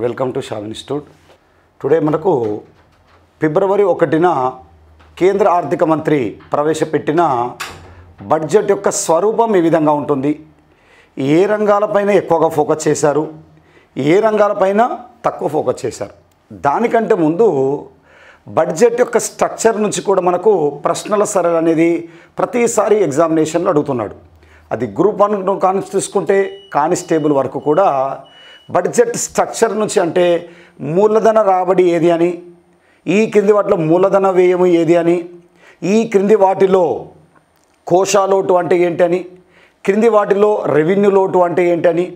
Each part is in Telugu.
వెల్కమ్ టు షావ్ ఇన్స్టిట్యూట్. టుడే మనకు ఫిబ్రవరి 1న కేంద్ర ఆర్థిక మంత్రి ప్రవేశపెట్టిన బడ్జెట్ యొక్క స్వరూపం ఏ విధంగా ఉంటుంది, ఏ రంగాలపైన ఎక్కువగా ఫోకస్ చేశారు, ఏ రంగాలపైన తక్కువ ఫోకస్ చేశారు. దానికంటే ముందు బడ్జెట్ యొక్క స్ట్రక్చర్ నుంచి కూడా మనకు ప్రశ్నల సరళి అనేది ప్రతిసారి ఎగ్జామినేషన్లో అడుగుతున్నాడు. అది గ్రూప్ 1 కానీ తీసుకుంటే కానిస్టేబుల్ వరకు కూడా బడ్జెట్ స్ట్రక్చర్ నుంచి అంటే మూలధన రాబడి ఏది అని, ఈ క్రింది వాటిలో మూలధన వ్యయము ఏది అని, ఈ క్రింది వాటిలో కోశాలోటు అంటే ఏంటని, క్రింది వాటిలో రెవెన్యూ లోటు అంటే ఏంటని,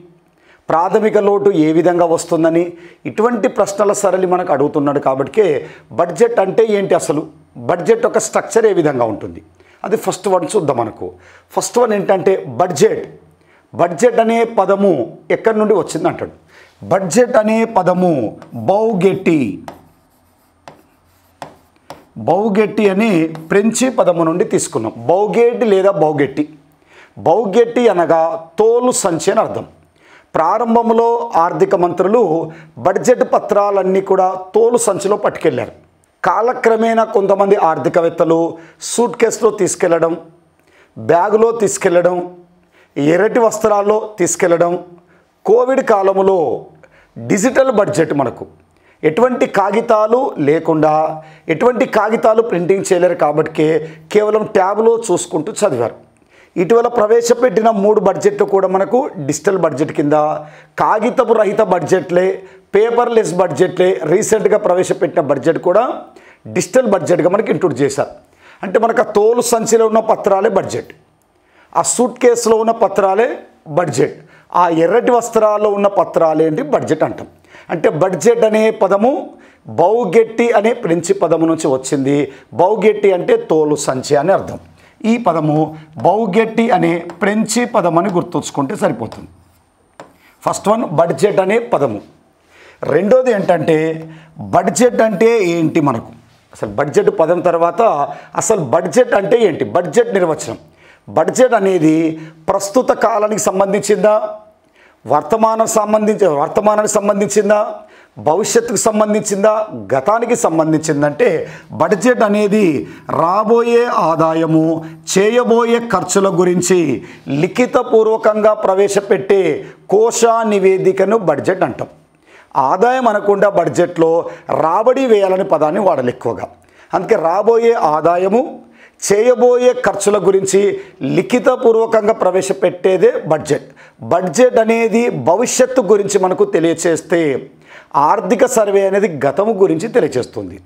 ప్రాథమిక లోటు ఏ విధంగా వస్తుందని ఇటువంటి ప్రశ్నల సరళి మనకు అడుగుతున్నాడు. కాబట్టి బడ్జెట్ అంటే ఏంటి, అసలు బడ్జెట్ యొక్క స్ట్రక్చర్ ఏ విధంగా ఉంటుంది, అది ఫస్ట్ వన్ చూద్దాం. మనకు ఫస్ట్ వన్ ఏంటంటే బడ్జెట్ అనే పదము ఎక్కడి నుండి వచ్చింది అంటాడు. బడ్జెట్ అనే పదము బౌగెట్టి అనే ఫ్రెంచి పదము నుండి తీసుకున్నాం. బౌగేటి లేదా బౌగెట్టి అనగా తోలు సంచి అని అర్థం. ప్రారంభంలో ఆర్థిక మంత్రులు బడ్జెట్ పత్రాలన్నీ కూడా తోలు సంచిలో పట్టుకెళ్ళారు. కాలక్రమేణా కొంతమంది ఆర్థికవేత్తలు సూట్ కేసులో తీసుకెళ్ళడం, బ్యాగులో తీసుకెళ్ళడం, ఎర్రటి వస్త్రాల్లో తీసుకెళ్ళడం, కోవిడ్ కాలంలో డిజిటల్ బడ్జెట్ మనకు ఎటువంటి కాగితాలు లేకుండా, ఎటువంటి కాగితాలు ప్రింటింగ్ చేయలేరు కాబట్టి కేవలం ట్యాబ్లో చూసుకుంటూ చదివారు. ఇటీవల ప్రవేశపెట్టిన 3 బడ్జెట్లు కూడా మనకు డిజిటల్ బడ్జెట్ కింద, కాగితపు రహిత బడ్జెట్లే, పేపర్లెస్ బడ్జెట్లే. రీసెంట్గా ప్రవేశపెట్టిన బడ్జెట్ కూడా డిజిటల్ బడ్జెట్గా మనకి ఇంట్రొడ్యూస్ చేశారు. అంటే మనకు ఆ తోలు సంచిలో ఉన్న పత్రాలే బడ్జెట్, ఆ సూట్ కేసులో ఉన్న పత్రాలే బడ్జెట్, ఆ ఎర్రటి వస్త్రాల్లో ఉన్న పత్రాలు ఏంటి బడ్జెట్ అంటాం. అంటే బడ్జెట్ అనే పదము బౌగెట్టి అనే ఫ్రెంచి పదము నుంచి వచ్చింది. బౌగెట్టి అంటే తోలు సంచి అని అర్థం. ఈ పదము బౌగెట్టి అనే ఫ్రెంచి పదం అని గుర్తుంచుకుంటే సరిపోతుంది. ఫస్ట్ వన్ బడ్జెట్ అనే పదము. రెండోది ఏంటంటే బడ్జెట్ అంటే ఏంటి, మనకు అసలు బడ్జెట్ పదం తర్వాత అసలు బడ్జెట్ అంటే ఏంటి, బడ్జెట్ నిర్వచనం. బడ్జెట్ అనేది ప్రస్తుత కాలానికి సంబంధించిందా, వర్తమానానికి సంబంధించిందా, భవిష్యత్తుకు సంబంధించిందా, గతానికి సంబంధించిందంటే బడ్జెట్ అనేది రాబోయే ఆదాయము, చేయబోయే ఖర్చుల గురించి లిఖితపూర్వకంగా ప్రవేశపెట్టే కోశ నివేదికను బడ్జెట్ అంటాం. ఆదాయం అనకుండా బడ్జెట్లో రాబడి వేయాలని పదాన్ని వాడాలి ఎక్కువగా. అందుకే రాబోయే ఆదాయము, చేయబోయే ఖర్చుల గురించి లిఖితపూర్వకంగా ప్రవేశపెట్టేదే బడ్జెట్. బడ్జెట్ అనేది భవిష్యత్తు గురించి మనకు తెలియచేస్తే, ఆర్థిక సర్వే అనేది గతము గురించి తెలియచేస్తుంది.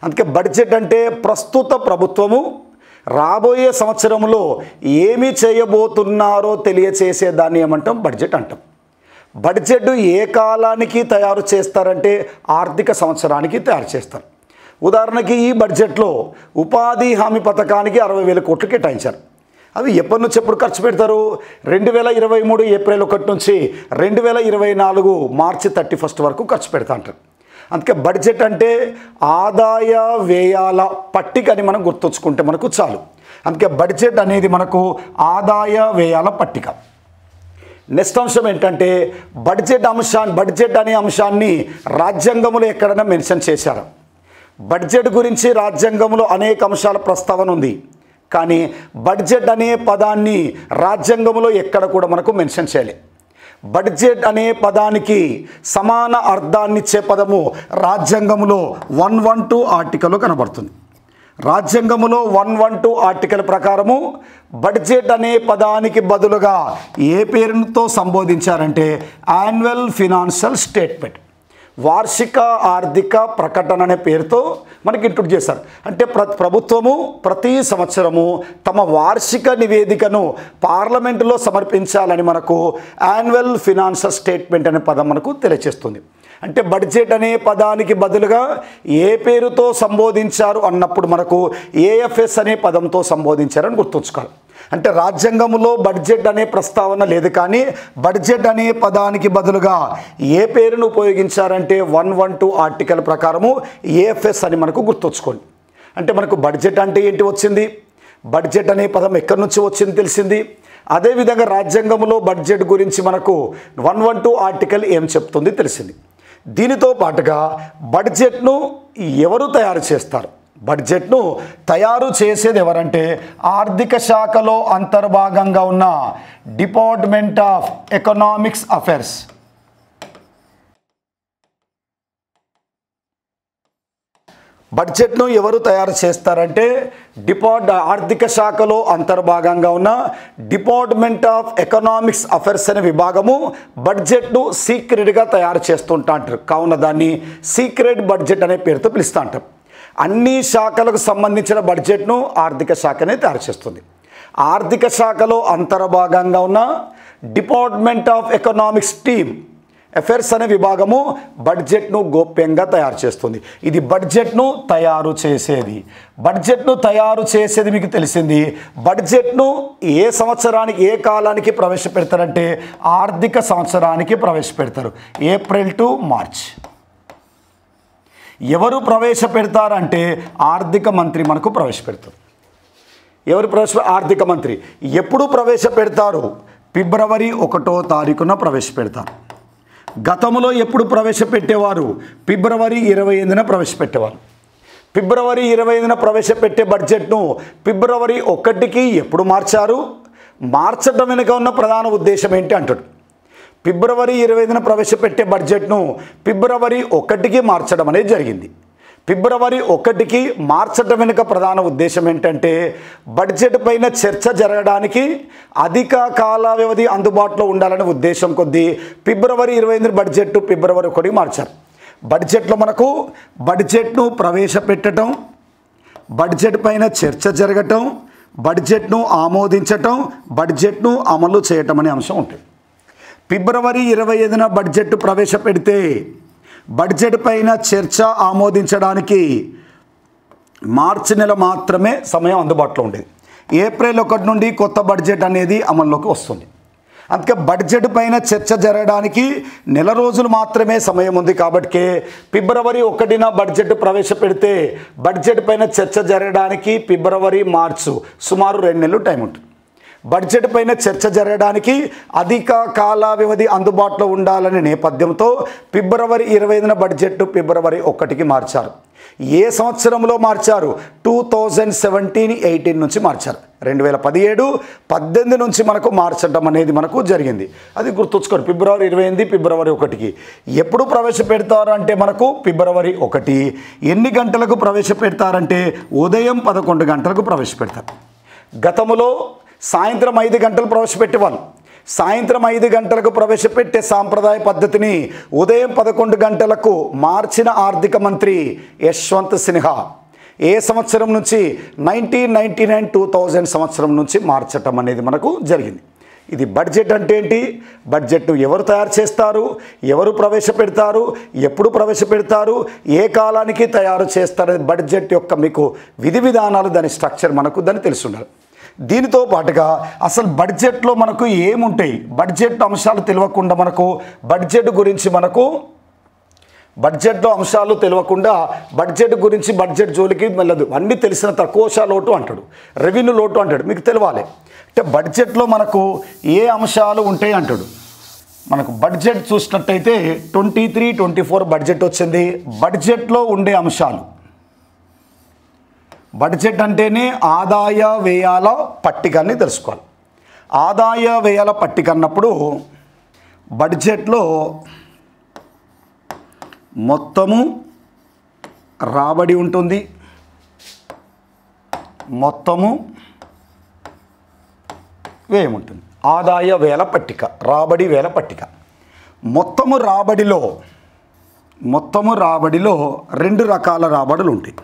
అందుకే బడ్జెట్ అంటే ప్రస్తుత ప్రభుత్వము రాబోయే సంవత్సరంలో ఏమి చేయబోతున్నారో తెలియచేసే దాన్ని ఏమంటాం, బడ్జెట్ అంటాం. బడ్జెట్ ఏ కాలానికి తయారు చేస్తారంటే ఆర్థిక సంవత్సరానికి తయారు చేస్తారు. ఉదాహరణకి ఈ బడ్జెట్లో ఉపాధి హామీ పథకానికి 60,000 కోట్లు కేటాయించారు. అవి ఎప్పటి నుంచి ఎప్పుడు ఖర్చు పెడతారు, 2023 ఏప్రిల్ 1 నుంచి 2024 మార్చి 31 వరకు ఖర్చు పెడతా అంటారు. అందుకే బడ్జెట్ అంటే ఆదాయ వ్యయాల పట్టిక అని మనం గుర్తుంచుకుంటే మనకు చాలు. అందుకే బడ్జెట్ అనేది మనకు ఆదాయ వ్యయాల పట్టిక. నెక్స్ట్ అంశం ఏంటంటే బడ్జెట్ అనే అంశాన్ని రాజ్యాంగంలో ఎక్కడైనా మెన్షన్ చేశారు. బడ్జెట్ గురించి రాజ్యాంగంలో అనేక అంశాల ప్రస్తావన ఉంది, కానీ బడ్జెట్ అనే పదాన్ని రాజ్యాంగంలో ఎక్కడ కూడా మనకు మెన్షన్ చేయలేదు. బడ్జెట్ అనే పదానికి సమాన అర్థాన్నిచ్చే పదము రాజ్యాంగంలో 112 ఆర్టికల్లో కనబడుతుంది. రాజ్యాంగంలో 112 ఆర్టికల్ ప్రకారము బడ్జెట్ అనే పదానికి బదులుగా ఏ పేరుతో సంబోధించారంటే యాన్యువల్ ఫినాన్షియల్ స్టేట్మెంట్, వార్షిక ఆర్థిక ప్రకటన అనే పేరుతో మనకి ఇంట్రొడ్యూస్ చేశారు. అంటే ప్రభుత్వము ప్రతి సంవత్సరము తమ వార్షిక నివేదికను పార్లమెంటులో సమర్పించాలని మనకు యాన్యువల్ ఫినాన్షియల్ స్టేట్మెంట్ అనే పదం మనకు తెలియజేస్తుంది. అంటే బడ్జెట్ అనే పదానికి బదులుగా ఏ పేరుతో సంబోధించారు అన్నప్పుడు మనకు ఏఎఫ్ఎస్ అనే పదంతో సంబోధించారని గుర్తుంచుకోవాలి. అంటే రాజ్యాంగంలో బడ్జెట్ అనే ప్రస్తావన లేదు, కానీ బడ్జెట్ అనే పదానికి బదులుగా ఏ పేరును ఉపయోగించారంటే 112 ఆర్టికల్ ప్రకారము ఏఎఫ్ఎస్ అని మనకు గుర్తుంచుకోండి. అంటే మనకు బడ్జెట్ అంటే ఏంటి వచ్చింది, బడ్జెట్ అనే పదం ఎక్కడి నుంచి వచ్చింది తెలిసింది. అదేవిధంగా రాజ్యాంగంలో బడ్జెట్ గురించి మనకు 112 ఆర్టికల్ ఏం చెప్తుంది తెలిసింది. దీనితో పాటుగా బడ్జెట్ను ఎవరు తయారు చేస్తారు? బడ్జెట్ను తయారు చేసేది ఎవరంటే ఆర్థిక శాఖలో అంతర్భాగంగా ఉన్న డిపార్ట్మెంట్ ఆఫ్ ఎకనామిక్స్ అఫైర్స్. బడ్జెట్ను ఎవరు తయారు చేస్తారంటే ఆర్థిక శాఖలో అంతర్భాగంగా ఉన్న డిపార్ట్మెంట్ ఆఫ్ ఎకనామిక్స్ అఫైర్స్ అనే విభాగము బడ్జెట్ను సీక్రెట్గా తయారు చేస్తుంటా అంటారు. కావున దాన్ని సీక్రెట్ బడ్జెట్ అనే పేరుతో పిలుస్తూ అంటారు. అన్ని శాఖలకు సంబంధించిన బడ్జెట్ను ఆర్థిక శాఖనే తయారు చేస్తుంది. ఆర్థిక శాఖలో అంతర్భాగంగా ఉన్న department of economics team affairs అనే విభాగము బడ్జెట్ను గోప్యంగా తయారు చేస్తుంది. ఇది బడ్జెట్ను తయారు చేసేది. బడ్జెట్ను తయారు చేసేది మీకు తెలిసింది. బడ్జెట్ను ఏ సంవత్సరానికి ఏ కాలానికి ప్రవేశపెడతారంటే ఆర్థిక సంవత్సరానికి ప్రవేశపెడతారు. April to March. ఎవరు ప్రవేశపెడతారంటే ఆర్థిక మంత్రి మనకు ప్రవేశపెడతారు. ఆర్థిక మంత్రి ఎప్పుడు ప్రవేశపెడతారు? ఫిబ్రవరి 1వ తారీఖున ప్రవేశపెడతారు. గతంలో ఎప్పుడు ప్రవేశపెట్టేవారు? ఫిబ్రవరి 28న ప్రవేశపెట్టేవారు. ఫిబ్రవరి 25న ప్రవేశపెట్టే బడ్జెట్ను ఫిబ్రవరి 1కి ఎప్పుడు మార్చారు? మార్చడం వెనుక ఉన్న ప్రధాన ఉద్దేశం ఏంటి అంటాడు. ఫిబ్రవరి 25న ప్రవేశపెట్టే బడ్జెట్ను ఫిబ్రవరి 1కి మార్చడం అనేది జరిగింది. ఫిబ్రవరి 1కి మార్చడం వెనుక ప్రధాన ఉద్దేశం ఏంటంటే బడ్జెట్ పైన చర్చ జరగడానికి అధిక కాల వ్యవధి అందుబాటులో ఉండాలనే ఉద్దేశం కొద్దీ ఫిబ్రవరి 25 బడ్జెట్ ఫిబ్రవరి 1కి మార్చారు. బడ్జెట్లో మనకు బడ్జెట్ను ప్రవేశపెట్టడం, బడ్జెట్ పైన చర్చ జరగటం, బడ్జెట్ను ఆమోదించటం, బడ్జెట్ను అమలు చేయటం అనే అంశం ఉంటుంది. ఫిబ్రవరి 25న బడ్జెట్ ప్రవేశపెడితే బడ్జెట్ పైన చర్చ ఆమోదించడానికి మార్చి నెల మాత్రమే సమయం అందుబాటులో ఉండేది. ఏప్రిల్ 1 నుండి కొత్త బడ్జెట్ అనేది అమల్లోకి వస్తుంది. అందుకే బడ్జెట్ పైన చర్చ జరగడానికి నెల రోజులు మాత్రమే సమయం ఉంది. కాబట్టి ఫిబ్రవరి 1న బడ్జెట్ ప్రవేశపెడితే బడ్జెట్ పైన చర్చ జరగడానికి ఫిబ్రవరి మార్చు సుమారు 2 నెలలు టైం ఉంటుంది. బడ్జెట్ పైన చర్చ జరగడానికి అధిక కాల వ్యవధి అందుబాటులో ఉండాలనే నేపథ్యంతో ఫిబ్రవరి 25న బడ్జెట్ ఫిబ్రవరి 1కి మార్చారు. ఏ సంవత్సరంలో మార్చారు? 2017-18 నుంచి మార్చారు. 2017-18 నుంచి మనకు మార్చడం అనేది మనకు జరిగింది. అది గుర్తుంచుకోండి. ఫిబ్రవరి 25 ఫిబ్రవరి 1కి ఎప్పుడు ప్రవేశపెడతారు అంటే మనకు ఫిబ్రవరి 1. ఎన్ని గంటలకు ప్రవేశపెడతారంటే ఉదయం 11 గంటలకు ప్రవేశపెడతారు. గతంలో సాయంత్రం 5 గంటలు ప్రవేశపెట్టేవాళ్ళు. సాయంత్రం 5 గంటలకు ప్రవేశపెట్టే సాంప్రదాయ పద్ధతిని ఉదయం 11 గంటలకు మార్చిన ఆర్థిక మంత్రి యశ్వంత్ సిన్హా ఏ సంవత్సరం నుంచి 1999-2000 సంవత్సరం నుంచి మార్చటం అనేది మనకు జరిగింది. ఇది బడ్జెట్ అంటే ఏంటి? బడ్జెట్ను ఎవరు తయారు చేస్తారు, ఎవరు ప్రవేశపెడతారు, ఎప్పుడు ప్రవేశపెడతారు, ఏ కాలానికి తయారు చేస్తారు, బడ్జెట్ యొక్క మీకు విధి విధానాలు, దాని స్ట్రక్చర్ మనకు దాన్ని తెలిసి ఉండాలి. దీనితో పాటుగా అసలు బడ్జెట్లో మనకు ఏముంటాయి, బడ్జెట్ అంశాలు తెలియకుండా మనకు బడ్జెట్ గురించి బడ్జెట్లో అంశాలు తెలియకుండా బడ్జెట్ గురించి బడ్జెట్ జోలికి వెళ్ళదు. అన్నీ తెలిసిన కోశ లోటు అంటాడు, రెవెన్యూ లోటు అంటాడు. మీకు తెలియాలి అంటే బడ్జెట్లో మనకు ఏ అంశాలు ఉంటాయి అంటాడు. మనకు బడ్జెట్ చూసినట్టయితే 23-24 బడ్జెట్ వచ్చింది. బడ్జెట్లో ఉండే అంశాలు, బడ్జెట్ అంటేనే ఆదాయ వ్యయాల పట్టికని తెలుసుకోవాలి. ఆదాయ వ్యయాల పట్టిక అన్నప్పుడు బడ్జెట్లో మొత్తము రాబడి ఉంటుంది, మొత్తము వ్యయం ఉంటుంది. ఆదాయ వ్యయాల పట్టిక, రాబడి వ్యయాల పట్టిక. మొత్తము రాబడిలో 2 రకాల రాబడులు ఉంటాయి.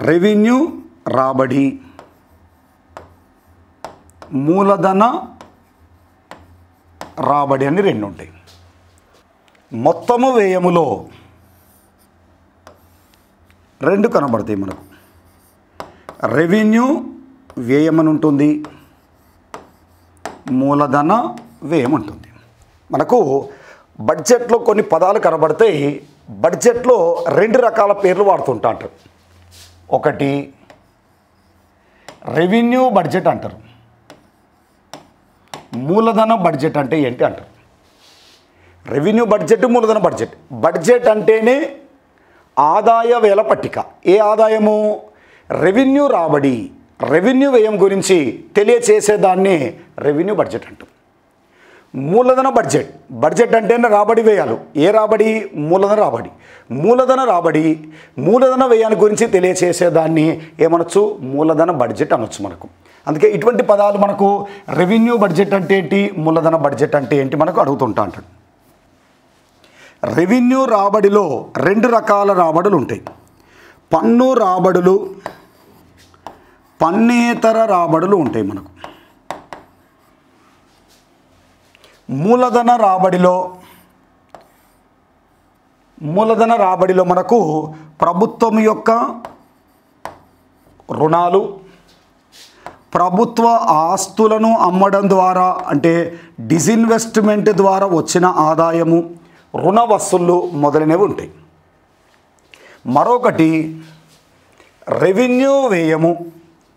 రెవెన్యూ రాబడి, మూలధన రాబడి అని 2 ఉంటాయి. మొత్తము వ్యయములో 2 కనబడతాయి మనకు. రెవెన్యూ వ్యయం అని ఉంటుంది, మూలధన వ్యయం ఉంటుంది. మనకు బడ్జెట్లో కొన్ని పదాలు కనబడతాయి. బడ్జెట్లో 2 రకాల పేర్లు వాడుతుంటా అంటారు. ఒకటి రెవెన్యూ బడ్జెట్ అంటారు, మూలధన బడ్జెట్ అంటే ఏంటి అంటారు. రెవెన్యూ బడ్జెట్, మూలధన బడ్జెట్. బడ్జెట్ అంటేనే ఆదాయ వేల పట్టిక. ఏ ఆదాయము? రెవెన్యూ రాబడి, రెవెన్యూ వ్యయం గురించి తెలియచేసేదాన్ని రెవెన్యూ బడ్జెట్ అంటాం. మూలధన బడ్జెట్, బడ్జెట్ అంటేనే రాబడి వ్యయాలు. ఏ రాబడి? మూలధన రాబడి. మూలధన వ్యయాన్ని గురించి తెలియచేసేదాన్ని ఏమనొచ్చు? మూలధన బడ్జెట్ అనొచ్చు మనకు. అందుకే ఇటువంటి పదాలు మనకు రెవెన్యూ బడ్జెట్ అంటే ఏంటి, మూలధన బడ్జెట్ అంటే ఏంటి మనకు అడుగుతుంటా అంటాడు. రెవెన్యూ రాబడిలో 2 రకాల రాబడులు ఉంటాయి. పన్ను రాబడులు, పన్నేతర రాబడులు ఉంటాయి మనకు. మూలధన రాబడిలో మనకు ప్రభుత్వం యొక్క రుణాలు, ప్రభుత్వ ఆస్తులను అమ్మడం ద్వారా అంటే డిస్ఇన్వెస్ట్మెంట్ ద్వారా వచ్చిన ఆదాయము, రుణ వసూళ్ళు మొదలైనవి ఉంటాయి. మరొకటి రెవెన్యూ వ్యయము,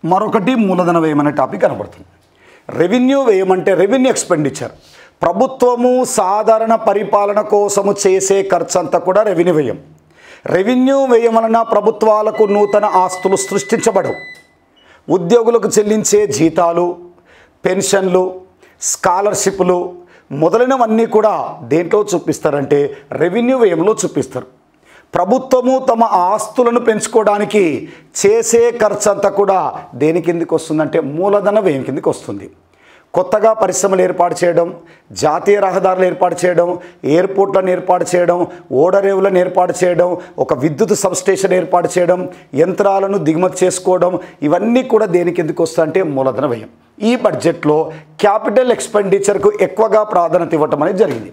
మరొకటి మూలధన వ్యయం అనే టాపిక్ కనబడుతుంది. రెవెన్యూ వ్యయం అంటే రెవెన్యూ ఎక్స్పెండిచర్, ప్రభుత్వము సాధారణ పరిపాలన కోసము చేసే ఖర్చు అంతా కూడా రెవెన్యూ వ్యయం. రెవెన్యూ వ్యయం వలన ప్రభుత్వాలకు నూతన ఆస్తులు సృష్టించబడవు. ఉద్యోగులకు చెల్లించే జీతాలు, పెన్షన్లు, స్కాలర్షిప్లు మొదలైనవన్నీ కూడా దేంట్లో చూపిస్తారంటే రెవెన్యూ వ్యయంలో చూపిస్తారు. ప్రభుత్వము తమ ఆస్తులను పెంచుకోవడానికి చేసే ఖర్చు అంతా కూడా దేని కిందికి వస్తుందంటే మూలధన వ్యయం కిందికి వస్తుంది. కొత్తగా పరిశ్రమలు ఏర్పాటు చేయడం, జాతీయ రహదారులు ఏర్పాటు చేయడం, ఎయిర్పోర్ట్లను ఏర్పాటు చేయడం, ఓడరేవులను ఏర్పాటు చేయడం, ఒక విద్యుత్ సబ్స్టేషన్ ఏర్పాటు చేయడం, యంత్రాలను దిగుమతి చేసుకోవడం, ఇవన్నీ కూడా దేనికి ఎందుకు వస్తాయంటే మూలధన వ్యయం. ఈ బడ్జెట్లో క్యాపిటల్ ఎక్స్పెండిచర్కు ఎక్కువగా ప్రాధాన్యత ఇవ్వటం అనేది జరిగింది.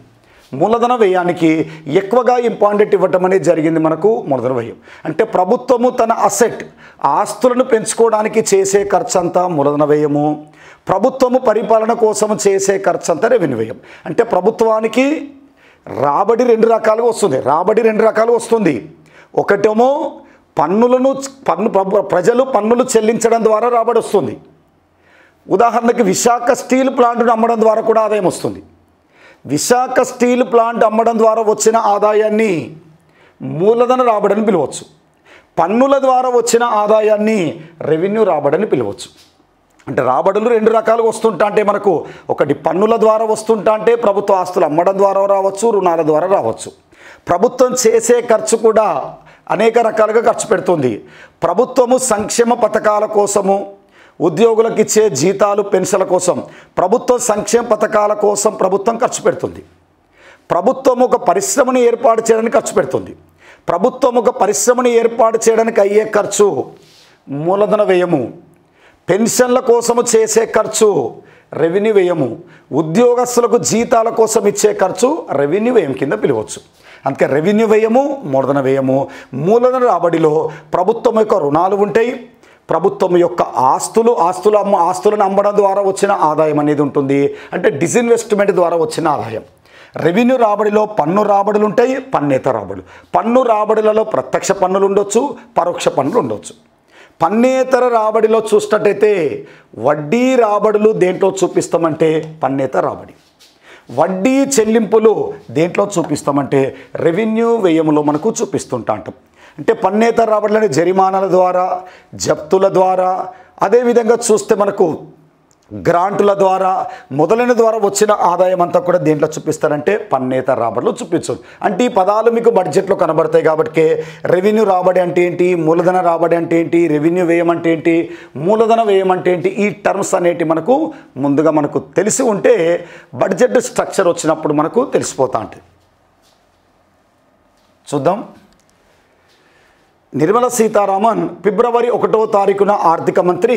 మూలధన వ్యయానికి ఎక్కువగా ఇంపార్టెంట్ ఇవ్వటం అనేది జరిగింది మనకు మూలధన వ్యయం. అంటే ప్రభుత్వము తన ఆస్తులను పెంచుకోవడానికి చేసే ఖర్చు అంతా మూలధన వ్యయము, ప్రభుత్వము పరిపాలన కోసం చేసే ఖర్చు అంతా రెవెన్యూ వ్యయం. అంటే ప్రభుత్వానికి రాబడి 2 రకాలుగా వస్తుంది. ఒకటేమో ప్రజలు పన్నులు చెల్లించడం ద్వారా రాబడి వస్తుంది. ఉదాహరణకి విశాఖ స్టీల్ ప్లాంట్ను అమ్మడం ద్వారా కూడా ఆదాయం వస్తుంది. విశాఖ స్టీల్ ప్లాంట్ అమ్మడం ద్వారా వచ్చిన ఆదాయాన్ని మూలధన రాబడని పిలవచ్చు. పన్నుల ద్వారా వచ్చిన ఆదాయాన్ని రెవెన్యూ రాబడని పిలవచ్చు. అంటే రాబడులు 2 రకాలు వస్తుంటా అంటే మనకు ఒకటి పన్నుల ద్వారా వస్తుంటా అంటే ప్రభుత్వ ఆస్తులు అమ్మడం ద్వారా రావచ్చు, రుణాల ద్వారా రావచ్చు. ప్రభుత్వం చేసే ఖర్చు కూడా అనేక రకాలుగా ఖర్చు పెడుతుంది. ప్రభుత్వము సంక్షేమ పథకాల కోసము, ఉద్యోగులకు ఇచ్చే జీతాలు, పెన్షన్ల కోసం, ప్రభుత్వ సంక్షేమ పథకాల కోసం ప్రభుత్వం ఖర్చు పెడుతుంది. ప్రభుత్వం ఒక పరిశ్రమను ఏర్పాటు చేయడానికి ఖర్చు పెడుతుంది. ప్రభుత్వం ఒక పరిశ్రమను ఏర్పాటు చేయడానికి అయ్యే ఖర్చు మూలధన వ్యయము. పెన్షన్ల కోసము చేసే ఖర్చు రెవెన్యూ వ్యయము. ఉద్యోగస్తులకు జీతాల కోసం ఇచ్చే ఖర్చు రెవెన్యూ వ్యయం కింద పిలవచ్చు. అందుకే రెవెన్యూ వ్యయము, మూలధన వ్యయము. మూలధన రాబడిలో ప్రభుత్వం యొక్క రుణాలు ఉంటాయి, ప్రభుత్వం యొక్క ఆస్తులను అమ్మడం ద్వారా వచ్చిన ఆదాయం అనేది ఉంటుంది. అంటే డిస్ఇన్వెస్ట్మెంట్ ద్వారా వచ్చిన ఆదాయం. రెవెన్యూ రాబడిలో పన్ను రాబడులు ఉంటాయి, పన్నేతర రాబడులు. పన్ను రాబడులలో ప్రత్యక్ష పన్నులు ఉండొచ్చు, పరోక్ష పన్నులు ఉండొచ్చు. పన్నేతర రాబడిలో చూసినట్టయితే వడ్డీ రాబడులు దేంట్లో చూపిస్తామంటే పన్నేతర రాబడి. వడ్డీ చెల్లింపులు దేంట్లో చూపిస్తామంటే రెవెన్యూ వ్యయంలో మనకు చూపిస్తుంటా అంటాం. అంటే పన్నేతర రాబడులని జరిమానాల ద్వారా, జప్తుల ద్వారా, అదేవిధంగా చూస్తే మనకు గ్రాంటుల ద్వారా మొదలైన ద్వారా వచ్చిన ఆదాయం అంతా కూడా దేంట్లో చూపిస్తారంటే పన్నేతర రాబడులు చూపించు. అంటే ఈ పదాలు మీకు బడ్జెట్లో కనబడతాయి కాబట్టి రెవెన్యూ రాబడి అంటే ఏంటి, మూలధన రాబడి అంటే ఏంటి, రెవెన్యూ వ్యయం అంటే ఏంటి, మూలధన వ్యయం అంటే ఏంటి, ఈ టర్మ్స్ అనేటి మనకు ముందుగా మనకు తెలిసి ఉంటే బడ్జెట్ స్ట్రక్చర్ వచ్చినప్పుడు మనకు తెలిసిపోతా ఉంటుంది. చూద్దాం. నిర్మలా సీతారామన్ ఫిబ్రవరి 1వ తారీఖున ఆర్థిక మంత్రి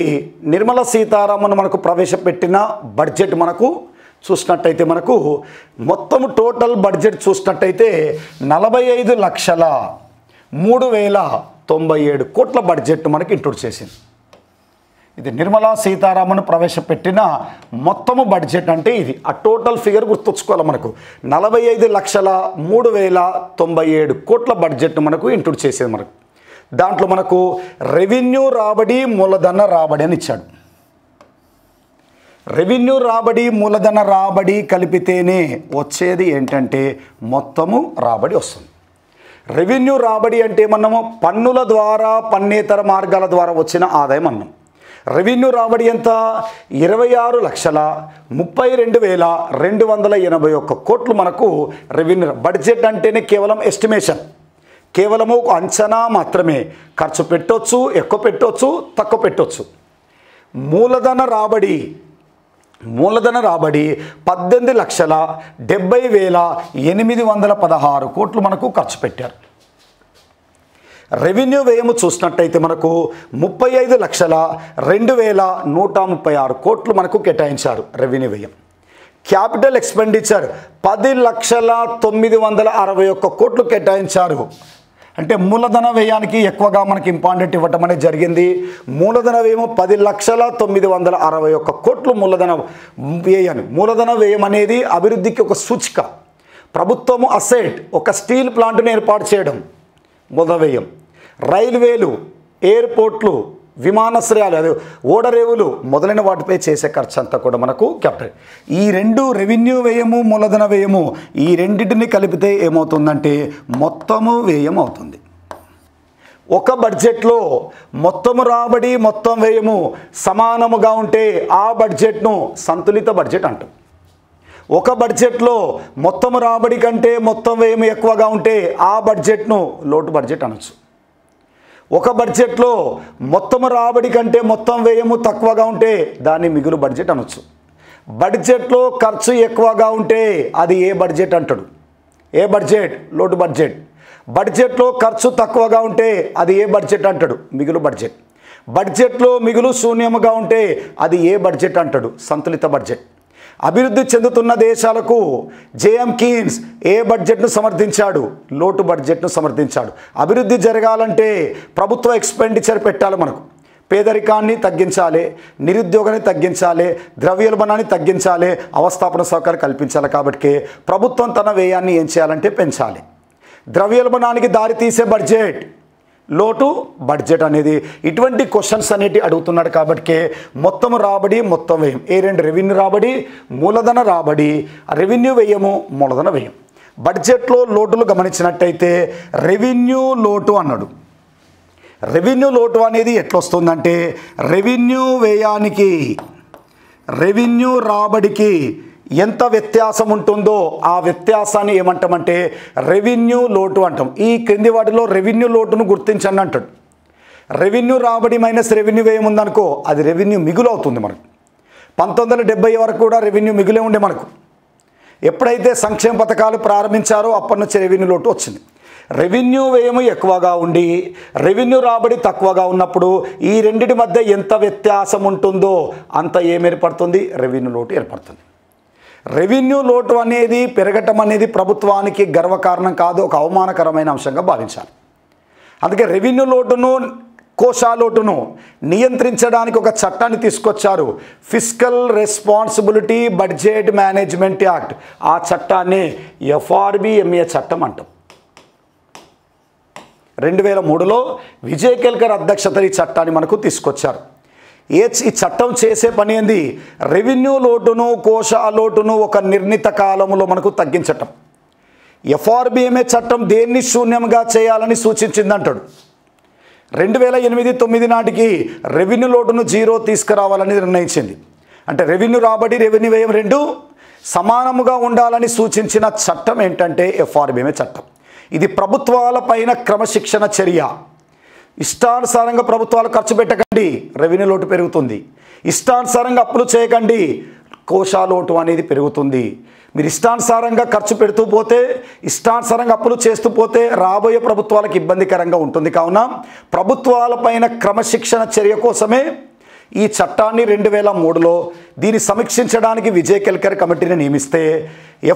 నిర్మలా సీతారామన్ మనకు ప్రవేశపెట్టిన బడ్జెట్ మనకు చూసినట్టయితే మనకు మొత్తం టోటల్ బడ్జెట్ చూసినట్టయితే 45,03,097 కోట్ల బడ్జెట్ మనకి ఇంట్రొడ్యూస్ చేసింది. ఇది నిర్మలా సీతారామన్ ప్రవేశపెట్టిన మొత్తము బడ్జెట్ అంటే ఇది. ఆ టోటల్ ఫిగర్ గుర్తుంచుకోవాలి. మనకు 45,03,097 కోట్ల బడ్జెట్ మనకు ఇంట్రొడ్యూస్ చేసేది. మనకు దాంట్లో మనకు రెవెన్యూ రాబడి, మూలధన రాబడి అని ఇచ్చాడు. రెవెన్యూ రాబడి మూలధన రాబడి కలిపితేనే వచ్చేది ఏంటంటే మొత్తము రాబడి వస్తుంది. రెవెన్యూ రాబడి అంటే మనము పన్నుల ద్వారా పన్నేతర మార్గాల ద్వారా వచ్చిన ఆదాయం అన్నాం. రెవెన్యూ రాబడి ఎంత? 26,32,281 కోట్లు మనకు రెవెన్యూ. బడ్జెట్ అంటేనే కేవలం ఎస్టిమేషన్, కేవలము ఒక అంచనా మాత్రమే. ఖర్చు పెట్టొచ్చు, ఎక్కువ పెట్టొచ్చు, తక్కువ పెట్టొచ్చు. మూలధన రాబడి 18,70,816 కోట్లు మనకు ఖర్చు పెట్టారు. రెవెన్యూ వ్యయము చూసినట్టయితే మనకు 35,02,136 కోట్లు మనకు కేటాయించారు రెవెన్యూ వ్యయం. క్యాపిటల్ ఎక్స్పెండిచర్ 10,09,61 కోట్లు కేటాయించారు. అంటే మూలధన వ్యయానికి ఎక్కువగా మనకి ఇంపార్టెంట్ ఇవ్వటం అనేది జరిగింది. మూలధన వ్యయము 10,09,61 కోట్లు మూలధన వ్యయం. మూలధన వ్యయం అనేది అభివృద్ధికి ఒక సూచిక. ప్రభుత్వము అసెట్, ఒక స్టీల్ ప్లాంట్ను ఏర్పాటు చేయడం మూలధన వ్యయం. రైల్వేలు, ఎయిర్పోర్ట్లు, విమానాశ్రయాలు, అదే ఓడరేవులు మొదలైన వాటిపై చేసే ఖర్చు అంతా కూడా మనకు క్యాపిటల్. ఈ రెండు రెవెన్యూ వ్యయము మూలధన వ్యయము ఈ రెండింటిని కలిపితే ఏమవుతుందంటే మొత్తము వ్యయం అవుతుంది. ఒక బడ్జెట్లో మొత్తము రాబడి మొత్తం వ్యయము సమానముగా ఉంటే ఆ బడ్జెట్ను సంతులిత బడ్జెట్ అంటాం. ఒక బడ్జెట్లో మొత్తము రాబడి కంటే మొత్తం వ్యయం ఎక్కువగా ఉంటే ఆ బడ్జెట్ను లోటు బడ్జెట్ అనొచ్చు. ఒక బడ్జెట్లో మొత్తము రాబడి కంటే మొత్తం వ్యయము తక్కువగా ఉంటే దాన్ని మిగులు బడ్జెట్ అనొచ్చు. బడ్జెట్లో ఖర్చు ఎక్కువగా ఉంటే అది ఏ బడ్జెట్ అంటాడు? ఏ బడ్జెట్? లోటు బడ్జెట్. బడ్జెట్లో ఖర్చు తక్కువగా ఉంటే అది ఏ బడ్జెట్ అంటాడు? మిగులు బడ్జెట్. బడ్జెట్లో మిగులు శూన్యముగా ఉంటే అది ఏ బడ్జెట్ అంటాడు? సంతులిత బడ్జెట్. అభివృద్ధి చెందుతున్న దేశాలకు జేఎం కీన్స్ ఏ బడ్జెట్ను సమర్థించాడు? లోటు బడ్జెట్ను సమర్థించాడు. అభివృద్ధి జరగాలంటే ప్రభుత్వ ఎక్స్పెండిచర్ పెట్టాలి. మనకు పేదరికాన్ని తగ్గించాలి, నిరుద్యోగాన్ని తగ్గించాలి, ద్రవ్యోల్బణాన్ని తగ్గించాలి, అవస్థాపన సౌకర్యాలు కల్పించాలి. కాబట్టి ప్రభుత్వం తన వ్యయాన్ని ఏం చేయాలంటే పెంచాలి. ద్రవ్యోల్బణానికి దారితీసే బడ్జెట్ లోటు బడ్జెట్ అనేది. ఇటువంటి క్వశ్చన్స్ అనేటి అడుగుతున్నాడు. కాబట్టి మొత్తం రాబడి మొత్తం వ్యయం ఏ రెండు? రెవెన్యూ రాబడి, మూలధన రాబడి, రెవెన్యూ వ్యయము, మూలధన వ్యయం. బడ్జెట్లో లోటులు గమనించినట్టయితే రెవెన్యూ లోటు అన్నాడు. రెవెన్యూ లోటు అనేది ఎట్లొస్తుందంటే రెవెన్యూ వ్యయానికి రెవెన్యూ రాబడికి ఎంత వ్యత్యాసం ఉంటుందో ఆ వ్యత్యాసాన్ని ఏమంటామంటే రెవెన్యూ లోటు అంటాం. ఈ క్రింది వాటిలో రెవెన్యూ లోటును గుర్తించండి అంటాడు. రెవెన్యూ రాబడి మైనస్ రెవెన్యూ వ్యయం ఉందనుకో అది రెవెన్యూ మిగులు అవుతుంది. మనకు 1970 వరకు కూడా రెవెన్యూ మిగులే ఉండే. మనకు ఎప్పుడైతే సంక్షేమ పథకాలు ప్రారంభించారో అప్పటి నుంచి రెవెన్యూ లోటు వచ్చింది. రెవెన్యూ వ్యయము ఎక్కువగా ఉండి రెవెన్యూ రాబడి తక్కువగా ఉన్నప్పుడు ఈ రెండింటి మధ్య ఎంత వ్యత్యాసం ఉంటుందో అంత ఏర్పడుతుంది? రెవెన్యూ లోటు ఏర్పడుతుంది. రెవెన్యూ లోటు అనేది పెరగటం అనేది ప్రభుత్వానికి గర్వకారణం కాదు, ఒక అవమానకరమైన అంశంగా భావించాలి. అందుకే రెవెన్యూ లోటును, కోశాలోటును నియంత్రించడానికి ఒక చట్టాన్ని తీసుకొచ్చారు, fiscal responsibility budget management act. ఆ చట్టాన్ని FRBMA చట్టం అంటాం. 2003లో విజయ్ కేల్కర్ అధ్యక్షతన ఈ చట్టాన్ని మనకు తీసుకొచ్చారు. ఈ చట్టం చేసే పని ఏంది? రెవెన్యూ లోటును, కోశాలోటును ఒక నిర్ణీత కాలంలో మనకు తగ్గించటం. FRBMA చట్టం దేన్ని శూన్యంగా చేయాలని సూచించిందంటాడు. 2008-9 నాటికి రెవెన్యూ లోటును 0 తీసుకురావాలని నిర్ణయించింది. అంటే రెవెన్యూ రాబడి, రెవెన్యూ వ్యయం రెండు సమానముగా ఉండాలని సూచించిన చట్టం ఏంటంటే FRBMA చట్టం. ఇది ప్రభుత్వాల పైన క్రమశిక్షణ చర్య. ఇష్టానుసారంగా ప్రభుత్వాలు ఖర్చు పెట్టకండి, రెవెన్యూ లోటు పెరుగుతుంది. ఇష్టానుసారంగా అప్పులు చేయకండి, కోశాలోటు అనేది పెరుగుతుంది. మీరు ఇష్టానుసారంగా ఖర్చు పెడుతూ పోతే, ఇష్టానుసారంగా అప్పులు చేస్తూ పోతే రాబోయే ప్రభుత్వాలకు ఇబ్బందికరంగా ఉంటుంది. కావున ప్రభుత్వాలపైన క్రమశిక్షణ చర్య కోసమే ఈ చట్టాన్ని 2003లో దీన్ని సమీక్షించడానికి విజయ్ కేల్కర్ కమిటీని నియమిస్తే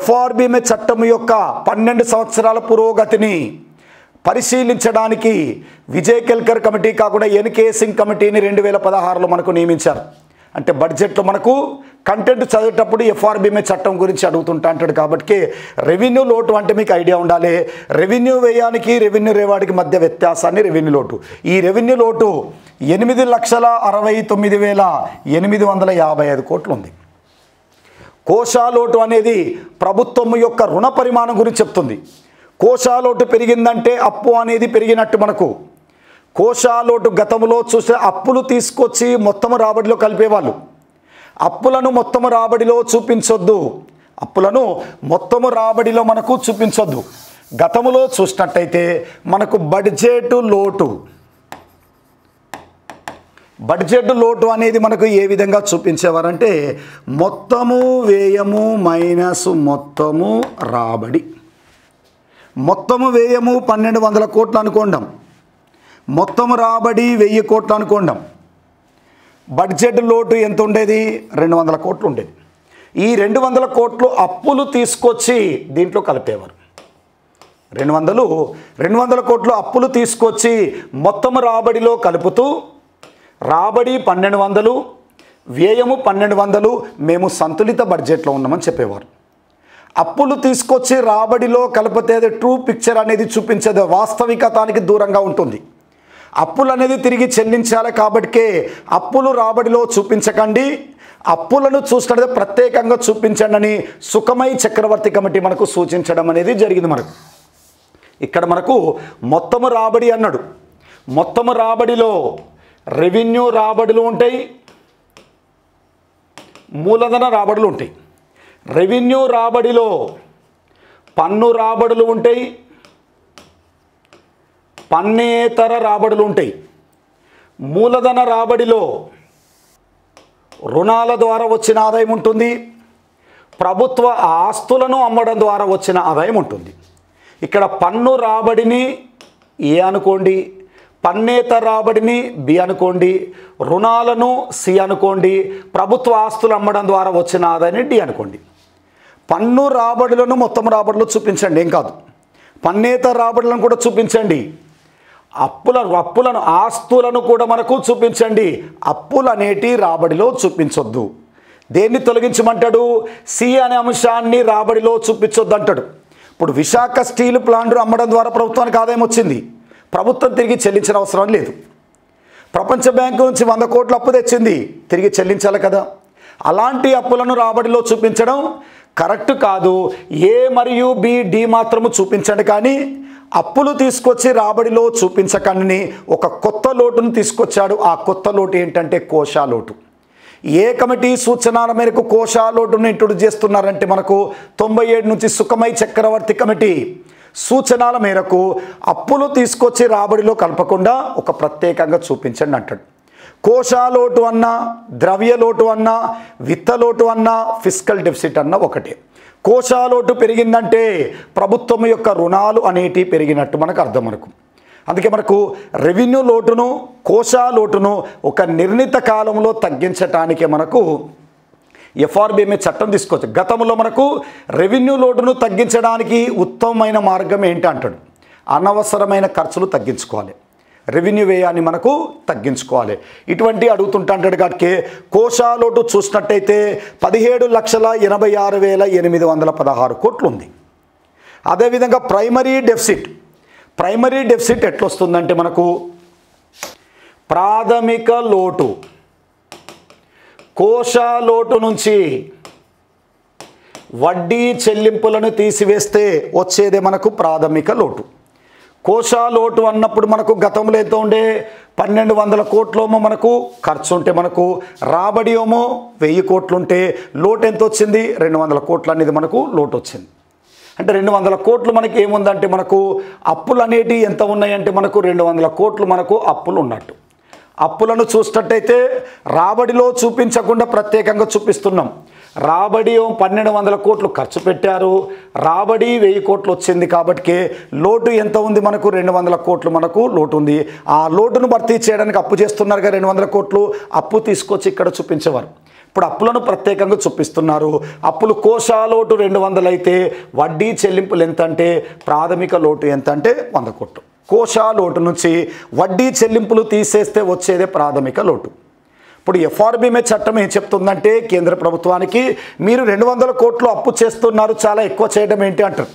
FRBMA చట్టం యొక్క 12 సంవత్సరాల పురోగతిని పరిశీలించడానికి విజయ్ కేల్కర్ కమిటీ కాకుండా NK సింగ్ కమిటీని 2016లో మనకు నియమించారు. అంటే బడ్జెట్లో మనకు కంటెంట్ చదివేటప్పుడు ఎఫ్ఆర్బిఎంఏ చట్టం గురించి అడుగుతుంటా అంటాడు. కాబట్టి రెవెన్యూ లోటు అంటే మీకు ఐడియా ఉండాలి. రెవెన్యూ వ్యయానికి రెవెన్యూ రేవాడికి మధ్య వ్యత్యాసాన్ని రెవెన్యూ లోటు. ఈ రెవెన్యూ లోటు 8,69,855 కోట్లు ఉంది. కోశాలోటు అనేది ప్రభుత్వం యొక్క రుణ పరిమాణం గురించి చెప్తుంది. కోశాలోటు పెరిగిందంటే అప్పు అనేది పెరిగినట్టు. మనకు కోశాలోటు గతంలో చూస్తే అప్పులు తీసుకొచ్చి మొత్తం రాబడిలో కలిపేవాళ్ళు. అప్పులను మొత్తం రాబడిలో చూపించొద్దు. అప్పులను మొత్తము రాబడిలో మనకు చూపించొద్దు. గతంలో చూసినట్టయితే మనకు బడ్జెట్ లోటు అనేది మనకు ఏ విధంగా చూపించేవారంటే మొత్తము వ్యయము మైనస్ మొత్తము రాబడి. మొత్తము వ్యయము 1,200 కోట్లు అనుకోండాం, మొత్తము రాబడి 1000 కోట్లు అనుకోండాం. బడ్జెట్ లోటు ఎంత ఉండేది? 200 కోట్లు ఉండేది. ఈ 200 కోట్లు అప్పులు తీసుకొచ్చి దీంట్లో కలిపేవారు. 200 కోట్లు అప్పులు తీసుకొచ్చి మొత్తం రాబడిలో కలుపుతూ రాబడి 1,200, వ్యయము 1,200, మేము సంతులిత బడ్జెట్లో ఉన్నామని చెప్పేవారు. అప్పులు తీసుకొచ్చి రాబడిలో కలిపితే ట్రూ పిక్చర్ అనేది చూపించేది, వాస్తవికతానికి దూరంగా ఉంటుంది. అప్పులు అనేది తిరిగి చెల్లించాలి. కాబట్టి అప్పులు రాబడిలో చూపించకండి, అప్పులను చూసినట్టు ప్రత్యేకంగా చూపించండి అని సుఖమై చక్రవర్తి కమిటీ మనకు సూచించడం అనేది జరిగింది. మనకు ఇక్కడ మనకు మొత్తము రాబడి అన్నాడు. మొత్తము రాబడిలో రెవెన్యూ రాబడులు ఉంటాయి, మూలధన రాబడులు ఉంటాయి. రెవెన్యూ రాబడిలో పన్ను రాబడులు ఉంటాయి, పన్నేతర రాబడులు ఉంటాయి. మూలధన రాబడిలో రుణాల ద్వారా వచ్చిన ఆదాయం ఉంటుంది, ప్రభుత్వ ఆస్తులను అమ్మడం ద్వారా వచ్చిన ఆదాయం ఉంటుంది. ఇక్కడ పన్ను రాబడిని ఏ అనుకోండి, పన్నేతర రాబడిని బి అనుకోండి, రుణాలను సి అనుకోండి, ప్రభుత్వ ఆస్తులు అమ్మడం ద్వారా వచ్చిన ఆదాయాన్ని డి అనుకోండి. పన్ను రాబడులను మొత్తం రాబడులు చూపించండి, ఏం కాదు. పన్నేతర రాబడులను కూడా చూపించండి. అప్పులను ఆస్తులను కూడా మనకు చూపించండి. అప్పులు అనేటి రాబడిలో చూపించొద్దు. దేన్ని తొలగించమంటాడు? సి అనే అంశాన్ని రాబడిలో చూపించొద్దు అంటాడు. ఇప్పుడు విశాఖ స్టీల్ ప్లాంట్ అమ్మడం ద్వారా ప్రభుత్వానికి ఆదాయం వచ్చింది, ప్రభుత్వం తిరిగి చెల్లించిన అవసరం లేదు. ప్రపంచ బ్యాంకు నుంచి 100 కోట్ల అప్పు తెచ్చింది, తిరిగి చెల్లించాలి కదా. అలాంటి అప్పులను రాబడిలో చూపించడం కరెక్ట్ కాదు. ఏ మరియు బి డి మాత్రము చూపించండి, కానీ అప్పులు తీసుకొచ్చి రాబడిలో చూపించకండి. ఒక కొత్త లోటును తీసుకొచ్చాడు. ఆ కొత్త లోటు ఏంటంటే కోశాలోటు. ఏ కమిటీ సూచనల మేరకు కోశాలోటును ఇంట్రొడ్యూస్ చేస్తున్నారంటే మనకు 97 నుంచి సుఖమై చక్రవర్తి కమిటీ సూచనల మేరకు అప్పులు తీసుకొచ్చి రాబడిలో కలపకుండా ఒక ప్రత్యేకంగా చూపించండి అంటాడు. కోశాలోటు అన్నా, ద్రవ్యలోటు అన్నా, విత్తలోటు అన్నా, ఫిస్కల్ డెఫిసిట్ అన్నా ఒకటే. కోశాలోటు పెరిగిందంటే ప్రభుత్వం యొక్క రుణాలు అనేటివి పెరిగినట్టు మనకు అర్థం. అందుకే మనకు రెవెన్యూ లోటును, కోశాలోటును ఒక నిర్ణీత కాలంలో తగ్గించటానికే మనకు ఎఫ్ఆర్బిఎంఏ చట్టం తీసుకోవచ్చు. గతంలో మనకు రెవెన్యూ లోటును తగ్గించడానికి ఉత్తమమైన మార్గం ఏంటి అంటాడు? అనవసరమైన ఖర్చులు తగ్గించుకోవాలి, రెవెన్యూ వ్యయాన్ని మనకు తగ్గించుకోవాలి. ఇటువంటి అడుగుతుంటా అంటాడు. కాబట్టి కోశాలోటు చూసినట్టయితే 17,86,816 కోట్లు ఉంది. అదేవిధంగా ప్రైమరీ డెఫిసిట్ ఎట్లా వస్తుందంటే మనకు ప్రాథమిక లోటు, కోశాలోటు నుంచి వడ్డీ చెల్లింపులను తీసివేస్తే వచ్చేదే మనకు ప్రాథమిక లోటు. కోశాలోటు అన్నప్పుడు మనకు గతంలో ఎంత ఉండే? 1,200 కోట్లేమో మనకు ఖర్చు ఉంటే మనకు రాబడి ఏమో 1000 కోట్లు ఉంటే లోటు ఎంత వచ్చింది? 200 కోట్లు అనేది మనకు లోటు వచ్చింది. అంటే 200 కోట్లు మనకి ఏముందంటే మనకు అప్పులు అనేటివి ఎంత ఉన్నాయంటే మనకు 200 కోట్లు మనకు అప్పులు ఉన్నట్టు. అప్పులను చూసినట్టయితే రాబడిలో చూపించకుండా ప్రత్యేకంగా చూపిస్తున్నాం. రాబడి 1,200 కోట్లు ఖర్చు పెట్టారు, రాబడి 1000 కోట్లు వచ్చింది. కాబట్టి లోటు ఎంత ఉంది మనకు? 200 కోట్లు మనకు లోటు ఉంది. ఆ లోటును భర్తీ చేయడానికి అప్పు చేస్తున్నారు కదా 200 కోట్లు, అప్పు తీసుకొచ్చి ఇక్కడ చూపించేవారు. ఇప్పుడు అప్పులను ప్రత్యేకంగా చూపిస్తున్నారు. అప్పులు కోశాలోటు 200 అయితే వడ్డీ చెల్లింపులు ఎంత అంటే ప్రాథమిక లోటు ఎంత అంటే 100 కోట్లు. కోశాలోటు నుంచి వడ్డీ చెల్లింపులు తీసేస్తే వచ్చేదే ప్రాథమిక లోటు. ఇప్పుడు ఎఫ్ఆర్బిఎంఏ చట్టం ఏం చెప్తుందంటే కేంద్ర ప్రభుత్వానికి మీరు 200 కోట్లు అప్పు చేస్తున్నారు, చాలా ఎక్కువ చేయడం ఏంటి అంటారు.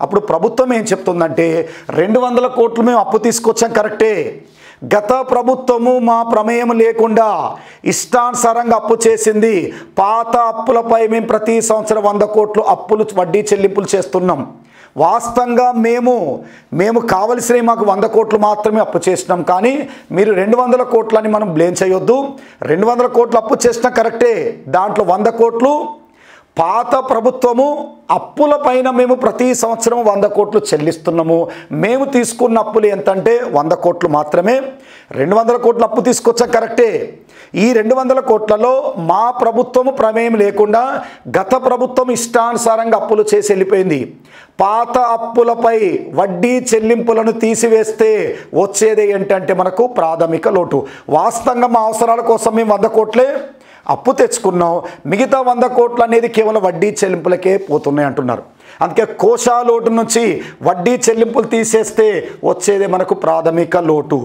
అప్పుడు ప్రభుత్వం ఏం చెప్తుందంటే 200 కోట్లు మేము అప్పు తీసుకొచ్చాం కరెక్టే, గత ప్రభుత్వము మా ప్రమేయం లేకుండా ఇష్టానుసారంగా అప్పు చేసింది, పాత అప్పులపై మేము ప్రతి సంవత్సరం 100 కోట్లు అప్పులు వడ్డీ చెల్లింపులు చేస్తున్నాం. వాస్తవంగా మేము కావలసినవి మాకు 100 కోట్లు మాత్రమే అప్పు చేసినాం, కానీ మీరు 200 కోట్లని మనం బ్లేమ్ చేయొద్దు. 200 కోట్లు అప్పు చేసినా కరెక్టే, దాంట్లో 100 కోట్లు పాత ప్రభుత్వము అప్పుల పైన మేము ప్రతి సంవత్సరం 100 కోట్లు చెల్లిస్తున్నాము. మేము తీసుకున్న అప్పులు ఎంతంటే 100 కోట్లు మాత్రమే. 200 కోట్లు అప్పు తీసుకొచ్చా కరెక్టే. ఈ 200 కోట్లలో మా ప్రభుత్వము ప్రమేయం లేకుండా గత ప్రభుత్వం ఇష్టానుసారంగా అప్పులు చేసి వెళ్ళిపోయింది. పాత అప్పులపై వడ్డీ చెల్లింపులను తీసివేస్తే వచ్చేది ఏంటంటే మనకు ప్రాథమిక లోటు. వాస్తవంగా మా అవసరాల కోసం మేము 100 కోట్లే అప్పు తెచ్చుకున్నాం, మిగతా 100 కోట్లు అనేది కేవలం వడ్డీ చెల్లింపులకే పోతున్నాయి అంటున్నారు. అందుకే కోశా లోటు నుంచి వడ్డీ చెల్లింపులు తీసేస్తే వచ్చేదే మనకు ప్రాథమిక లోటు.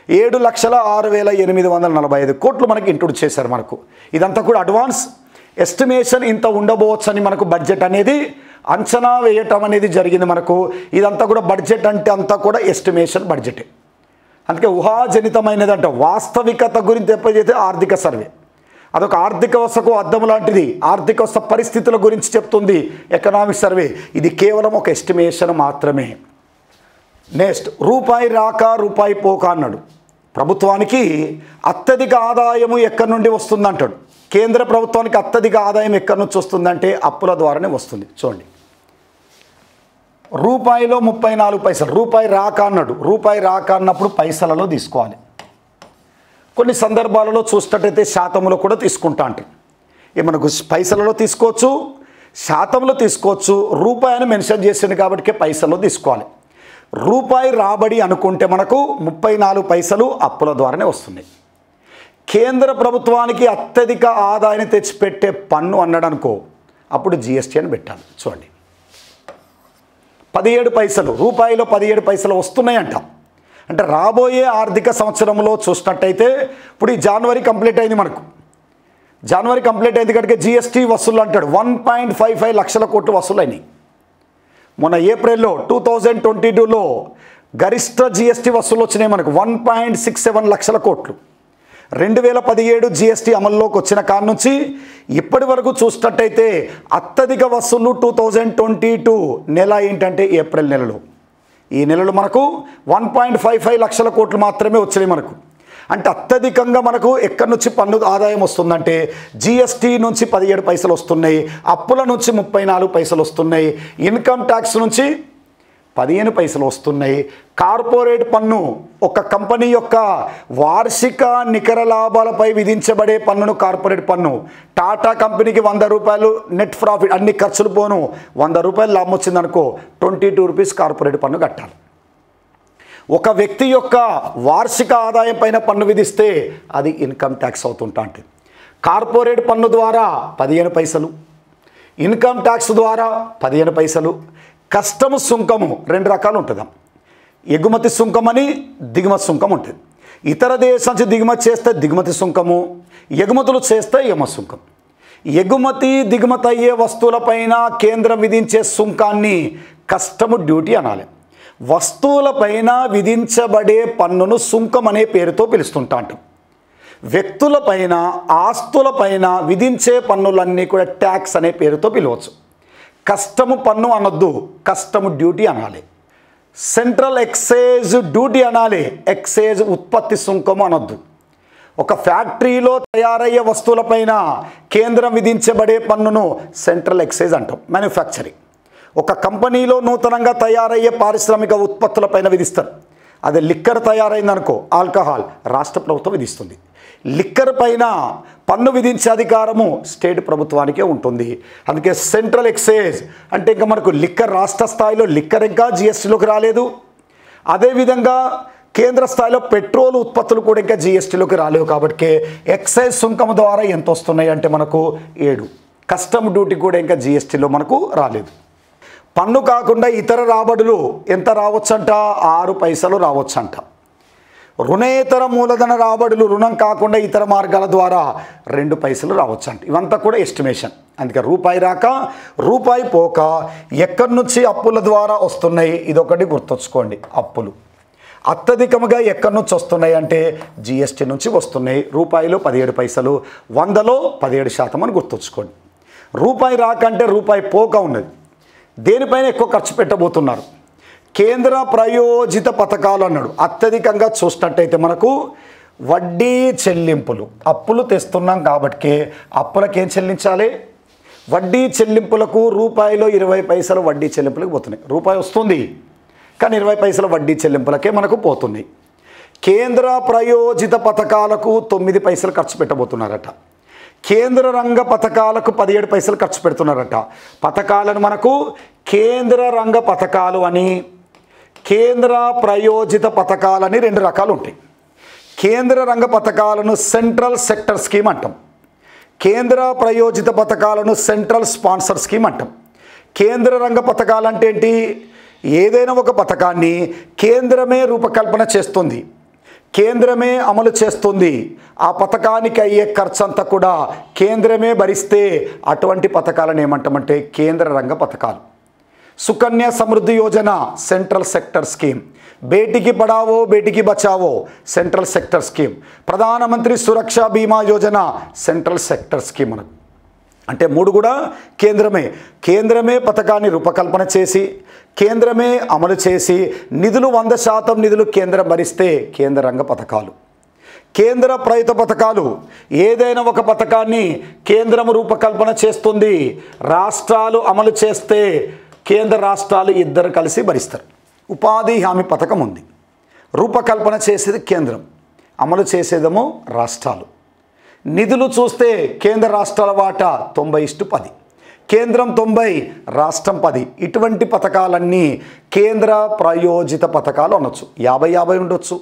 7,06,845 కోట్లు మనకి ఇంట్రొడ్యూస్ చేశారు. మనకు ఇదంతా కూడా అడ్వాన్స్ ఎస్టిమేషన్, ఇంత ఉండబోవచ్చు అని మనకు బడ్జెట్ అనేది అంచనా వేయటం అనేది జరిగింది. మనకు ఇదంతా కూడా బడ్జెట్ అంటే అంతా కూడా ఎస్టిమేషన్ బడ్జెటే. అందుకే ఊహాజనితమైనదంట. వాస్తవికత గురించి చెప్పేది ఆర్థిక సర్వే, అదొక ఆర్థిక వ్యవస్థకు అద్దం లాంటిది. ఆర్థిక వ్యవస్థ పరిస్థితుల గురించి చెప్తుంది ఎకనామిక్ సర్వే. ఇది కేవలం ఒక ఎస్టిమేషన్ మాత్రమే. నెక్స్ట్, రూపాయి రాక రూపాయి పోక అన్నాడు. ప్రభుత్వానికి అత్యధిక ఆదాయము ఎక్కడి నుండి వస్తుందంటాడు. కేంద్ర ప్రభుత్వానికి అత్యధిక ఆదాయం ఎక్కడి నుంచి వస్తుందంటే అప్పుల ద్వారానే వస్తుంది. చూడండి, రూపాయిలో 34 పైసలు, రూపాయి రాక అన్నాడు. రూపాయి రాక అన్నప్పుడు పైసలలో తీసుకోవాలి. కొన్ని సందర్భాలలో చూసినట్టయితే శాతంలో కూడా తీసుకుంటా అంటారు. మనకు పైసలలో తీసుకోవచ్చు, శాతంలో తీసుకోవచ్చు. రూపాయి అని మెన్షన్ చేసింది కాబట్టి పైసల్లో తీసుకోవాలి. రూపాయి రాబడి అనుకుంటే మనకు 34 పైసలు అప్పుల ద్వారానే వస్తున్నాయి. కేంద్ర ప్రభుత్వానికి అత్యధిక ఆదాయాన్ని తెచ్చిపెట్టే పన్ను అన్నాడు అనుకో, అప్పుడు జిఎస్టీ అని పెట్టాలి. చూడండి, 17 పైసలు, రూపాయిలో 17 పైసలు వస్తున్నాయంట. అంటే రాబోయే ఆర్థిక సంవత్సరంలో చూసినట్టయితే ఇప్పుడు ఈ జనవరి కంప్లీట్ అయింది. మనకు జనవరి కంప్లీట్ అయింది కనుక జిఎస్టీ వసూలు అంటాడు 1.55 లక్షల కోట్లు వసూలైనవి. మొన్న ఏప్రిల్లో 2022లో గరిష్ట జిఎస్టీ వసూలు వచ్చినాయి మనకు 1.67 లక్షల కోట్లు. 2017 జిఎస్టీ అమల్లోకి వచ్చిన కాడ నుంచి ఇప్పటి వరకు చూసినట్టయితే అత్యధిక వసూలు 2022 నెల ఏంటంటే ఏప్రిల్ నెలలో. ఈ నెలలో మనకు 1.55 లక్షల కోట్లు మాత్రమే వచ్చినాయి మనకు. అంటే అత్యధికంగా మనకు ఎక్కడి నుంచి పన్ను ఆదాయం వస్తుందంటే జిఎస్టీ నుంచి 17 పైసలు వస్తున్నాయి, అప్పుల నుంచి 34 పైసలు వస్తున్నాయి, ఇన్కమ్ ట్యాక్స్ నుంచి 15 పైసలు వస్తున్నాయి. కార్పొరేట్ పన్ను, ఒక కంపెనీ యొక్క వార్షిక నికర లాభాలపై విధించబడే పన్నును కార్పొరేట్ పన్ను. టాటా కంపెనీకి 100 రూపాయలు నెట్ ప్రాఫిట్, అన్ని ఖర్చులు పోను 100 రూపాయలు లాభం వచ్చిందనుకో 22 రూపీస్ కార్పొరేట్ పన్ను కట్టాలి. ఒక వ్యక్తి యొక్క వార్షిక ఆదాయం పైన పన్ను విధిస్తే అది ఇన్కమ్ ట్యాక్స్ అవుతుంటా. అంటే కార్పొరేట్ పన్ను ద్వారా 15 పైసలు, ఇన్కమ్ ట్యాక్స్ ద్వారా 15 పైసలు, కస్టమ్ సుంకము 2 రకాలు ఉంటుంది. ఎగుమతి సుంకం అని దిగుమతి సుంకం ఉంటుంది. ఇతర దేశం నుంచి దిగుమతి చేస్తే దిగుమతి సుంకము, ఎగుమతులు చేస్తే ఎగుమతి సుంకం. ఎగుమతి దిగుమతి అయ్యే వస్తువులపైన కేంద్రం విధించే సుంకాన్ని కస్టమ్ డ్యూటీ అనాలి. వస్తువులపైన విధించబడే పన్నును సుంకం అనే పేరుతో పిలుస్తుంటా అంటాం. వ్యక్తులపైన, ఆస్తులపైన విధించే పన్నులన్నీ కూడా ట్యాక్స్ అనే పేరుతో పిలవచ్చు. కస్టమ్ పన్ను అనొద్దు, కస్టమ్ డ్యూటీ అనాలి. సెంట్రల్ ఎక్సైజ్ డ్యూటీ అనాలి, ఎక్సైజ్ ఉత్పత్తి సుంకము అనొద్దు. ఒక ఫ్యాక్టరీలో తయారయ్యే వస్తువులపైన కేంద్రం విధించబడే పన్నును సెంట్రల్ ఎక్సైజ్ అంటాం, మ్యానుఫ్యాక్చరింగ్. ఒక కంపెనీలో నూతనంగా తయారయ్యే పారిశ్రామిక ఉత్పత్తులపైన విధిస్తారు. అదే లిక్కర్ తయారైందనుకో, ఆల్కహాల్, రాష్ట్ర ప్రభుత్వం విధిస్తుంది. లిక్కర్ పైన పన్ను విధించే అధికారము స్టేట్ ప్రభుత్వానికే ఉంటుంది. అందుకే సెంట్రల్ ఎక్సైజ్ అంటే ఇంకా మనకు లిక్కర్ రాష్ట్ర స్థాయిలో లిక్కర్ ఇంకా జిఎస్టీలోకి రాలేదు. అదేవిధంగా కేంద్ర స్థాయిలో పెట్రోల్ ఉత్పత్తులు కూడా ఇంకా జిఎస్టీలోకి రాలేవు. కాబట్టి ఎక్సైజ్ సుంకం ద్వారా ఎంత వస్తున్నాయి అంటే మనకు 7. కస్టమ్ డ్యూటీ కూడా ఇంకా జిఎస్టీలో మనకు రాలేదు. పన్ను కాకుండా ఇతర రాబడులు ఎంత రావచ్చంట, 6 పైసలు రావచ్చంట. రుణేతర మూలధన రాబడులు రుణం కాకుండా ఇతర మార్గాల ద్వారా 2 పైసలు రావచ్చు అంట. ఇవంతా కూడా ఎస్టిమేషన్. అందుకే రూపాయి రాక రూపాయి పోక ఎక్కడి నుంచి అప్పుల ద్వారా వస్తున్నాయి, ఇదొకటి గుర్తుంచుకోండి. అప్పులు అత్యధికంగా ఎక్కడి నుంచి వస్తున్నాయి అంటే జిఎస్టీ నుంచి వస్తున్నాయి. రూపాయిలో 17 పైసలు, 100లో 17% అని గుర్తుంచుకోండి. రూపాయి రాక అంటే రూపాయి పోక ఉన్నది. దేనిపైన ఎక్కువ ఖర్చు పెట్టబోతున్నారు? కేంద్ర ప్రయోజిత పథకాలు అన్నాడు. అత్యధికంగా చూసినట్టయితే మనకు వడ్డీ చెల్లింపులు, అప్పులు తెస్తున్నాం కాబట్టి అప్పులకు ఏం చెల్లించాలి? వడ్డీ చెల్లింపులకు రూపాయిలో 20 పైసలు వడ్డీ చెల్లింపులకు పోతున్నాయి. రూపాయి వస్తుంది కానీ 20 పైసల వడ్డీ చెల్లింపులకే మనకు పోతున్నాయి. కేంద్ర ప్రయోజిత పథకాలకు 9 పైసలు ఖర్చు పెట్టబోతున్నారట. కేంద్ర రంగ పథకాలకు 17 పైసలు ఖర్చు పెడుతున్నారట. పథకాలను మనకు కేంద్ర రంగ పథకాలు అని, కేంద్ర ప్రయోజిత పథకాలని 2 రకాలు ఉంటాయి. కేంద్ర రంగ పథకాలను సెంట్రల్ సెక్టర్ స్కీమ్ అంటాం. కేంద్ర ప్రయోజిత పథకాలను సెంట్రల్ స్పాన్సర్ స్కీమ్ అంటాం. కేంద్ర రంగ పథకాలు అంటే ఏంటి? ఏదైనా ఒక పథకాన్ని కేంద్రమే రూపకల్పన చేస్తుంది, కేంద్రమే అమలు చేస్తుంది. ఆ పథకానికి అయ్యే ఖర్చు అంతా కూడా కేంద్రమే భరిస్తే అటువంటి పథకాలను ఏమంటామంటే కేంద్ర రంగ పథకాలు. Sukanya Samriddhi Yojana central sector scheme, బేటీకి పడావో బేటీకి Bachao central sector scheme, Pradhan Mantri Suraksha బీమా యోజన సెంట్రల్ సెక్టర్ స్కీమ్. మనకు అంటే 3 కూడా కేంద్రమే పథకాన్ని రూపకల్పన చేసి కేంద్రమే అమలు చేసి నిధులు 100% నిధులు కేంద్రం భరిస్తే కేంద్ర రంగ పథకాలు. కేంద్ర ప్రయుత పథకాలు ఏదైనా ఒక పథకాన్ని కేంద్రం రూపకల్పన చేస్తుంది, రాష్ట్రాలు అమలు చేస్తే కేంద్ర రాష్ట్రాలు ఇద్దరు కలిసి భరిస్తారు. ఉపాధి హామీ పథకం ఉంది, రూపకల్పన చేసేది కేంద్రం, అమలు చేసేదేమో రాష్ట్రాలు. నిధులు చూస్తే కేంద్ర రాష్ట్రాల వాటా 90:10, కేంద్రం 90 రాష్ట్రం 10. ఇటువంటి పథకాలన్నీ కేంద్ర ప్రయోజిత పథకాలు అనొచ్చు. 50-50 ఉండొచ్చు,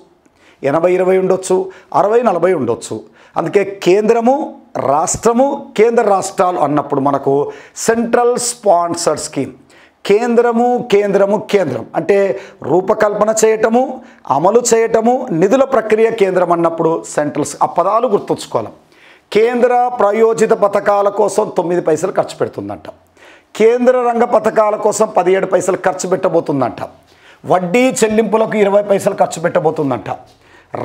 80-20 ఉండొచ్చు, 60-40 ఉండొచ్చు. అందుకే కేంద్రము రాష్ట్రము కేంద్ర రాష్ట్రాలు అన్నప్పుడు మనకు సెంట్రల్ స్పాన్సర్డ్ స్కీమ్. కేంద్రం అంటే రూపకల్పన చేయటము, అమలు చేయటము, నిధుల ప్రక్రియ కేంద్రం అన్నప్పుడు సెంట్రల్. ఆ పదాలు గుర్తుంచుకోవాలి. కేంద్ర ప్రయోజిత పథకాల కోసం 9 పైసలు ఖర్చు పెడుతుందంట. కేంద్ర రంగ పథకాల కోసం 17 పైసలు ఖర్చు పెట్టబోతుందంట. వడ్డీ చెల్లింపులకు 20 పైసలు ఖర్చు పెట్టబోతుందంట.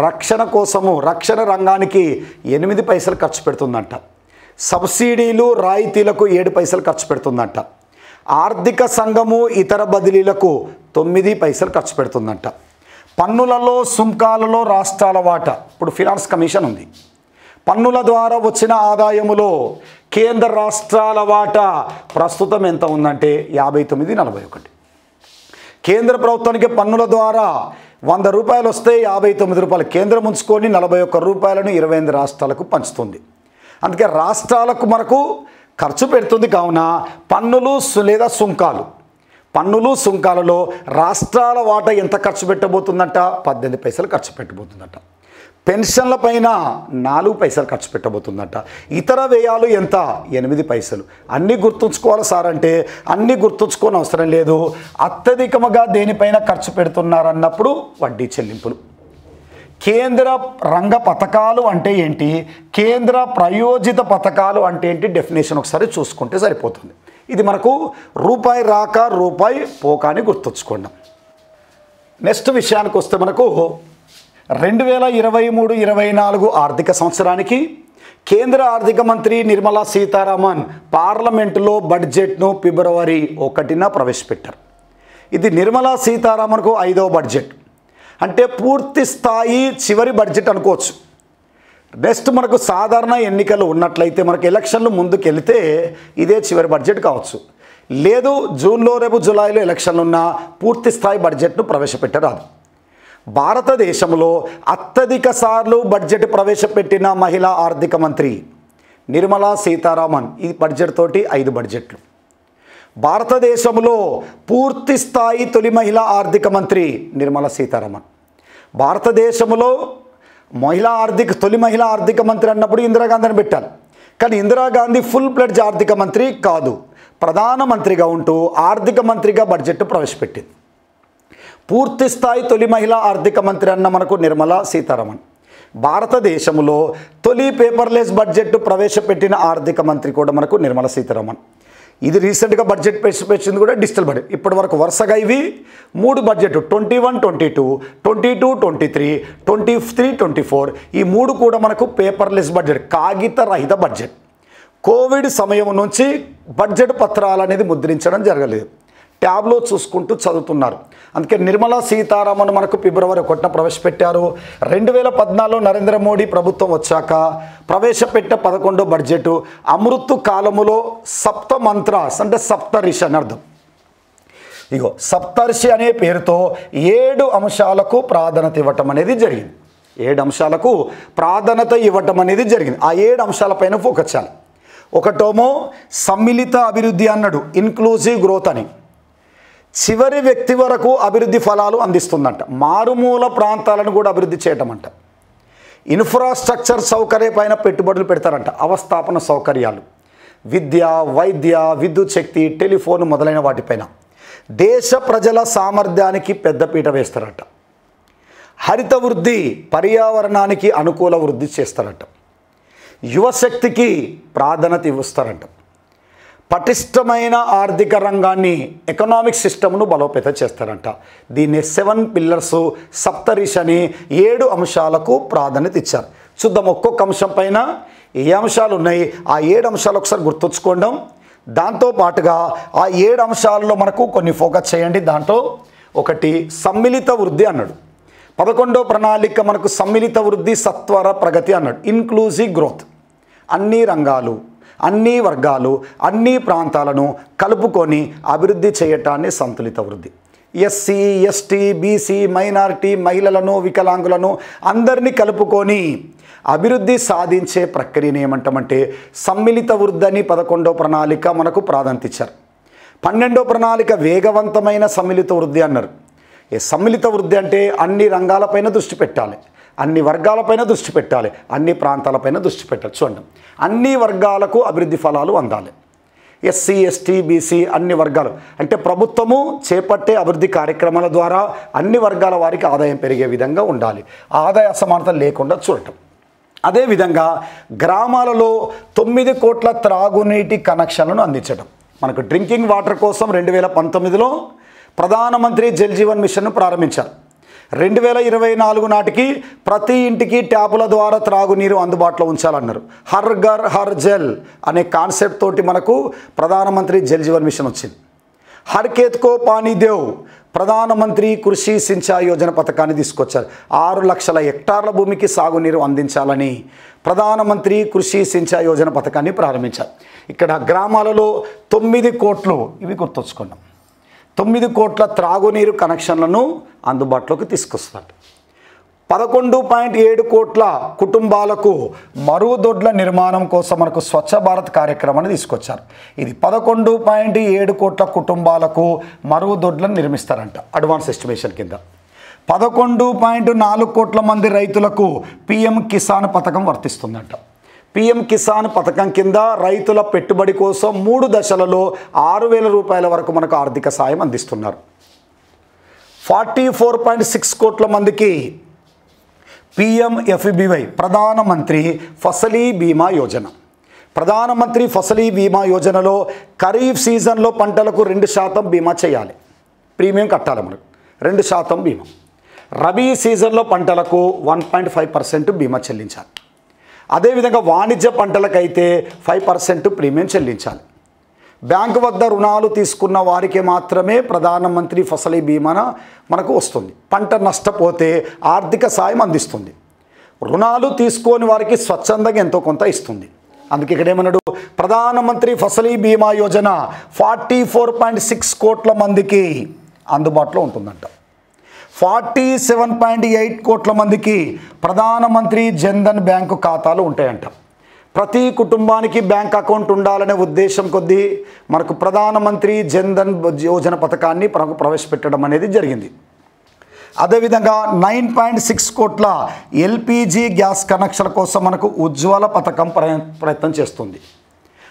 రక్షణ కోసము రక్షణ రంగానికి 8 పైసలు ఖర్చు పెడుతుందంట. సబ్సిడీలు రాయితీలకు 7 పైసలు ఖర్చు పెడుతుందంట. ఆర్థిక సంఘము ఇతర బదిలీలకు 9 పైసలు ఖర్చు పెడుతుందంట. పన్నులలో సుంకాలలో రాష్ట్రాల వాటా, ఇప్పుడు ఫినాన్స్ కమిషన్ ఉంది, పన్నుల ద్వారా వచ్చిన ఆదాయములో కేంద్ర రాష్ట్రాల వాటా ప్రస్తుతం ఎంత ఉందంటే 59-41. కేంద్ర ప్రభుత్వానికి పన్నుల ద్వారా 100 రూపాయలు వస్తే 59 రూపాయలు కేంద్రం ఉంచుకొని 41 రూపాయలను 28 రాష్ట్రాలకు పంచుతుంది. అందుకే రాష్ట్రాలకు మనకు ఖర్చు పెడుతుంది. కావున పన్నులు లేదా సుంకాలు, పన్నులు సుంకాలలో రాష్ట్రాల వాటా ఎంత ఖర్చు పెట్టబోతుందంట? 18 పైసలు ఖర్చు పెట్టబోతుందట. పెన్షన్ల పైన 4 పైసలు ఖర్చు పెట్టబోతుందట. ఇతర వ్యయాలు ఎంత? 8 పైసలు. అన్నీ గుర్తుంచుకోవాలి సార్ అంటే అన్నీ గుర్తుంచుకోని అవసరం లేదు. అత్యధికంగా దేనిపైన ఖర్చు పెడుతున్నారన్నప్పుడు వడ్డీ చెల్లింపులు. కేంద్ర రంగ పథకాలు అంటే ఏంటి, కేంద్ర ప్రయోజిత పథకాలు అంటే ఏంటి, డెఫినేషన్ ఒకసారి చూసుకుంటే సరిపోతుంది. ఇది మనకు రూపాయి రాక రూపాయి పోక అని గుర్తుంచుకోండి. నెక్స్ట్ విషయానికి వస్తే మనకు 2023-24 ఆర్థిక సంవత్సరానికి కేంద్ర ఆర్థిక మంత్రి నిర్మలా సీతారామన్ పార్లమెంటులో బడ్జెట్ను ఫిబ్రవరి 1న ప్రవేశపెట్టారు. ఇది నిర్మలా సీతారామన్కు 5వ బడ్జెట్, అంటే పూర్తి స్థాయి చివరి బడ్జెట్ అనుకోవచ్చు. నెక్స్ట్ మనకు సాధారణ ఎన్నికలు ఉన్నట్లయితే మనకు ఎలక్షన్లు ముందుకు వెళితే ఇదే చివరి బడ్జెట్ కావచ్చు. లేదు జూన్లో రేపు జూలైలో ఎలక్షన్లు ఉన్న పూర్తి స్థాయి బడ్జెట్ను ప్రవేశపెట్టరాదు. భారతదేశంలో అత్యధిక సార్లు బడ్జెట్ ప్రవేశపెట్టిన మహిళా ఆర్థిక మంత్రి నిర్మలా సీతారామన్. ఈ బడ్జెట్ తోటి 5 బడ్జెట్లు. భారతదేశంలో పూర్తి స్థాయి తొలి మహిళా ఆర్థిక మంత్రి నిర్మలా సీతారామన్. భారతదేశంలో తొలి మహిళా ఆర్థిక మంత్రి అన్నప్పుడు ఇందిరాగాంధీని పెట్టాలి. కానీ ఇందిరాగాంధీ ఫుల్ ప్లెడ్జ్ ఆర్థిక మంత్రి కాదు, ప్రధానమంత్రిగా ఉంటూ ఆర్థిక మంత్రిగా బడ్జెట్ ప్రవేశపెట్టింది. పూర్తి స్థాయి తొలి మహిళా ఆర్థిక మంత్రి అన్న మనకు నిర్మలా సీతారామన్. భారతదేశంలో తొలి పేపర్లెస్ బడ్జెట్ ప్రవేశపెట్టిన ఆర్థిక మంత్రి కూడా మనకు నిర్మలా సీతారామన్. ఇది రీసెంట్గా బడ్జెట్ ప్రవేశపెట్టింది కూడా డిజిటల్ బడ్జెట్. ఇప్పటి వరకు వరుసగా ఇవి 3 బడ్జెట్ 21-22, 22-23, 23-24 ఈ 3 కూడా మనకు పేపర్లెస్ బడ్జెట్, కాగిత రహిత బడ్జెట్. కోవిడ్ సమయం నుంచి బడ్జెట్ పత్రాలు అనేది ముద్రించడం జరగలేదు, ట్యాబ్లో చూసుకుంటూ చదువుతున్నారు. అందుకే నిర్మలా సీతారామన్ మనకు ఫిబ్రవరి 1న ప్రవేశపెట్టారు. 2014లో నరేంద్ర మోడీ ప్రభుత్వం వచ్చాక ప్రవేశపెట్టిన 11వ బడ్జెట్ అమృత్ కాలములో సప్త మంత్రాస్ అంటే సప్తర్షి అని అర్థం. ఇగో సప్తర్షి అనే పేరుతో 7 అంశాలకు ప్రాధాన్యత ఇవ్వటం అనేది జరిగింది. 7 అంశాలకు ప్రాధాన్యత ఇవ్వటం అనేది జరిగింది. ఆ 7 అంశాలపైన ఫోకస్ చేయాలి. ఒకటోమో సమ్మిళిత అభివృద్ధి అన్నాడు, ఇన్క్లూజివ్ గ్రోత్ అని. చివరి వ్యక్తి వరకు అభివృద్ధి ఫలాలు అందిస్తుందంట. మారుమూల ప్రాంతాలను కూడా అభివృద్ధి చేయటం అంట. ఇన్ఫ్రాస్ట్రక్చర్ సౌకర్యం పైన పెట్టుబడులు పెడతారంట. అవస్థాపన సౌకర్యాలు, విద్య, వైద్య, విద్యుత్ శక్తి, టెలిఫోన్ మొదలైన వాటిపైన దేశ ప్రజల సామర్థ్యానికి పెద్దపీట వేస్తారట. హరిత వృద్ధి, పర్యావరణానికి అనుకూల వృద్ధి చేస్తారట. యువశక్తికి ప్రాధాన్యత ఇస్తారంట. పటిష్టమైన ఆర్థిక రంగాన్ని, ఎకనామిక్ సిస్టమ్ను బలోపేతం చేస్తారంట. దీన్ని 7 పిల్లర్స్ సప్తర్షి అని 7 అంశాలకు ప్రాధాన్యత ఇచ్చారు. చూద్దాం ఒక్కొక్క అంశం పైన ఏ అంశాలు ఉన్నాయి, ఆ 7 అంశాలు ఒకసారి గుర్తుంచుకోండి. దాంతోపాటుగా ఆ 7 అంశాలలో మనకు కొన్ని ఫోకస్ చేయండి. దాంట్లో ఒకటి సమ్మిళిత వృద్ధి అన్నాడు. 11వ ప్రణాళిక మనకు సమ్మిళిత వృద్ధి సత్వర ప్రగతి అన్నాడు, ఇన్క్లూజివ్ గ్రోత్. అన్ని రంగాలు, అన్ని వర్గాలు, అన్ని ప్రాంతాలను కలుపుకొని అభివృద్ధి చేయటాన్ని సంతులిత వృద్ధి. ఎస్సీ, ఎస్టీ, బీసీ, మైనారిటీ, మహిళలను, వికలాంగులను అందరినీ కలుపుకొని అభివృద్ధి సాధించే ప్రక్రియని ఏమంటామంటే సమ్మిళిత వృద్ధి అని 11వ ప్రణాళిక మనకు ప్రాధాన్యత ఇచ్చారు. 12వ ప్రణాళిక వేగవంతమైన సమ్మిళిత వృద్ధి అన్నారు. ఈ సమ్మిళిత వృద్ధి అంటే అన్ని రంగాలపైన దృష్టి పెట్టాలి, అన్ని వర్గాలపైన దృష్టి పెట్టాలి, అన్ని ప్రాంతాలపైన దృష్టి పెట్టాలి. చూడండి, అన్ని వర్గాలకు అభివృద్ధి ఫలాలు అందాలి. ఎస్సీ, ఎస్టీ, బీసీ అన్ని వర్గాలు అంటే ప్రభుత్వము చేపట్టే అభివృద్ధి కార్యక్రమాల ద్వారా అన్ని వర్గాల వారికి ఆదాయం పెరిగే విధంగా ఉండాలి. ఆదాయ అసమానత లేకుండా చూడటం. అదేవిధంగా గ్రామాలలో 9 కోట్ల త్రాగునీటి కనెక్షన్లను అందించడం. మనకు డ్రింకింగ్ వాటర్ కోసం 2019లో ప్రధానమంత్రి జల్ జీవన్ మిషన్ను ప్రారంభించారు. 2024 నాటికి ప్రతి ఇంటికి ట్యాపుల ద్వారా త్రాగునీరు అందుబాటులో ఉంచాలన్నారు. హర్ ఘర్ హర్ జల్ అనే కాన్సెప్ట్ తోటి మనకు ప్రధానమంత్రి జల్ జీవన్ మిషన్ వచ్చింది. హర్ ఖేత్ కో పానీ దేవ్ ప్రధానమంత్రి కృషి సించాయ్ యోజన పథకాన్ని తీసుకొచ్చారు. 6 లక్షల హెక్టార్ల భూమికి సాగునీరు అందించాలని ప్రధానమంత్రి కృషి సించాయ్ యోజన పథకాన్ని ప్రారంభించారు. ఇక్కడ గ్రామాలలో 9 కోట్లు, ఇవి గుర్తుంచుకున్నాం, 9 కోట్ల త్రాగునీరు కనెక్షన్లను అందుబాటులోకి తీసుకొస్తారు. 11.7 కోట్ల కుటుంబాలకు మరుగుదొడ్ల నిర్మాణం కోసం మనకు స్వచ్ఛ భారత్ కార్యక్రమాన్ని తీసుకొచ్చారు. ఇది 11.7 కోట్ల కుటుంబాలకు మరుగుదొడ్లను నిర్మిస్తారంట అడ్వాన్స్ ఎస్టిమేషన్ కింద. 11.4 కోట్ల మంది రైతులకు పిఎం కిసాన్ పథకం వర్తిస్తుందంట. పిఎం కిసాన్ పథకం కింద రైతుల పెట్టుబడి కోసం 3 దశలలో 6,000 రూపాయల వరకు మనకు ఆర్థిక సాయం అందిస్తున్నారు. 44.6 కోట్ల మందికి పిఎంఎఫ్బివై ప్రధానమంత్రి ఫసలీ బీమా యోజన. ప్రధానమంత్రి ఫసలీ బీమా యోజనలో ఖరీఫ్ సీజన్లో పంటలకు 2% బీమా చేయాలి, ప్రీమియం కట్టాలి మనకు 2% బీమా. రబీ సీజన్లో పంటలకు 1.5% బీమా చెల్లించాలి. అదేవిధంగా వాణిజ్య పంటలకైతే 5% ప్రీమియం చెల్లించాలి. బ్యాంకు వద్ద రుణాలు తీసుకున్న వారికి మాత్రమే ప్రధానమంత్రి ఫసలీ బీమా మనకు వస్తుంది. పంట నష్టపోతే ఆర్థిక సాయం అందిస్తుంది. రుణాలు తీసుకోని వారికి స్వచ్ఛందంగా ఎంతో కొంత ఇస్తుంది. అందుకే ఇక్కడ ఏమన్నాడు, ప్రధానమంత్రి ఫసలీ బీమా యోజన 44.6 కోట్ల మందికి అందుబాటులో ఉంటుందంట. 47.8 కోట్ల మందికి ప్రధానమంత్రి జన్ధన్ బ్యాంకు ఖాతాలు ఉంటాయంట. ప్రతి కుటుంబానికి బ్యాంక్ అకౌంట్ ఉండాలనే ఉద్దేశం కొద్దీ మనకు ప్రధానమంత్రి జన్ధన్ యోజన పథకాన్ని ప్రవేశపెట్టడం అనేది జరిగింది. అదేవిధంగా 9.6 కోట్ల ఎల్పిజి గ్యాస్ కనెక్షన్ల కోసం మనకు ఉజ్వల పథకం ప్రయత్నం చేస్తుంది.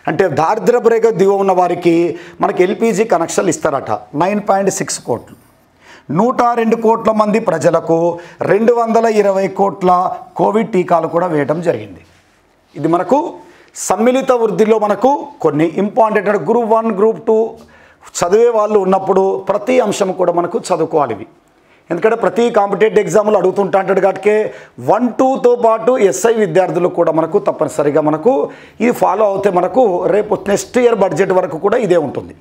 అంటే దారిద్ర్య రేఖ దిగువ ఉన్న వారికి మనకి ఎల్పిజి కనెక్షన్లు ఇస్తారట. 9.6 కోట్లు. 102 కోట్ల మంది ప్రజలకు 220 కోట్ల కోవిడ్ టీకాలు కూడా వేయడం జరిగింది. ఇది మనకు సమ్మిళిత వృద్ధిలో మనకు కొన్ని ఇంపార్టెంట్ గ్రూప్ 1 గ్రూప్ 2 చదివే వాళ్ళు ఉన్నప్పుడు ప్రతి అంశం కూడా మనకు చదువుకోవాలి ఇవి. ఎందుకంటే ప్రతి కాంపిటేటివ్ ఎగ్జామ్లు అడుగుతుంటా అంటాడు కాబట్టి 1, 2తో పాటు ఎస్ఐ విద్యార్థులు కూడా మనకు తప్పనిసరిగా మనకు ఇది ఫాలో అవుతే మనకు రేపు నెక్స్ట్ ఇయర్ బడ్జెట్ వరకు కూడా ఇదే ఉంటుంది.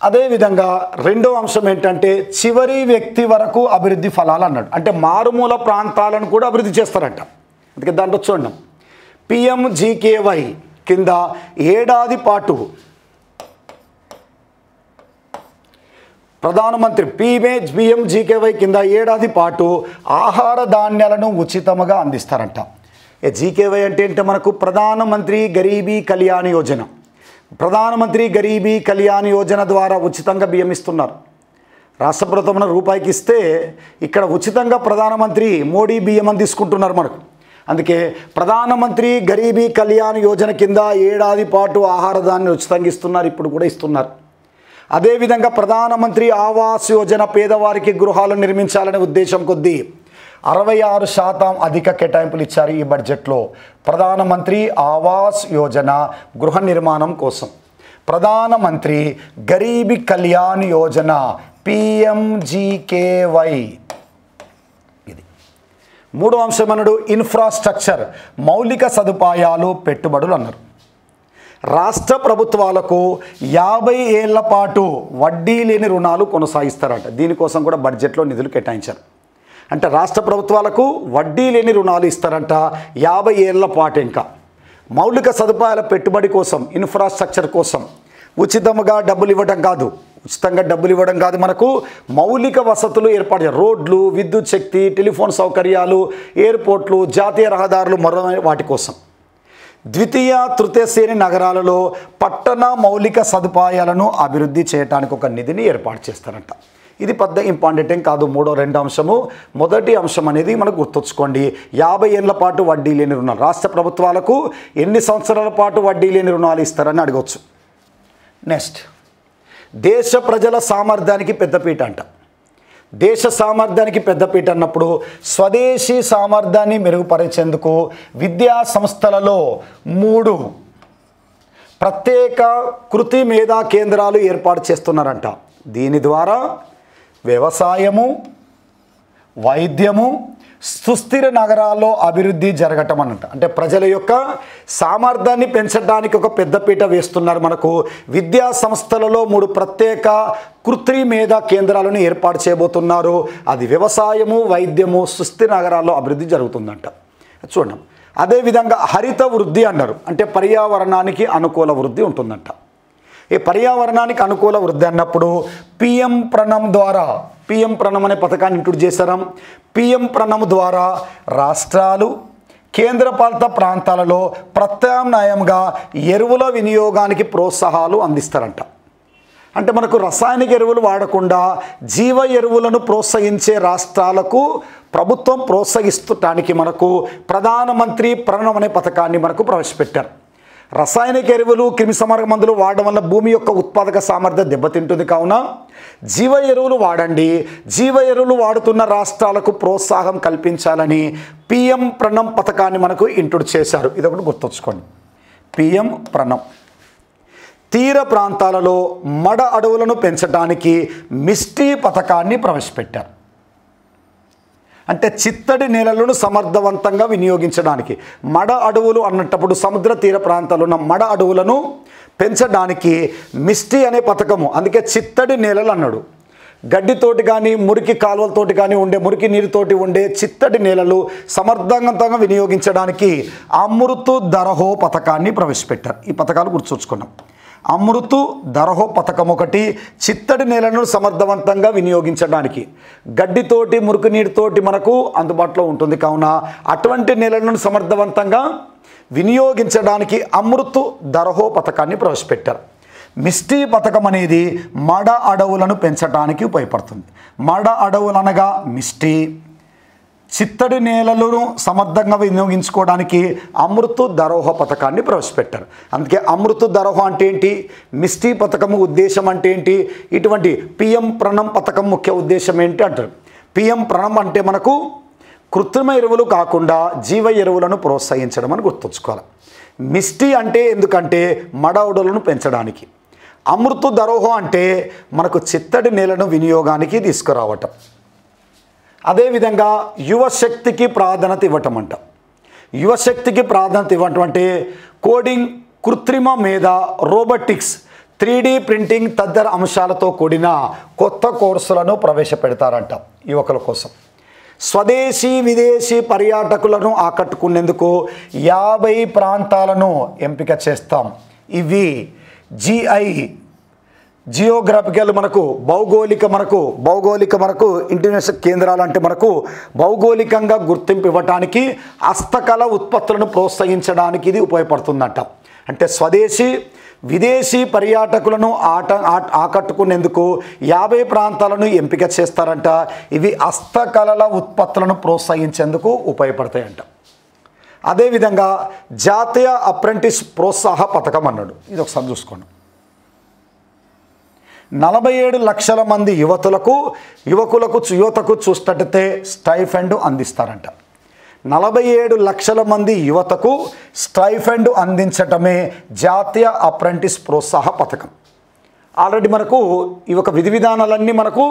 అదేవిధంగా రెండో అంశం ఏంటంటే చివరి వ్యక్తి వరకు అభివృద్ధి ఫలాలు అన్నాడు. అంటే మారుమూల ప్రాంతాలను కూడా అభివృద్ధి చేస్తారంట. అందుకే దాంట్లో చూడండి, PMGKY కింద ఏడాది పాటు ప్రధానమంత్రి PMGKY కింద ఏడాది పాటు ఆహార ధాన్యాలను ఉచితంగా అందిస్తారంట. GKY అంటే ఏంటంటే మనకు ప్రధానమంత్రి గరీబీ కళ్యాణ్ యోజన. ప్రధానమంత్రి గరీబీ కళ్యాణ్ యోజన ద్వారా ఉచితంగా బియ్యం ఇస్తున్నారు. రాష్ట్ర ప్రభుత్వం రూపాయికి ఇస్తే ఇక్కడ ఉచితంగా ప్రధానమంత్రి మోడీ బియ్యం అని తీసుకుంటున్నారు మనకు. అందుకే ప్రధానమంత్రి గరీబీ కళ్యాణ్ యోజన కింద ఏడాది పాటు ఆహార ధాన్యాలు ఉచితంగా ఇస్తున్నారు, ఇప్పుడు కూడా ఇస్తున్నారు. అదేవిధంగా ప్రధానమంత్రి ఆవాస్ యోజన పేదవారికి గృహాలు నిర్మించాలనే ఉద్దేశం కొద్దీ 66% అధిక కేటాయింపులు ఇచ్చారు ఈ బడ్జెట్లో ప్రధానమంత్రి ఆవాస్ యోజన గృహ నిర్మాణం కోసం. ప్రధానమంత్రి గరీబీ కళ్యాణ్ యోజన PMGKY. ఇది మూడో అంశం అన్నాడు ఇన్ఫ్రాస్ట్రక్చర్, మౌలిక సదుపాయాలు, పెట్టుబడులు అన్నారు. రాష్ట్ర ప్రభుత్వాలకు 50 ఏళ్ల పాటు వడ్డీ లేని రుణాలు కొనసాగిస్తారంట. దీనికోసం కూడా బడ్జెట్లో నిధులు కేటాయించారు. అంటే రాష్ట్ర ప్రభుత్వాలకు వడ్డీ లేని రుణాలు ఇస్తారంట 50 ఏళ్ల పాటు. ఇంకా మౌలిక సదుపాయాల పెట్టుబడి కోసం, ఇన్ఫ్రాస్ట్రక్చర్ కోసం ఉచితంగా డబ్బులు ఇవ్వడం కాదు, మనకు మౌలిక వసతులు ఏర్పాటు చేయాలి. రోడ్లు, విద్యుత్ శక్తి, టెలిఫోన్ సౌకర్యాలు, ఎయిర్పోర్ట్లు, జాతీయ రహదారులు, మరో వాటి కోసం. ద్వితీయ తృతీయ శ్రేణి నగరాలలో పట్టణ మౌలిక సదుపాయాలను అభివృద్ధి చేయడానికి ఒక నిధిని ఏర్పాటు చేస్తారంట. ఇది పెద్ద ఇంపార్టెంట్ ఏం కాదు. రెండో అంశము. మొదటి అంశం అనేది మనకు గుర్తుంచుకోండి, 50 ఏళ్ల పాటు వడ్డీ లేని రుణాలు. రాష్ట్ర ప్రభుత్వాలకు ఎన్ని సంవత్సరాల పాటు వడ్డీ లేని రుణాలు ఇస్తారని అడగవచ్చు. నెక్స్ట్, దేశ ప్రజల సామర్థ్యానికి పెద్దపీట అంట. దేశ సామర్థ్యానికి పెద్దపీట అన్నప్పుడు స్వదేశీ సామర్థ్యాన్ని మెరుగుపరిచేందుకు విద్యా సంస్థలలో 3 ప్రత్యేక కృతి మేధా కేంద్రాలు ఏర్పాటు చేస్తున్నారంట. దీని ద్వారా వ్యవసాయము, వైద్యము, సుస్థిర నగరాల్లో అభివృద్ధి జరగటం అన్నట్టు. అంటే ప్రజల యొక్క సామర్థ్యాన్ని పెంచడానికి ఒక పెద్దపీట వేస్తున్నారు. మనకు విద్యా సంస్థలలో 3 ప్రత్యేక కృత్రిమ మేధా కేంద్రాలను ఏర్పాటు చేయబోతున్నారు. అది వ్యవసాయము, వైద్యము, సుస్థిర నగరాల్లో అభివృద్ధి జరుగుతుందంట. చూడండి, అదేవిధంగా హరిత వృద్ధి అన్నారు. అంటే పర్యావరణానికి అనుకూల వృద్ధి ఉంటుందంట. ఈ పర్యావరణానికి అనుకూల వృద్ధి అన్నప్పుడు PM ప్రణం ద్వారా, PM ప్రణం అనే పథకాన్ని ఇంట్రొడ్యూస్ చేశారు. PM ప్రణం ద్వారా రాష్ట్రాలు, కేంద్రపాలిత ప్రాంతాలలో ప్రత్యామ్నాయంగా ఎరువుల వినియోగానికి ప్రోత్సాహాలు అందిస్తారంట. అంటే మనకు రసాయనిక ఎరువులు వాడకుండా జీవ ఎరువులను ప్రోత్సహించే రాష్ట్రాలకు ప్రభుత్వం ప్రోత్సహిస్తడానికి మనకు ప్రధానమంత్రి ప్రణం అనే పథకాన్ని మనకు ప్రవేశపెట్టారు. రసాయనిక ఎరువులు, క్రిమిసంహారక మందులు వాడడం వల్ల భూమి యొక్క ఉత్పాదక సామర్థ్యం దెబ్బతింటుంది. కావున జీవ ఎరువులు వాడండి, జీవ ఎరువులు వాడుతున్న రాష్ట్రాలకు ప్రోత్సాహం కల్పించాలని PM ప్రణం పథకాన్ని మనకు ఇంట్రొడ్యూస్ చేశారు. ఇదొకటి గుర్తుంచుకోండి, PM ప్రణం. తీర ప్రాంతాలలో మడ అడవులను పెంచడానికి మిస్టీ పథకాన్ని ప్రవేశపెట్టారు. అంటే చిత్తడి నేలలను సమర్థవంతంగా వినియోగించడానికి. మడ అడవులు అన్నప్పుడు సముద్ర తీర ప్రాంతాల్లో ఉన్న మడ అడవులను పెంచడానికి మిస్టీ అనే పథకము. అందుకే చిత్తడి నేలలు అన్నాడు. గడ్డితోటి కానీ మురికి కాలువలతోటి కానీ ఉండే, మురికి నీరుతోటి ఉండే చిత్తడి నేలలు సమర్థవంతంగా వినియోగించడానికి అమృత్ ధరహో పథకాన్ని ప్రవేశపెట్టారు. ఈ పథకాలు గుర్తుంచుకున్నాం. అమృత్ ధరహో పథకం ఒకటి, చిత్తడి నేలను సమర్థవంతంగా వినియోగించడానికి. గడ్డితోటి, మురికి నీటితోటి మనకు అందుబాటులో ఉంటుంది. కావున అటువంటి నేలను సమర్థవంతంగా వినియోగించడానికి అమృత్ ధరహో పథకాన్ని ప్రవేశపెట్టారు. మిస్టీ పథకం అనేది మడ అడవులను పెంచడానికి ఉపయోగపడుతుంది. మడ అడవులు అనగా మిస్టీ, చిత్తడి నేలలను సమర్థంగా వినియోగించుకోవడానికి అమృత్ ధరోహ పథకాన్ని ప్రవేశపెట్టారు. అందుకే అమృత్ ధరోహ అంటే ఏంటి, మిస్టీ పథకం ఉద్దేశం అంటే ఏంటి, ఇటువంటి పిఎం ప్రణం పథకం ముఖ్య ఉద్దేశం ఏంటి అంటారు. పిఎం ప్రణం అంటే మనకు కృత్రిమ ఎరువులు కాకుండా జీవ ఎరువులను ప్రోత్సహించడం అని గుర్తుంచుకోవాలి. మిస్టీ అంటే ఎందుకంటే మడవుడలను పెంచడానికి, అమృత్ ధరోహ అంటే మనకు చిత్తడి నేలను వినియోగానికి తీసుకురావటం. అదేవిధంగా యువశక్తికి ప్రాధాన్యత ఇవ్వటం అంట. యువశక్తికి ప్రాధాన్యత ఇవ్వటం అంటే కోడింగ్, కృత్రిమ మేధ, రోబోటిక్స్, 3D ప్రింటింగ్ తదితర అంశాలతో కూడిన కొత్త కోర్సులను ప్రవేశపెడతారంట యువకుల కోసం. స్వదేశీ విదేశీ పర్యాటకులను ఆకట్టుకునేందుకు 50 ప్రాంతాలను ఎంపిక చేస్తాం. ఇవి జియోగ్రాఫికల్ మనకు భౌగోళిక మనకు ఇంటర్నేషనల్ కేంద్రాలు అంటే మనకు భౌగోళికంగా గుర్తింపు ఇవ్వటానికి, హస్తకళ ఉత్పత్తులను ప్రోత్సహించడానికి ఇది ఉపయోగపడుతుందంట. అంటే స్వదేశీ విదేశీ పర్యాటకులను ఆకట్టుకునేందుకు 50 ప్రాంతాలను ఎంపిక చేస్తారంట. ఇవి హస్తకళల ఉత్పత్తులను ప్రోత్సహించేందుకు ఉపయోగపడతాయంట. అదేవిధంగా జాతీయ అప్రెంటిస్ ప్రోత్సాహ పథకం అన్నాడు. ఇది ఒకసారి చూసుకోండి. 47 లక్షల మంది యువతకు చూసినట్టయితే స్టైఫండ్ అందిస్తారంట. 47 లక్షల మంది యువతకు స్టైఫండ్ అందించటమే జాతీయ అప్రెంటిస్ ప్రోత్సాహ పథకం. ఆల్రెడీ మనకు ఈ ఒక విధి విధానాలన్నీ మనకు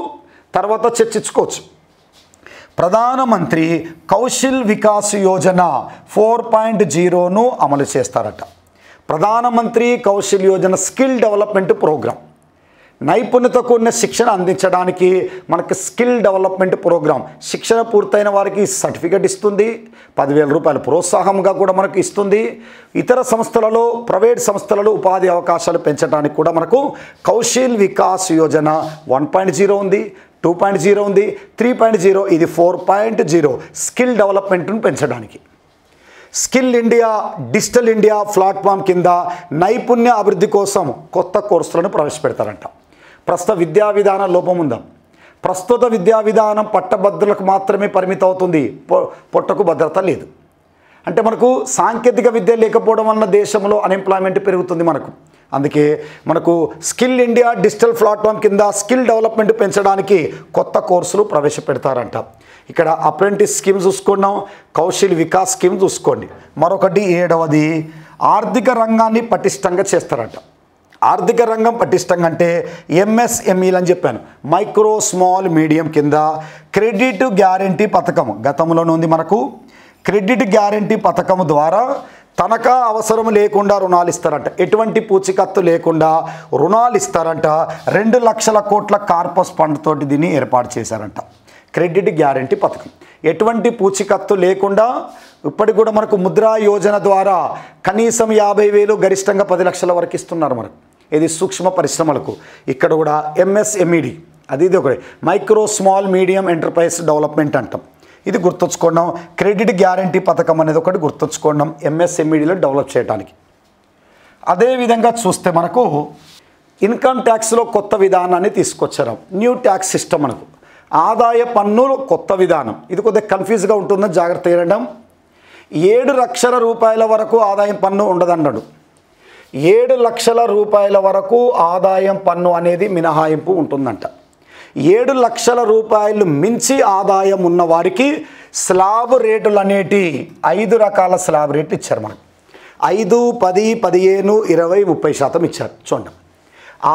తర్వాత చర్చించుకోవచ్చు. ప్రధానమంత్రి కౌశల్ వికాస్ యోజన 4.0ను అమలు చేస్తారట. Pradhanmantri Kaushal Yojana skill development programme, నైపుణ్యత కూడిన శిక్షణ అందించడానికి మనకు స్కిల్ డెవలప్మెంట్ ప్రోగ్రాం. శిక్షణ పూర్తయిన వారికి సర్టిఫికెట్ ఇస్తుంది, 10,000 రూపాయలు ప్రోత్సాహంగా కూడా మనకు ఇస్తుంది. ఇతర సంస్థలలో, ప్రైవేట్ సంస్థలలో ఉపాధి అవకాశాలు పెంచడానికి కూడా మనకు కౌశల్ వికాస్ యోజన 1.0 ఉంది, 2.0 ఉంది, 3.0, ఇది 4.0 స్కిల్ డెవలప్మెంట్ను పెంచడానికి. Skill India, digital India platform కింద నైపుణ్య అభివృద్ధి కోసం కొత్త కోర్సులను ప్రవేశపెడతారంట. ప్రస్తుత విద్యా విధాన లోపం ఉందా? ప్రస్తుత విద్యా విధానం పట్టభద్రులకు మాత్రమే పరిమితం అవుతుంది, పొట్టకు భద్రత లేదు. అంటే మనకు సాంకేతిక విద్య లేకపోవడం వలన దేశంలో అన్ఎంప్లాయ్మెంట్ పెరుగుతుంది మనకు. అందుకే మనకు స్కిల్ ఇండియా డిజిటల్ ప్లాట్ఫామ్ కింద స్కిల్ డెవలప్మెంట్ పెంచడానికి కొత్త కోర్సులు ప్రవేశపెడతారంట. ఇక్కడ అప్రెంటిస్ స్కీమ్ చూసుకున్నాం, కౌశల్ వికాస్ స్కీమ్ చూసుకోండి. మరొకటి 7వది ఆర్థిక రంగాన్ని పటిష్టంగా చేస్తారంట. ఆర్థిక రంగం పటిష్టంగా అంటే ఎంఎస్ఎంఈలు అని చెప్పాను, మైక్రో స్మాల్ మీడియం కింద క్రెడిట్ గ్యారంటీ పథకం గతంలోనే ఉంది మనకు. క్రెడిట్ గ్యారంటీ పథకం ద్వారా తనఖా అవసరం లేకుండా రుణాలు ఇస్తారంట. ఎటువంటి పూచికత్తు లేకుండా రుణాలు ఇస్తారంట. 2 లక్షల కోట్ల కార్పస్ ఫండ్ తోటి దీన్ని ఏర్పాటు చేశారంట. క్రెడిట్ గ్యారంటీ పథకం ఎటువంటి పూచికత్తు లేకుండా ఇప్పటికి కూడా మనకు ముద్రా యోజన ద్వారా కనీసం 50,000, గరిష్టంగా 10 లక్షల వరకు ఇస్తున్నారు మనకు. ఇది సూక్ష్మ పరిశ్రమలకు. ఇక్కడ కూడా ఎంఎస్ఎంఈడి, అది ఒకటి micro small medium enterprise development అంటాం. ఇది గుర్తుంచుకోవడం. క్రెడిట్ గ్యారంటీ పథకం అనేది ఒకటి గుర్తుంచుకోవడం ఎంఎస్ఎంఈడిలో డెవలప్ చేయడానికి. అదేవిధంగా చూస్తే మనకు ఇన్కమ్ ట్యాక్స్లో కొత్త విధానాన్ని తీసుకొచ్చారు. న్యూ ట్యాక్స్ సిస్టమ్ మనకు ఆదాయ పన్నులు కొత్త విధానం. ఇది కొద్దిగా కన్ఫ్యూజ్గా ఉంటుందని జాగ్రత్త చేయడం. 7 లక్షల రూపాయల వరకు ఆదాయం పన్ను ఉండదన్నాడు. 7 లక్షల రూపాయల వరకు ఆదాయం పన్ను అనేది మినహాయింపు ఉంటుందంట. 7 లక్షల రూపాయలు మించి ఆదాయం ఉన్న వారికి స్లాబ్ రేటులు అనేటి 5 రకాల స్లాబ్ రేట్లు ఇచ్చారు మనకు. 5, 10, 15, 20, 30% ఇచ్చారు. చూడండి,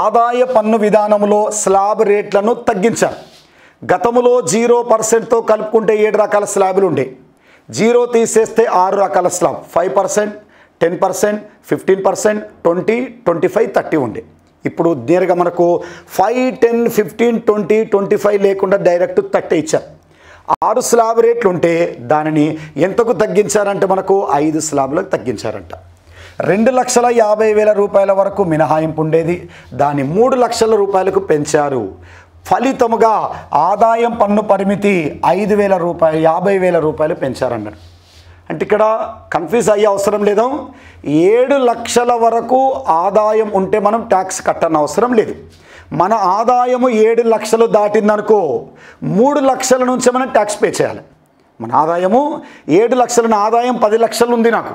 ఆదాయ పన్ను విధానంలో స్లాబ్ రేట్లను తగ్గించారు. గతంలో 0%తో కలుపుకుంటే 7 రకాల స్లాబులు ఉండే. 0 తీసేస్తే 6 రకాల స్లాబ్, 5%, 10%, 15%, 20, 25, 30 ఉండే. ఇప్పుడు నేరుగా మనకు 5, 10, 15, 20, 25 లేకుండా డైరెక్ట్ 30 ఇచ్చారు. 6 స్లాబ్ రేట్లు ఉంటే దానిని ఎంతకు తగ్గించారంటే మనకు 5 స్లాబ్లకు తగ్గించారంట. 2,50,000 రూపాయల వరకు మినహాయింపు ఉండేది, దాన్ని 3 లక్షల రూపాయలకు పెంచారు. ఫలితముగా ఆదాయం పన్ను పరిమితి 5,000 రూపాయలు, 50,000 రూపాయలు పెంచారన్నారు. అంటే ఇక్కడ కన్ఫ్యూజ్ అయ్యే అవసరం లేదు. 7 లక్షల వరకు ఆదాయం ఉంటే మనం ట్యాక్స్ కట్టని అవసరం లేదు. మన ఆదాయము 7 లక్షలు దాటిందనుకో 3 లక్షల నుంచే మనం ట్యాక్స్ పే చేయాలి. మన ఆదాయము 7 లక్షలు, నా ఆదాయం 10 లక్షలు ఉంది. నాకు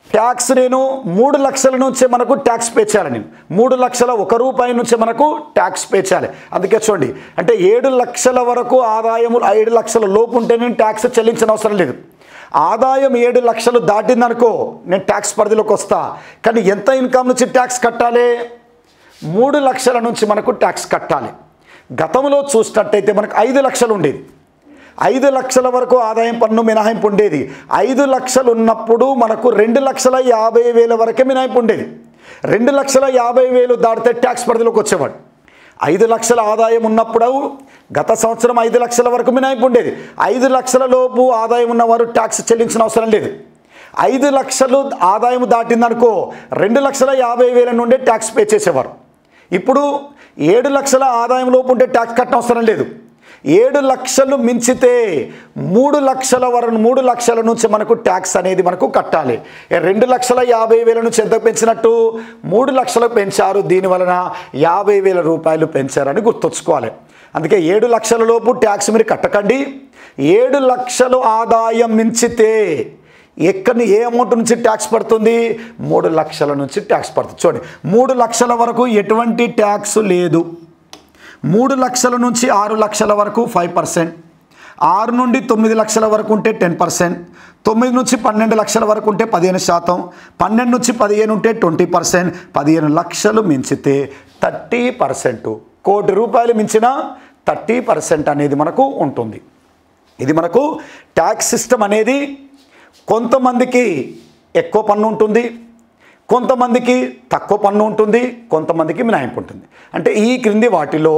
ట్యాక్స్ నేను 3 లక్షల నుంచే మనకు ట్యాక్స్ పే చేయాలి. నేను 3 లక్షల 1 రూపాయి నుంచే మనకు ట్యాక్స్ పే చేయాలి. అందుకే చూడండి, అంటే 7 లక్షల వరకు ఆదాయము 7 లక్షల లోపు ఉంటే నేను ట్యాక్స్ చెల్లించిన అవసరం లేదు. ఆదాయం 7 లక్షలు దాటిందనుకో నేను ట్యాక్స్ పరిధిలోకి వస్తా. కానీ ఎంత ఇన్కమ్ నుంచి ట్యాక్స్ కట్టాలి? 3 లక్షల నుంచి మనకు ట్యాక్స్ కట్టాలి. గతంలో చూసినట్టయితే మనకు 5 లక్షలు ఉండేది. 5 లక్షల వరకు ఆదాయం పన్ను మినహాయింపు ఉండేది. 5 లక్షలు ఉన్నప్పుడు మనకు 2,50,000 వరకే మినహాయింపు ఉండేది. 2,50,000 దాటితే ట్యాక్స్ పరిధిలోకి వచ్చేవాడు. 5 లక్షల ఆదాయం ఉన్నప్పుడు గత సంవత్సరం 5 లక్షల వరకు మినహాయింపు ఉండేది. 5 లక్షల లోపు ఆదాయం ఉన్నవారు ట్యాక్స్ చెల్లించిన అవసరం లేదు. 5 లక్షలు ఆదాయం దాటిందనుకో 2,50,000 నుండి ట్యాక్స్ పే చేసేవారు. ఇప్పుడు 7 లక్షల ఆదాయం లోపు ఉంటే ట్యాక్స్ కట్టడం అవసరం లేదు. 7 లక్షలు మించితే 3 లక్షల నుంచి మనకు ట్యాక్స్ అనేది మనకు కట్టాలి. 2,50,000 నుంచి ఎంత పెంచినట్టు? 3 లక్షలకు పెంచారు. దీనివలన 50,000 రూపాయలు పెంచారని గుర్తుంచుకోవాలి. అందుకే 7 లక్షల లోపు ట్యాక్స్ మీరు కట్టకండి. 7 లక్షలు ఆదాయం మించితే ఏ అమౌంట్ నుంచి ట్యాక్స్ పడుతుంది? 3 లక్షల నుంచి ట్యాక్స్ పడుతుంది. చూడండి, 3 లక్షల వరకు ఎటువంటి ట్యాక్స్ లేదు. 3 లక్షల నుంచి 6 లక్షల వరకు 5%, 6 నుండి 9 లక్షల వరకు ఉంటే 10%, 9 నుంచి 12 లక్షల వరకు ఉంటే 15%, 12 నుంచి 15 ఉంటే 20%, 15 లక్షలు మించితే 30%. 1 కోటి రూపాయలు మించిన 30% అనేది మనకు ఉంటుంది. ఇది మనకు ట్యాక్స్ సిస్టమ్ అనేది కొంతమందికి ఎక్కువ పన్ను ఉంటుంది, కొంతమందికి తక్కువ పన్ను ఉంటుంది, కొంతమందికి మినహాయింపు ఉంటుంది. అంటే ఈ క్రింది వాటిలో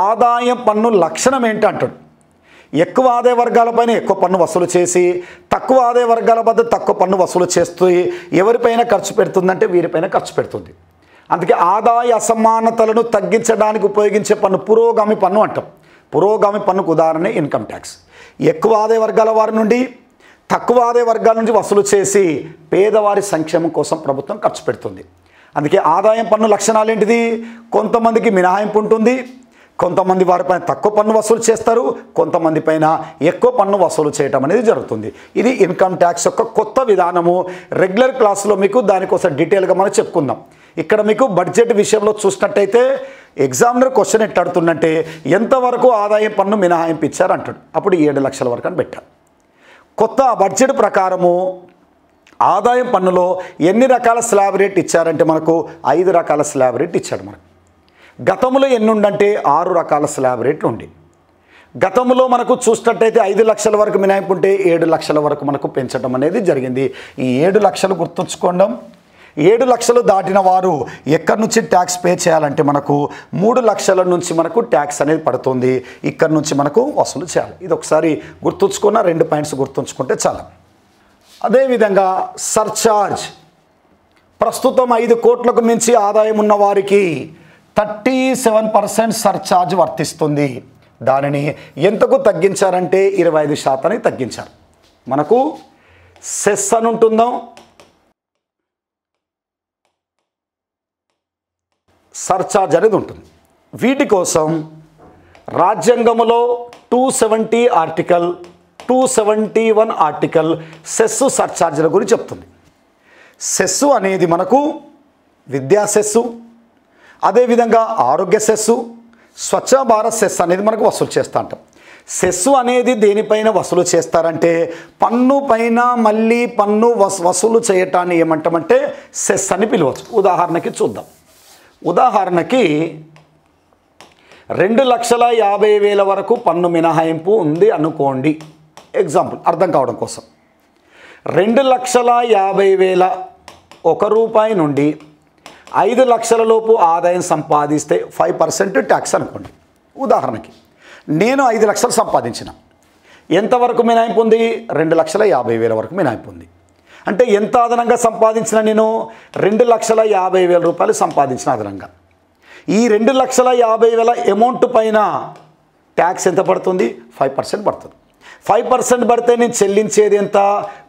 ఆదాయం పన్ను లక్షణం ఏంటి అంటాడు. ఎక్కువ ఆదాయ వర్గాలపైన ఎక్కువ పన్ను వసూలు చేసి తక్కువ ఆదాయ వర్గాల వద్ద తక్కువ పన్ను వసూలు చేస్తూ ఎవరిపైన ఖర్చు పెడుతుందంటే వీరిపైన ఖర్చు పెడుతుంది. అందుకే ఆదాయ అసమానతలను తగ్గించడానికి ఉపయోగించే పన్ను పురోగామి పన్ను అంటాం. పురోగామి పన్నుకు ఉదాహరణ ఇన్కమ్ ట్యాక్స్. ఎక్కువ ఆదాయ వర్గాల వారి నుండి తక్కువ ఆదాయ వర్గాల నుంచి వసూలు చేసి పేదవారి సంక్షేమం కోసం ప్రభుత్వం ఖర్చు పెడుతుంది. అందుకే ఆదాయం పన్ను లక్షణాలు ఏంటిది? కొంతమందికి మినహాయింపు ఉంటుంది, కొంతమంది వారిపైన తక్కువ పన్ను వసూలు చేస్తారు, కొంతమంది పైన ఎక్కువ పన్ను వసూలు చేయటం అనేది జరుగుతుంది. ఇది ఇన్కమ్ ట్యాక్స్ యొక్క కొత్త విధానము. రెగ్యులర్ క్లాసులో మీకు దానికోసం డీటెయిల్గా మనం చెప్పుకుందాం. ఇక్కడ మీకు బడ్జెట్ విషయంలో చూసినట్టయితే ఎగ్జామినర్ క్వశ్చన్ ఎట్లా అడుగుతుందంటే ఎంతవరకు ఆదాయం పన్ను మినహాయింపు ఇచ్చారు అంటాడు. అప్పుడు 7 లక్షల వరకు అని పెట్టారు. కొత్త బడ్జెట్ ప్రకారము ఆదాయం పన్నులో ఎన్ని రకాల స్లాబ్ రేట్ ఇచ్చారంటే మనకు 5 రకాల స్లాబ్ రేట్ ఇచ్చాడు. మనకు గతంలో ఎన్ని ఉండంటే 6 రకాల స్లాబ్ రేట్లు ఉండి, గతంలో మనకు చూసినట్టయితే 5 లక్షల వరకు మినహాయింపు ఉంటే 7 లక్షల వరకు మనకు పెంచడం అనేది జరిగింది. ఈ 7 లక్షలు గుర్తుంచుకోండి. 7 లక్షలు దాటిన వారు ఎక్కడి నుంచి ట్యాక్స్ పే చేయాలంటే మనకు 3 లక్షల నుంచి మనకు ట్యాక్స్ అనేది పడుతుంది. ఇక్కడి నుంచి మనకు వసూలు చేయాలి. ఇది ఒకసారి గుర్తుంచుకున్న 2 పాయింట్స్ గుర్తుంచుకుంటే చాలు. అదేవిధంగా సర్చార్జ్. ప్రస్తుతం 5 కోట్లకు మించి ఆదాయం ఉన్న వారికి 37% సర్చార్జ్ వర్తిస్తుంది. దానిని ఎంతకు తగ్గించారంటే 25% తగ్గించారు. మనకు సెస్ అని ఉంటుందో, సర్చార్జ్ అనేది ఉంటుంది. వీటి కోసం రాజ్యాంగంలో 270 ఆర్టికల్ 271 ఆర్టికల్ సెస్సు సర్చార్జ్ల గురించి చెప్తుంది. సెస్సు అనేది మనకు విద్యా సెస్సు, అదేవిధంగా ఆరోగ్య సెస్సు, స్వచ్ఛ భారత్ సెస్ అనేది మనకు వసూలు చేస్తూ ఉంటాం. సెస్సు అనేది దేనిపైన వసూలు చేస్తారంటే పన్ను పైన మళ్ళీ పన్ను వసూలు చేయటాన్ని ఏమంటామంటే సెస్ అని పిలవచ్చు. ఉదాహరణకి చూద్దాం. ఉదాహరణకి 2,50,000 వరకు పన్ను మినహాయింపు ఉంది అనుకోండి. ఎగ్జాంపుల్ అర్థం కావడం కోసం 2,50,000 1 రూపాయి నుండి 5 లక్షల లోపు ఆదాయం సంపాదిస్తే 5% ట్యాక్స్ అనుకోండి. ఉదాహరణకి నేను 5 లక్షలు సంపాదించిన, ఎంతవరకు మినహాయింపు ఉంది? 2,50,000 వరకు మినహాయింపు ఉంది. అంటే ఎంత అదనంగా సంపాదించిన? నేను 2,50,000 రూపాయలు సంపాదించిన అదనంగా. ఈ 2,50,000 అమౌంట్ పైన ట్యాక్స్ ఎంత పడుతుంది? 5% పడుతుంది. 5% పడితే నేను చెల్లించేది ఎంత?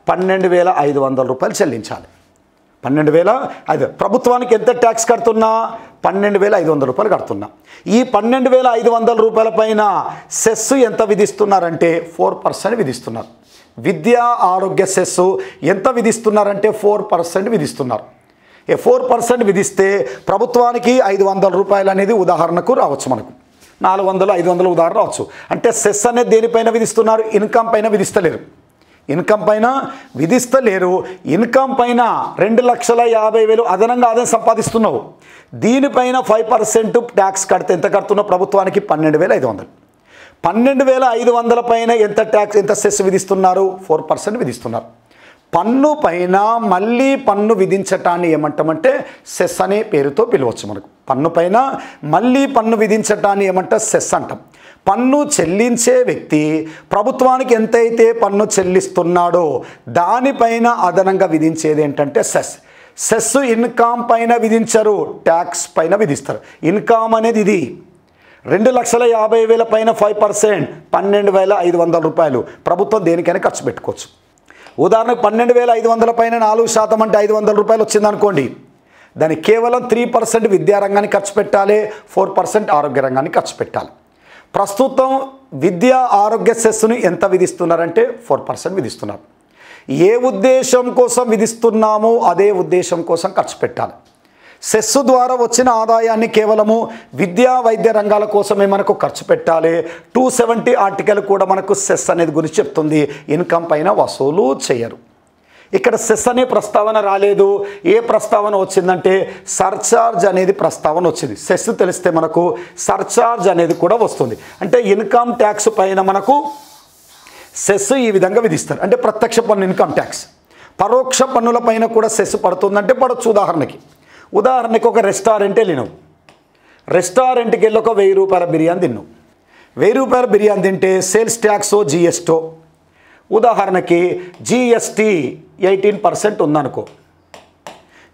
12,500 రూపాయలు చెల్లించాలి. 12,500. ప్రభుత్వానికి ఎంత ట్యాక్స్ కడుతున్నా? 12,500 రూపాయలు కడుతున్నా. ఈ 12,500 రూపాయల పైన సెస్ ఎంత విధిస్తున్నారంటే 4% విధిస్తున్నారు. విద్యా ఆరోగ్య సెస్ ఎంత విధిస్తున్నారంటే 4% విధిస్తున్నారు. 4% విధిస్తే ప్రభుత్వానికి 500 రూపాయలు అనేది ఉదాహరణకు రావచ్చు, మనకు 400 500 ఉదాహరణ రావచ్చు. అంటే సెస్ అనేది దేనిపైన విధిస్తున్నారు? ఇన్కమ్ పైన విధిస్తలేరు. ఇన్కమ్ పైన విధిస్తలేరు. ఇన్కమ్ పైన 2,50,000 అదనంగా ఆదాయం సంపాదిస్తున్నావు, దీనిపైన 5% ట్యాక్స్ కడితే ఎంత కడుతున్నావు? ప్రభుత్వానికి 12,500. 12,500 పైన ఎంత ట్యాక్స్, ఎంత సెస్ విధిస్తున్నారు? 4% విధిస్తున్నారు. పన్ను పైన మళ్ళీ పన్ను విధించటాన్ని ఏమంటామంటే సెస్ అనే పేరుతో పిలవచ్చు. మనకు పన్ను పైన మళ్ళీ పన్ను విధించటాన్ని ఏమంటే సెస్ అంటాం. పన్ను చెల్లించే వ్యక్తి ప్రభుత్వానికి ఎంతైతే పన్ను చెల్లిస్తున్నాడో దానిపైన అదనంగా విధించేది ఏంటంటే సెస్. సెస్ ఇన్కమ్ పైన విధించరు, ట్యాక్స్ పైన విధిస్తారు. ఇన్కమ్ అనేది ఇది 2,50,000 పైన 5% 12,500 రూపాయలు ప్రభుత్వం దేనికైనా ఖర్చు పెట్టుకోవచ్చు. ఉదాహరణకు 12,500 పైన 4% అంటే 500 రూపాయలు వచ్చిందనుకోండి, దాన్ని కేవలం 3% విద్యారంగానికి ఖర్చు పెట్టాలి, 4% ఆరోగ్య రంగానికి ఖర్చు పెట్టాలి. ప్రస్తుతం విద్యా ఆరోగ్య సెస్సును ఎంత విధిస్తున్నారంటే 4% విధిస్తున్నారు. ఏ ఉద్దేశం కోసం విధిస్తున్నామో అదే ఉద్దేశం కోసం ఖర్చు పెట్టాలి. సెస్సు ద్వారా వచ్చిన ఆదాయాన్ని కేవలము విద్యా వైద్య రంగాల కోసమే మనకు ఖర్చు పెట్టాలి. 270 ఆర్టికల్ కూడా మనకు సెస్ అనేది గురించి చెప్తుంది. ఇన్కమ్ పైన వసూలు చేయరు. ఇక్కడ సెస్ అనే ప్రస్తావన రాలేదు. ఏ ప్రస్తావన వచ్చిందంటే సర్చార్జ్ అనేది ప్రస్తావన వచ్చింది. సెస్ తెలిస్తే మనకు సర్చార్జ్ అనేది కూడా వస్తుంది. అంటే ఇన్కమ్ ట్యాక్స్ పైన మనకు సెస్ ఈ విధంగా విధిస్తారు. అంటే ప్రత్యక్ష పన్ను ఇన్కమ్ ట్యాక్స్. పరోక్ష పన్నుల పైన కూడా సెస్ పడుతుందంటే పడవచ్చు. ఉదాహరణకి ఒక రెస్టారెంట్ వెళ్ళినావు, రెస్టారెంట్కి వెళ్ళి ఒక 1,000 రూపాయల బిర్యానీ తిన్నావు. 1,000 రూపాయల బిర్యానీ తింటే సేల్స్ ట్యాక్సో జిఎస్టో, ఉదాహరణకి జిఎస్టీ 18% ఉందనుకో,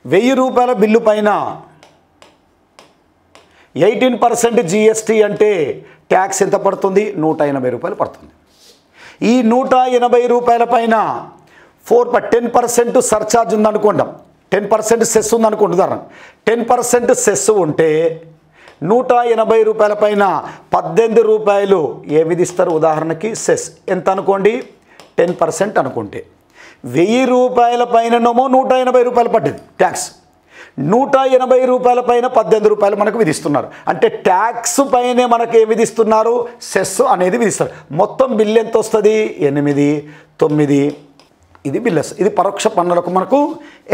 1,000 రూపాయల బిల్లు పైన 18% జిఎస్టీ అంటే ట్యాక్స్ ఎంత పడుతుంది? 180 రూపాయలు పడుతుంది. ఈ 180 రూపాయల పైన 10% సర్చార్జ్ ఉందనుకుంటాం, 10% సెస్ ఉందనుకుంటున్నారు. 10% సెస్ ఉంటే 180 రూపాయల పైన 18 రూపాయలు ఏ విధిస్తారు? ఉదాహరణకి సెస్ ఎంత అనుకోండి, 10% అనుకుంటే 1,000 రూపాయల పైననేమో 180 రూపాయలు పట్టింది ట్యాక్స్, 180 రూపాయల పైన 18 రూపాయలు మనకు విధిస్తున్నారు. అంటే ట్యాక్స్ పైనే మనకు ఏ విధిస్తున్నారు? సెస్ అనేది విధిస్తారు. మొత్తం బిల్ ఎంత వస్తుంది? 8, 9. ఇది బిల్లెస్. ఇది పరోక్ష పన్నులకు మనకు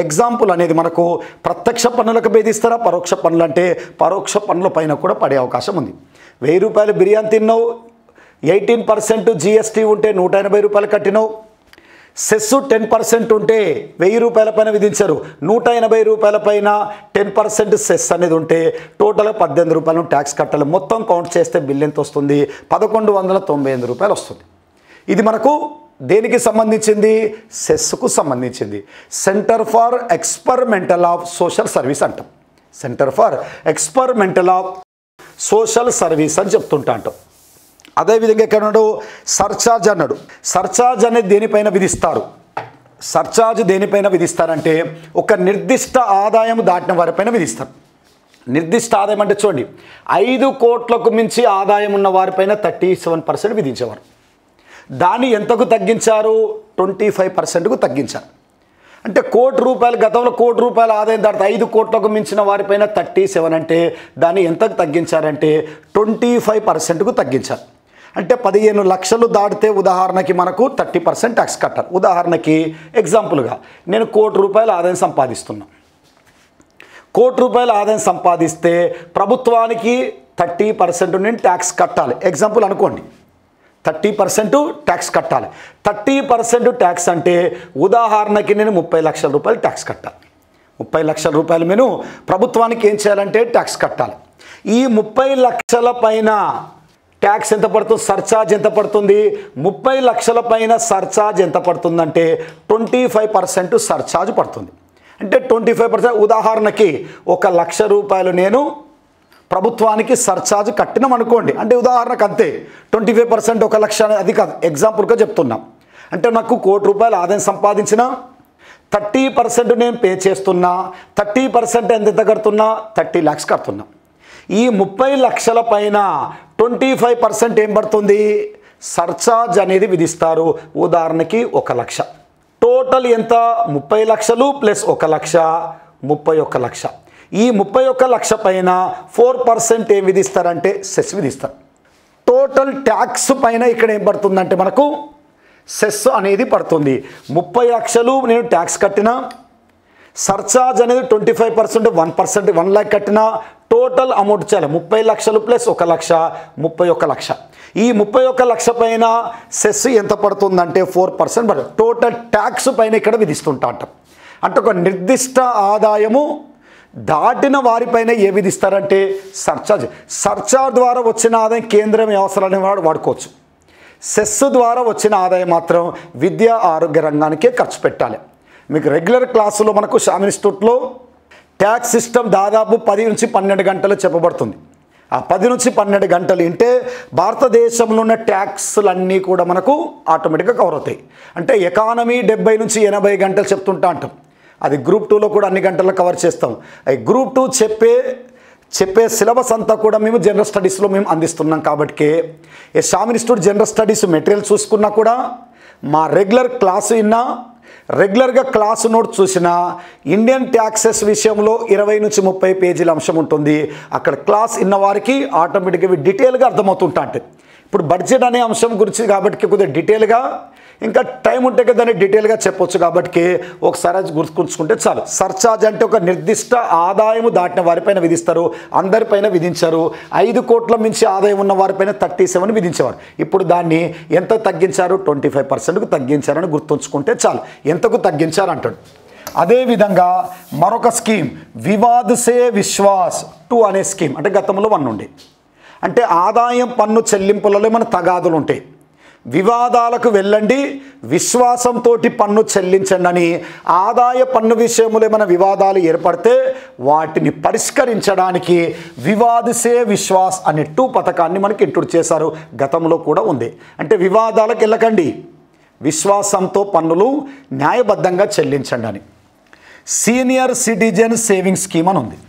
ఎగ్జాంపుల్ అనేది. మనకు ప్రత్యక్ష పన్నులకు విధిస్తారా? పరోక్ష పన్నులు అంటే పరోక్ష పన్నుల పైన కూడా పడే అవకాశం ఉంది. 1,000 రూపాయలు బిర్యానీ తిన్నావు, 18% జిఎస్టీ ఉంటే 180 రూపాయలు కట్టినావు. సెస్ 10% ఉంటే 1,000 రూపాయల పైన విధించారు, 180 రూపాయల పైన 10% సెస్ అనేది ఉంటే టోటల్గా 18 రూపాయలు ట్యాక్స్ కట్టాలి. మొత్తం కౌంట్ చేస్తే బిల్ ఎంత వస్తుంది? 1,198 రూపాయలు వస్తుంది. ఇది మనకు దేనికి సంబంధించింది? సెస్కు సంబంధించింది. Centre for experimental of social service అంటాం. Centre for experimental of social service అని చెప్తుంటా అంటాం. అదేవిధంగా ఇక్కడ ఉన్నాడు సర్చార్జ్ అన్నాడు. సర్చార్జ్ అనేది దేనిపైన విధిస్తారు? సర్చార్జ్ దేనిపైన విధిస్తారంటే ఒక నిర్దిష్ట ఆదాయం దాటిన వారిపైన విధిస్తారు. నిర్దిష్ట ఆదాయం అంటే చూడండి, 5 కోట్లకు మించి ఆదాయం ఉన్న వారిపైన 37% విధించేవారు. దాన్ని ఎంతకు తగ్గించారు? 25%కు తగ్గించారు. అంటే 1 కోటి రూపాయలు, గతంలో 1 కోటి రూపాయల ఆదాయం దాటితే 5 కోట్లకు మించిన వారిపైన 37 అంటే దాన్ని ఎంతకు తగ్గించారంటే 25%కు తగ్గించారు. అంటే 15 లక్షలు దాటితే ఉదాహరణకి మనకు 30% ట్యాక్స్ కట్టాలి. ఉదాహరణకి ఎగ్జాంపుల్గా నేను 1 కోటి రూపాయల ఆదాయం సంపాదిస్తున్నా. 1 కోటి రూపాయల ఆదాయం సంపాదిస్తే ప్రభుత్వానికి 30% నేను ట్యాక్స్ కట్టాలి. ఎగ్జాంపుల్ అనుకోండి, 30% ట్యాక్స్ కట్టాలి. 30% ట్యాక్స్ అంటే ఉదాహరణకి నేను 30 లక్షల రూపాయలు ట్యాక్స్ కట్టాలి. 30 లక్షల రూపాయలు నేను ప్రభుత్వానికి ఏం చేయాలంటే ట్యాక్స్ కట్టాలి. ఈ 30 లక్షల పైన ట్యాక్స్ ఎంత పడుతుంది? సర్చార్జ్ ఎంత పడుతుంది? 30 లక్షల పైన సర్చార్జ్ ఎంత పడుతుందంటే 25% సర్చార్జ్ పడుతుంది. అంటే 25%. ఉదాహరణకి 1 లక్ష రూపాయలు నేను ప్రభుత్వానికి సర్చార్జ్ కట్టినాం అనుకోండి, అంటే ఉదాహరణకు అంతే 25%. 1 లక్ష అది కాదు, ఎగ్జాంపుల్గా చెప్తున్నాం. అంటే నాకు 1 కోటి రూపాయలు ఆదాయం సంపాదించిన 30% నేను పే చేస్తున్నా. 30% ఎంత కడుతున్నా? 30 lakhs కడుతున్నా. ఈ 30 లక్షల పైన 25% ఏం పడుతుంది? సర్చార్జ్ అనేది విధిస్తారు. ఉదాహరణకి 1 లక్ష. టోటల్ ఎంత? 30 లక్షలు ప్లస్ 1 లక్ష, 31 లక్ష. ఈ 31 లక్ష పైన 4% ఏం విధిస్తారంటే సెస్ విధిస్తారు. టోటల్ ట్యాక్స్ పైన ఇక్కడ ఏం పడుతుందంటే మనకు సెస్ అనేది పడుతుంది. 30 లక్షలు నేను ట్యాక్స్ కట్టిన, సర్చార్జ్ అనేది 25%, 1%, 1 లాక్ కట్టిన, టోటల్ అమౌంట్ చాలా 30 లక్షలు ప్లస్ 1 లక్ష, 31 లక్ష. ఈ 31 లక్ష పైన సెస్ ఎంత పడుతుందంటే 4% పడుతుంది. టోటల్ ట్యాక్స్ పైన ఇక్కడ విధిస్తుంటా అంటాం. అంటే ఒక నిర్దిష్ట ఆదాయము దాటిన వారిపైన ఏ విధిస్తారంటే సర్చార్జ్. సర్చార్జ్ ద్వారా వచ్చిన ఆదాయం కేంద్రం అవసరాన్ని వాడుకోవచ్చు. సెస్ ద్వారా వచ్చిన ఆదాయం మాత్రం విద్యా ఆరోగ్య రంగానికే ఖర్చు పెట్టాలి. మీకు రెగ్యులర్ క్లాసులో మనకు శ్యామ్ ఇన్స్టిట్యూట్లో ట్యాక్స్ సిస్టమ్ దాదాపు 10 నుంచి 12 గంటలు చెప్పబడుతుంది. ఆ 10 నుంచి 12 గంటలు అంటే భారతదేశంలో ఉన్న ట్యాక్స్లన్నీ కూడా మనకు ఆటోమేటిక్గా కవర్ అవుతాయి. అంటే ఎకానమీ 70 నుంచి 80 గంటలు చెప్తుంటా అంటాం. అది గ్రూప్ 2లో కూడా అన్ని గంటల్లో కవర్ చేస్తాం. అది గ్రూప్ 2 చెప్పే సిలబస్ అంతా కూడా మేము జనరల్ స్టడీస్లో మేము అందిస్తున్నాం. కాబట్టి Shyam institute general studies material చూసుకున్నా కూడా మా రెగ్యులర్ క్లాసు విన్నా, రెగ్యులర్గా క్లాసు నోట్ చూసిన ఇండియన్ ట్యాక్సెస్ విషయంలో 20 నుంచి 30 పేజీల అంశం ఉంటుంది. అక్కడ క్లాస్ ఇన్న వారికి ఆటోమేటిక్గా డీటెయిల్గా అర్థమవుతుంటా అంటే ఇప్పుడు బడ్జెట్ అనే అంశం గురించి కాబట్టి కొద్దిగా డీటెయిల్గా ఇంకా టైం ఉంటే కదా దాన్ని డీటెయిల్గా చెప్పొచ్చు. కాబట్టి ఒకసారి అది గుర్తుంచుకుంటే చాలు. సర్చార్జ్ అంటే ఒక నిర్దిష్ట ఆదాయము దాటిన వారిపైన విధిస్తారు, అందరిపైన విధించారు. 5 కోట్ల మించి ఆదాయం ఉన్న వారిపైన 37 విధించేవారు. ఇప్పుడు దాన్ని ఎంత తగ్గించారు? 25%కు తగ్గించారని గుర్తుంచుకుంటే చాలు. ఎంతకు తగ్గించారు అంటాడు. అదేవిధంగా మరొక స్కీమ్ వివాద్ సే విశ్వాస్ 2 అనే స్కీమ్. అంటే గతంలో 1 ఉండే, అంటే ఆదాయం పన్ను చెల్లింపులలో మన తగాదులు ఉంటాయి. వివాదాలకు వెళ్ళండి, విశ్వాసంతో పన్ను చెల్లించండి అని ఆదాయ పన్ను విషయంలో ఏమైనా వివాదాలు ఏర్పడితే వాటిని పరిష్కరించడానికి వివాద్ సే విశ్వాస్ అనే 2 పథకాన్ని మనకి ఇంట్రొడ్యూస్ చేశారు. గతంలో కూడా ఉంది. అంటే వివాదాలకు వెళ్ళకండి, విశ్వాసంతో పన్నులు న్యాయబద్ధంగా చెల్లించండి అని. సీనియర్ సిటిజన్ సేవింగ్ స్కీమ్ అని ఉంది.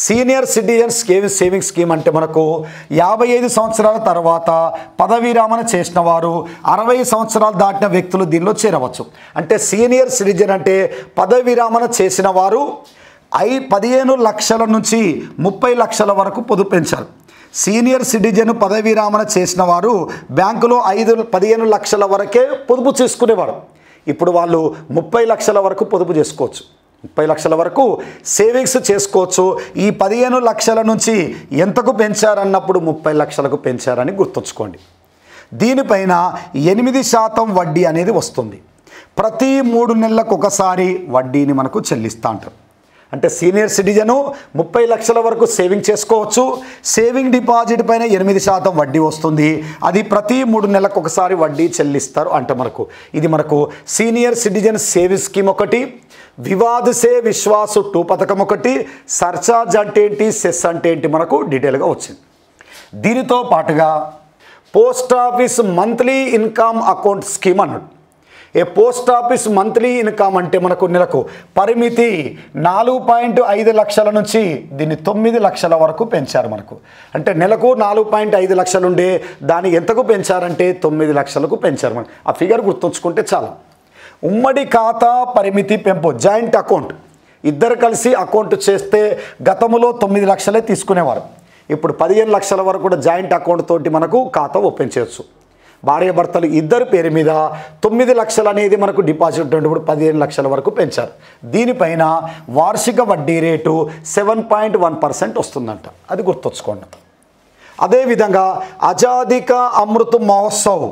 సీనియర్ సిటిజన్ సేవింగ్ స్కీమ్ అంటే మనకు 55 సంవత్సరాల తర్వాత పదవీ విరమణ చేసిన వారు, 60 సంవత్సరాలు దాటిన వ్యక్తులు దీనిలో చేరవచ్చు. అంటే సీనియర్ సిటిజన్ అంటే పదవీ విరమణ చేసిన వారు 15 లక్షల నుంచి 30 లక్షల వరకు పొదుపు పెంచారు. సీనియర్ సిటిజన్ పదవీ విరమణ చేసిన వారు బ్యాంకులో 15 లక్షల వరకే పొదుపు చేసుకునేవారు. ఇప్పుడు వాళ్ళు 30 లక్షల వరకు పొదుపు చేసుకోవచ్చు, 30 లక్షల వరకు సేవింగ్స్ చేసుకోవచ్చు. ఈ 15 లక్షల నుంచి ఎంతకు పెంచారన్నప్పుడు 30 లక్షలకు పెంచారని గుర్తుంచుకోండి. దీనిపైన 8% వడ్డీ అనేది వస్తుంది. ప్రతి 3 నెలలకు ఒకసారి వడ్డీని మనకు చెల్లిస్తూ ఉంటారు. అంటే సీనియర్ సిటిజను 30 లక్షల వరకు సేవింగ్ చేసుకోవచ్చు. సేవింగ్ డిపాజిట్ పైన 8% వడ్డీ వస్తుంది. అది ప్రతి 3 నెలలకు ఒకసారి వడ్డీ చెల్లిస్తారు. అంటే ఇది మనకు సీనియర్ సిటిజన్ సేవింగ్ స్కీమ్ ఒకటి, వివాద్ సే విశ్వాస్ 2 పథకం ఒకటి, సర్చార్జ్ అంటే ఏంటి, సెస్ అంటే ఏంటి మనకు డీటెయిల్గా వచ్చింది. దీనితో పాటుగా post office monthly income account scheme అన్నాడు. పోస్ట్ ఆఫీస్ మంత్లీ ఇన్కమ్ అంటే మనకు నెలకు పరిమితి 4.5 లక్షల నుంచి దీన్ని 9 లక్షల వరకు పెంచారు. మనకు అంటే నెలకు 4.5 లక్షలు ఉండే దాన్ని ఎంతకు పెంచారంటే 9 లక్షలకు పెంచారు. మనం ఆ ఫిగర్ గుర్తుంచుకుంటే చాలు. ఉమ్మడి ఖాతా పరిమితి పెంపు, జాయింట్ అకౌంట్, ఇద్దరు కలిసి అకౌంట్ చేస్తే గతంలో 9 లక్షలే తీసుకునేవారు. ఇప్పుడు 15 లక్షల వరకు కూడా జాయింట్ అకౌంట్ తోటి మనకు ఖాతా ఓపెన్ చేయొచ్చు. భార్యాభర్తలు ఇద్దరు పేరు మీద 9 లక్షలు అనేది మనకు డిపాజిట్ ఉన్నప్పుడు 15 లక్షల వరకు పెంచారు. దీనిపైన వార్షిక వడ్డీ రేటు 7.1% వస్తుందంట, అది గుర్తుంచుకోండి. అదేవిధంగా ఆజాదీ కా అమృత్ మహోత్సవ్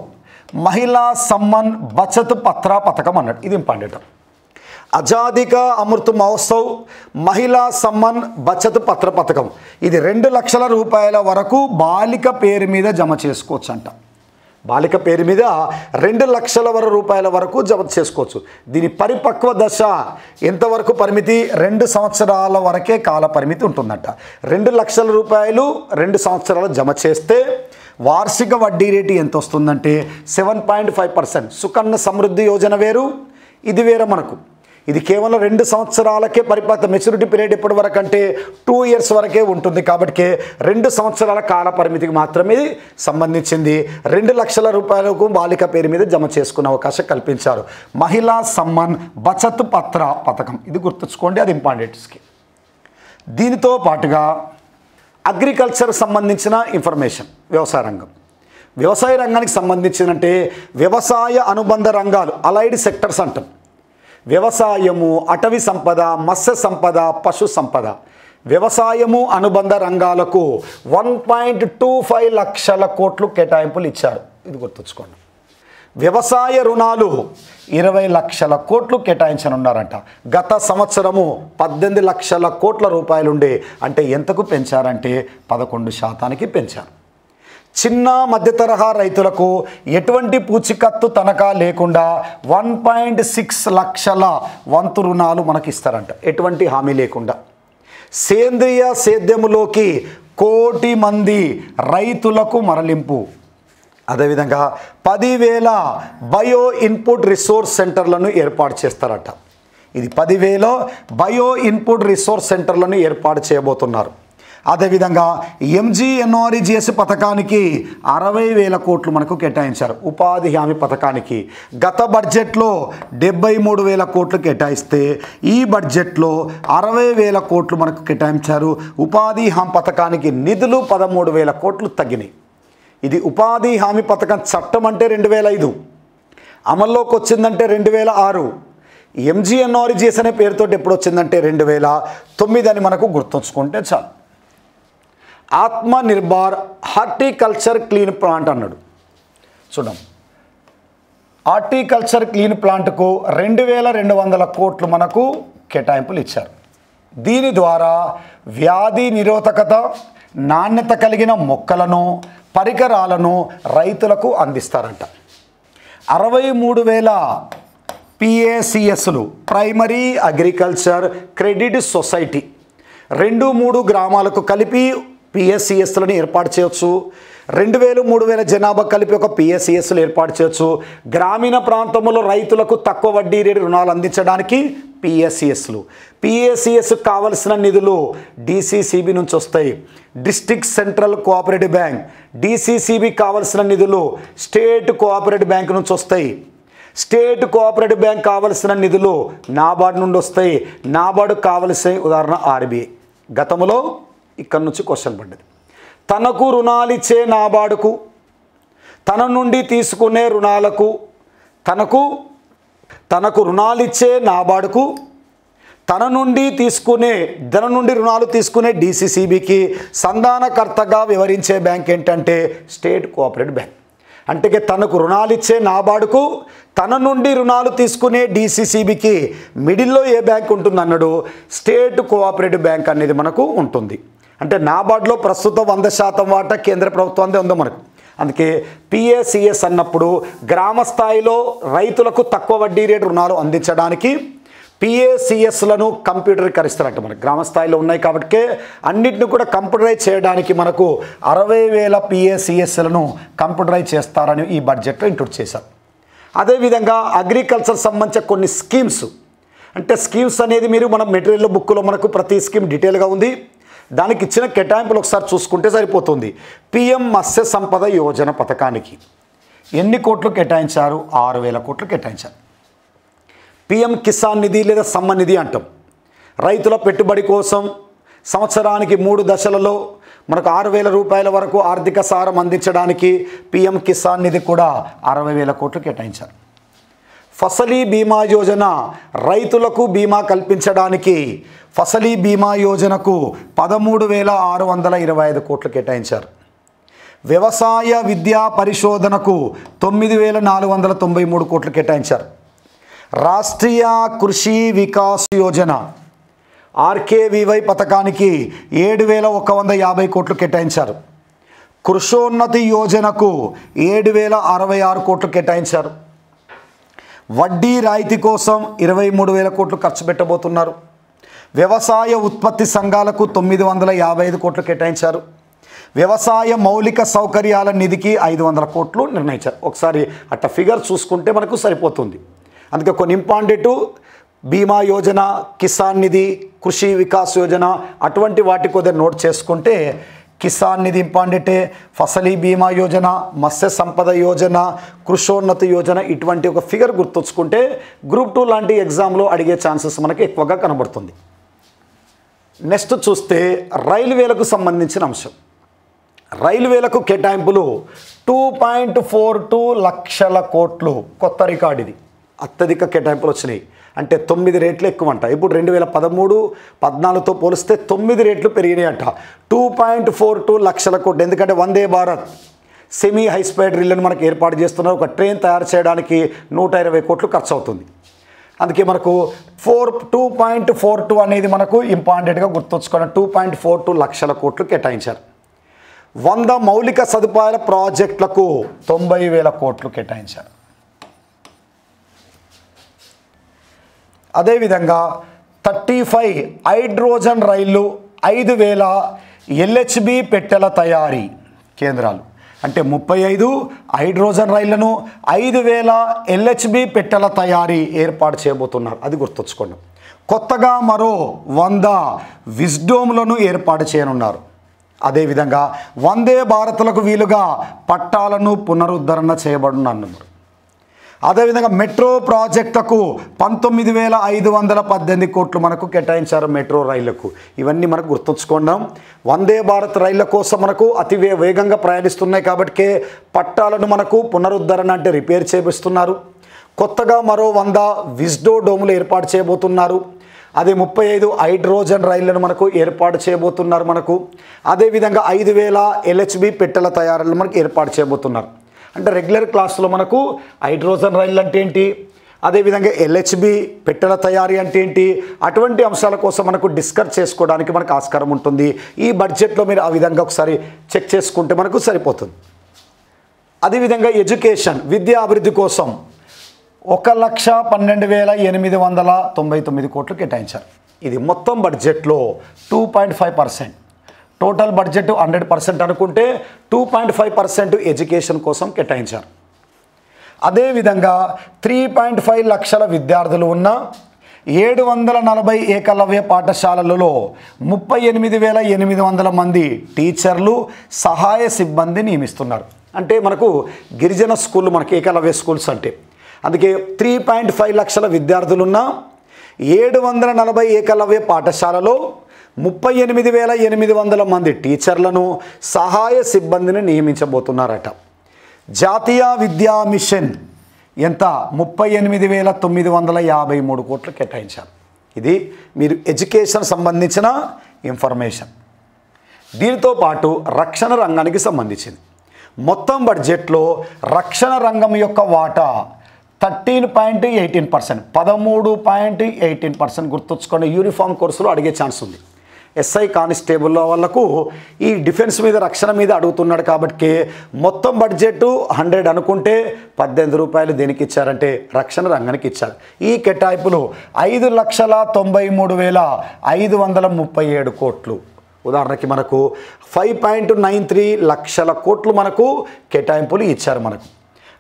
మహిళా సమ్మన్ బచత్ పత్ర పథకం అన్నట్టు, ఇది ఇంపార్టెంట్. ఆజాదీ కా అమృత్ మహోత్సవ్ మహిళా సమ్మన్ బచత్ పత్ర పథకం, ఇది 2 లక్షల రూపాయల వరకు బాలిక పేరు మీద జమ చేసుకోవచ్చు అంట. బాలిక పేరు మీద 2 లక్షల రూపాయల వరకు జమ చేసుకోవచ్చు. దీని పరిపక్వ దశ ఎంతవరకు పరిమితి? 2 సంవత్సరాల వరకే కాల పరిమితి ఉంటుందట. 2 లక్షల రూపాయలు 2 సంవత్సరాలు జమ చేస్తే వార్షిక వడ్డీ రేటు ఎంత వస్తుందంటే 7.5%. సుకన్య సమృద్ధి యోజన వేరు, ఇది వేరే. మనకు ఇది కేవలం 2 సంవత్సరాలకే పరిపక్వత మెచ్యూరిటీ పీరియడ్ ఎప్పటి వరకు అంటే 2 ఇయర్స్ వరకే ఉంటుంది. కాబట్టి 2 సంవత్సరాల కాల పరిమితికి మాత్రమే సంబంధించింది. 2 లక్షల రూపాయలకు బాలిక పేరు మీద జమ చేసుకునే అవకాశం కల్పించారు. మహిళా సమ్మాన్ బచత్ పత్ర పథకం, ఇది గుర్తుంచుకోండి, అది ఇంపార్టెంట్ స్కీమ్. దీనితో పాటుగా అగ్రికల్చర్ సంబంధించిన ఇన్ఫర్మేషన్, వ్యవసాయ రంగానికి సంబంధించినంటే వ్యవసాయ అనుబంధ రంగాలు అలైడ్ సెక్టర్స్ అంటాం. వ్యవసాయము, అటవీ సంపద, మత్స్య సంపద, పశు సంపద, వ్యవసాయము అనుబంధ రంగాలకు 1.25 లక్షల కోట్లు కేటాయింపులు ఇచ్చారు. ఇది గుర్తుంచుకోండి. వ్యవసాయ రుణాలు 20 లక్షల కోట్లు కేటాయించనున్నారంట. గత సంవత్సరము 18 లక్షల కోట్ల రూపాయలుండే, అంటే ఎంతకు పెంచారంటే 11% పెంచారు. చిన్న మధ్య తరహా రైతులకు ఎటువంటి పూచికత్తు తనఖా లేకుండా 1.6 లక్షల వంతు రుణాలు మనకి ఇస్తారంట, ఎటువంటి హామీ లేకుండా. సేంద్రియ సేద్యములోకి 1 కోటి మంది రైతులకు మరలింపు. అదేవిధంగా 10,000 బయో ఇన్పుట్ రిసోర్స్ సెంటర్లను ఏర్పాటు చేస్తారట. ఇది 10,000 బయో ఇన్పుట్ రిసోర్స్ సెంటర్లను ఏర్పాటు చేయబోతున్నారు. అదేవిధంగా MGNREGS పథకానికి 60,000 కోట్లు మనకు కేటాయించారు. ఉపాధి హామీ పథకానికి గత బడ్జెట్లో 73,000 కోట్లు కేటాయిస్తే ఈ బడ్జెట్లో 60,000 కోట్లు మనకు కేటాయించారు. ఉపాధి హామీ పథకానికి నిధులు 13,000 కోట్లు తగ్గినాయి. ఇది ఉపాధి హామీ పథకం చట్టం అంటే 2005, అమల్లోకి వచ్చిందంటే 2006. MGNREGS అనే పేరుతో ఎప్పుడు వచ్చిందంటే 2009 అని మనకు గుర్తుంచుకుంటే చాలు. ఆత్మ నిర్భర్ హార్టికల్చర్ క్లీన్ ప్లాంట్ అన్నాడు. చూద్దాం, హార్టికల్చర్ క్లీన్ ప్లాంట్కు 2,200 కోట్లు మనకు కేటాయింపులు ఇచ్చారు. దీని ద్వారా వ్యాధి నిరోధకత, నాణ్యత కలిగిన మొక్కలను, పరికరాలను రైతులకు అందిస్తారంట. 63,000 PACSలు, ప్రైమరీ అగ్రికల్చర్ క్రెడిట్ సొసైటీ, 2-3 గ్రామాలకు కలిపి PACSలను ఏర్పాటు చేయవచ్చు. 2,000, 3,000 జనాభా కలిపి ఒక PACSలు ఏర్పాటు చేయవచ్చు. గ్రామీణ ప్రాంతంలో రైతులకు తక్కువ వడ్డీ రేటు రుణాలు అందించడానికి PACSలు. PACS కావలసిన నిధులు DCCB నుంచి వస్తాయి, district central cooperative bank. DCCB కావలసిన నిధులు స్టేట్ కోఆపరేటివ్ బ్యాంక్ నుంచి వస్తాయి. స్టేట్ కోఆపరేటివ్ బ్యాంక్ కావలసిన నిధులు నాబార్డ్ నుండి వస్తాయి. నాబార్డు కావలసిన ఉదాహరణ RBI. గతంలో ఇక్కడ నుంచి క్వశ్చన్ పడ్డది. తనకు రుణాలు ఇచ్చే నాబార్డుకు, తన నుండి తీసుకునే రుణాలకు, తనకు రుణాలు ఇచ్చే నాబార్డుకు, తన నుండి రుణాలు తీసుకునే DCCBకి సంధానకర్తగా వ్యవహరించే బ్యాంక్ ఏంటంటే స్టేట్ కోఆపరేటివ్ బ్యాంక్. అంటే తనకు రుణాలు ఇచ్చే నాబార్డుకు, తన నుండి రుణాలు తీసుకునే DCCBకి మిడిల్లో ఏ బ్యాంక్ ఉంటుంది అన్నాడు, స్టేట్ కోఆపరేటివ్ బ్యాంక్ అనేది మనకు ఉంటుంది. అంటే నాబార్డులో ప్రస్తుతం 100% వాటా కేంద్ర ప్రభుత్వాన్ని ఉందో మనకు. అందుకే PACS అన్నప్పుడు గ్రామ స్థాయిలో రైతులకు తక్కువ వడ్డీ రేటు రుణాలు అందించడానికి PACSలను కంప్యూటరీకరిస్తారంట. మనకు గ్రామ స్థాయిలో ఉన్నాయి కాబట్టి అన్నింటిని కూడా కంప్యూటరైజ్ చేయడానికి మనకు 60,000 PACSలను కంప్యూటరైజ్ చేస్తారని ఈ బడ్జెట్లో ఇంట్రొడ్యూస్ చేశారు. అదేవిధంగా అగ్రికల్చర్ సంబంధించిన కొన్ని స్కీమ్స్, అంటే స్కీమ్స్ అనేది మీరు మన మెటీరియల్ బుక్లో మనకు ప్రతి స్కీమ్ డీటెయిల్గా ఉంది. దానికి ఇచ్చిన కేటాయింపులు ఒకసారి చూసుకుంటే సరిపోతుంది. PM మత్స్య సంపద యోజన పథకానికి ఎన్ని కోట్లు కేటాయించారు? 6,000 కోట్లు కేటాయించారు. PM కిసాన్ నిధి లేదా సమ్మాన్ నిధి అంటాం. రైతుల పెట్టుబడి కోసం సంవత్సరానికి 3 దశలలో మనకు 6,000 రూపాయల వరకు ఆర్థిక సారం అందించడానికి PM కిసాన్ నిధి కూడా 60,000 కోట్లు కేటాయించారు. ఫసలీ బీమా యోజన, రైతులకు బీమా కల్పించడానికి ఫసలీ బీమా యోజనకు 13,625 కోట్లు కేటాయించారు. వ్యవసాయ విద్యా పరిశోధనకు 9,493 కోట్లు కేటాయించారు. రాష్ట్రీయ కృషి వికాస్ యోజన RKVY పథకానికి 7,150 కోట్లు కేటాయించారు. కృషోన్నతి యోజనకు 7,066 కోట్లు కేటాయించారు. వడ్డీ రాయితీ కోసం 23,000 కోట్లు ఖర్చు పెట్టబోతున్నారు. వ్యవసాయ ఉత్పత్తి సంఘాలకు 955 కోట్లు కేటాయించారు. వ్యవసాయ మౌలిక సౌకర్యాల నిధికి 500 కోట్లు నిర్ణయించారు. ఒకసారి అట్ట ఫిగర్ చూసుకుంటే మనకు సరిపోతుంది. అందుకే కొన్ని ఇంపార్టెంట్ బీమా యోజన, కిసాన్ నిధి, కృషి వికాస్ యోజన అటువంటి వాటి కొద్దిగా నోట్ చేసుకుంటే కిసాన్ నిధి ఇంపార్టెంటే, ఫసలీ బీమా యోజన, మత్స్య సంపద యోజన, కృషోన్నతి యోజన ఇటువంటి ఒక ఫిగర్ గుర్తుంచుకుంటే గ్రూప్ 2 లాంటి ఎగ్జామ్లో అడిగే ఛాన్సెస్ మనకి ఎక్కువగా కనబడుతుంది. నెక్స్ట్ చూస్తే రైల్వేలకు సంబంధించిన అంశం. రైల్వేలకు కేటాయింపులు 2.42 లక్షల కోట్లు, కొత్త రికార్డు ఇది. అత్యధిక కేటాయింపులు వచ్చినాయి, అంటే 9 రేట్లు ఎక్కువ అంట. ఇప్పుడు 2013-14తో పోలిస్తే 9 రేట్లు పెరిగినాయి అంట. 2.42 లక్షల కోట్లు. ఎందుకంటే Vande Bharat semi high speed రైళ్లను మనకు ఏర్పాటు చేస్తున్నారు. ఒక ట్రైన్ తయారు చేయడానికి 120 కోట్లు ఖర్చు అవుతుంది. అందుకే మనకు 2.42 అనేది మనకు ఇంపార్టెంట్గా గుర్తుంచుకోండి. 2.42 లక్షల కోట్లు కేటాయించారు. 100 మౌలిక సదుపాయాల ప్రాజెక్టులకు 90,000 కోట్లు కేటాయించారు. అదేవిధంగా 35 హైడ్రోజన్ రైళ్లు, 5,000 LHB పెట్టెల తయారీ కేంద్రాలు. అంటే 35 హైడ్రోజన్ రైళ్లను, 5,000 LHB పెట్టెల తయారీ ఏర్పాటు చేయబోతున్నారు. అది గుర్తుంచుకోండి. కొత్తగా మరో 100 విజ్డోమ్లను ఏర్పాటు చేయనున్నారు. అదేవిధంగా వందే భారత్లకు వీలుగా పట్టాలను పునరుద్ధరణ చేయబడునున్నారు. అదేవిధంగా మెట్రో ప్రాజెక్టుకు 19,518 కోట్లు మనకు కేటాయించారు మెట్రో రైళ్లకు. ఇవన్నీ మనకు గుర్తుంచుకుందాం. వందే భారత్ రైళ్ల కోసం మనకు అతి వేగంగా ప్రయాణిస్తున్నాయి కాబట్టి పట్టాలను మనకు పునరుద్ధరణ అంటే రిపేర్ చేపిస్తున్నారు. కొత్తగా మరో 100 విజ్డో డోములు ఏర్పాటు చేయబోతున్నారు. అదే 35 హైడ్రోజన్ రైళ్లను మనకు ఏర్పాటు చేయబోతున్నారు మనకు. అదేవిధంగా 5,000 LHB పెట్టెల తయారీలు మనకు ఏర్పాటు చేయబోతున్నారు. అంటే రెగ్యులర్ క్లాస్లో మనకు హైడ్రోజన్ రైళ్ళు అంటే ఏంటి, అదేవిధంగా LHB పెట్టెల తయారీ అంటే ఏంటి, అటువంటి అంశాల కోసం మనకు డిస్కస్ చేసుకోవడానికి మనకు ఆస్కారం ఉంటుంది. ఈ బడ్జెట్లో మీరు ఆ విధంగా ఒకసారి చెక్ చేసుకుంటే మనకు సరిపోతుంది. అదేవిధంగా ఎడ్యుకేషన్, విద్యా అభివృద్ధి కోసం 1,12,899 కోట్లు కేటాయించారు. ఇది మొత్తం బడ్జెట్లో 2.5%. టోటల్ బడ్జెట్ 100% అనుకుంటే 2.5% ఎడ్యుకేషన్ కోసం కేటాయించారు. అదేవిధంగా 3.5 లక్షల విద్యార్థులు ఉన్న 740 ఏకలవ్య పాఠశాలలలో 38,800 మంది టీచర్లు, సహాయ సిబ్బంది నియమిస్తున్నారు. అంటే మనకు గిరిజన స్కూళ్ళు, మనకి ఏకలవ్య స్కూల్స్ అంటే. అందుకే 3.5 లక్షల విద్యార్థులున్న 740 ఏకలవ్య పాఠశాలలో 38,800 మంది టీచర్లను, సహాయ సిబ్బందిని నియమించబోతున్నారట. జాతీయ విద్యా మిషన్ ఎంత 38,953 కోట్లు కేటాయించారు. ఇది మీరు ఎడ్యుకేషన్ సంబంధించిన ఇన్ఫర్మేషన్. దీనితో పాటు రక్షణ రంగానికి సంబంధించింది. మొత్తం బడ్జెట్లో రక్షణ రంగం యొక్క వాటా 13.18%, 13.18%. గుర్తుంచుకోండి. యూనిఫామ్ కోర్సులో అడిగే ఛాన్స్ ఉంది. SI కానిస్టేబుల్ వాళ్ళకు ఈ డిఫెన్స్ మీద, రక్షణ మీద అడుగుతున్నాడు కాబట్టి మొత్తం బడ్జెట్ 100 అనుకుంటే 18 రూపాయలు దేనికి ఇచ్చారంటే రక్షణ రంగానికి ఇచ్చారు. ఈ కేటాయింపులు 5,93,537 కోట్లు. ఉదాహరణకి మనకు 5.93 లక్షల కోట్లు మనకు కేటాయింపులు ఇచ్చారు మనకు.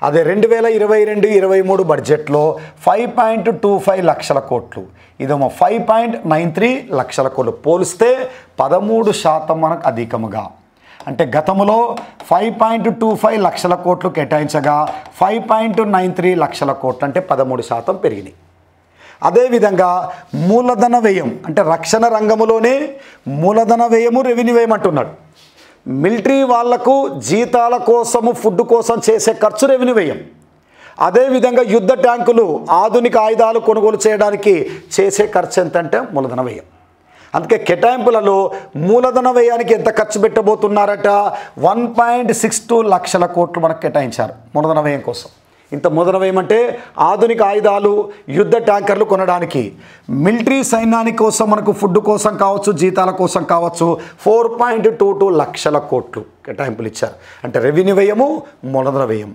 అదే 2022-23 బడ్జెట్లో 5.25 లక్షల కోట్లు, ఇదేమో 5.93 లక్షల కోట్లు. పోలిస్తే 13% మనకు అధికముగా. అంటే గతంలో 5.25 లక్షల కోట్లు కేటాయించగా 5.93 లక్షల కోట్లు అంటే 13% పెరిగినాయి. అదేవిధంగా మూలధన వ్యయం, అంటే రక్షణ రంగంలోనే మూలధన వ్యయము, రెవెన్యూ వ్యయం అంటున్నాడు. మిలిటరీ వాళ్లకు జీతాల కోసము, ఫుడ్ కోసం చేసే ఖర్చు రెవెన్యూ వ్యయం. అదేవిధంగా యుద్ధ ట్యాంకులు, ఆధునిక ఆయుధాలు కొనుగోలు చేయడానికి చేసే ఖర్చు ఎంతంటే మూలధన వ్యయం. అందుకే కేటాయింపులలో మూలధన వ్యయానికి ఎంత ఖర్చు పెట్టబోతున్నారట 1.62 లక్షల కోట్లు మనకు కేటాయించారు మూలధన వ్యయం కోసం. ఇంత మూలధన వ్యయం అంటే ఆధునిక ఆయుధాలు, యుద్ధ ట్యాంకర్లు కొనడానికి, మిలిటరీ సైన్యానికి కోసం మనకు ఫుడ్ కోసం కావచ్చు, జీతాల కోసం కావచ్చు 4.22 లక్షల కోట్లు కేటాయింపులు ఇచ్చారు. అంటే రెవెన్యూ వ్యయము, మూలధన వ్యయం.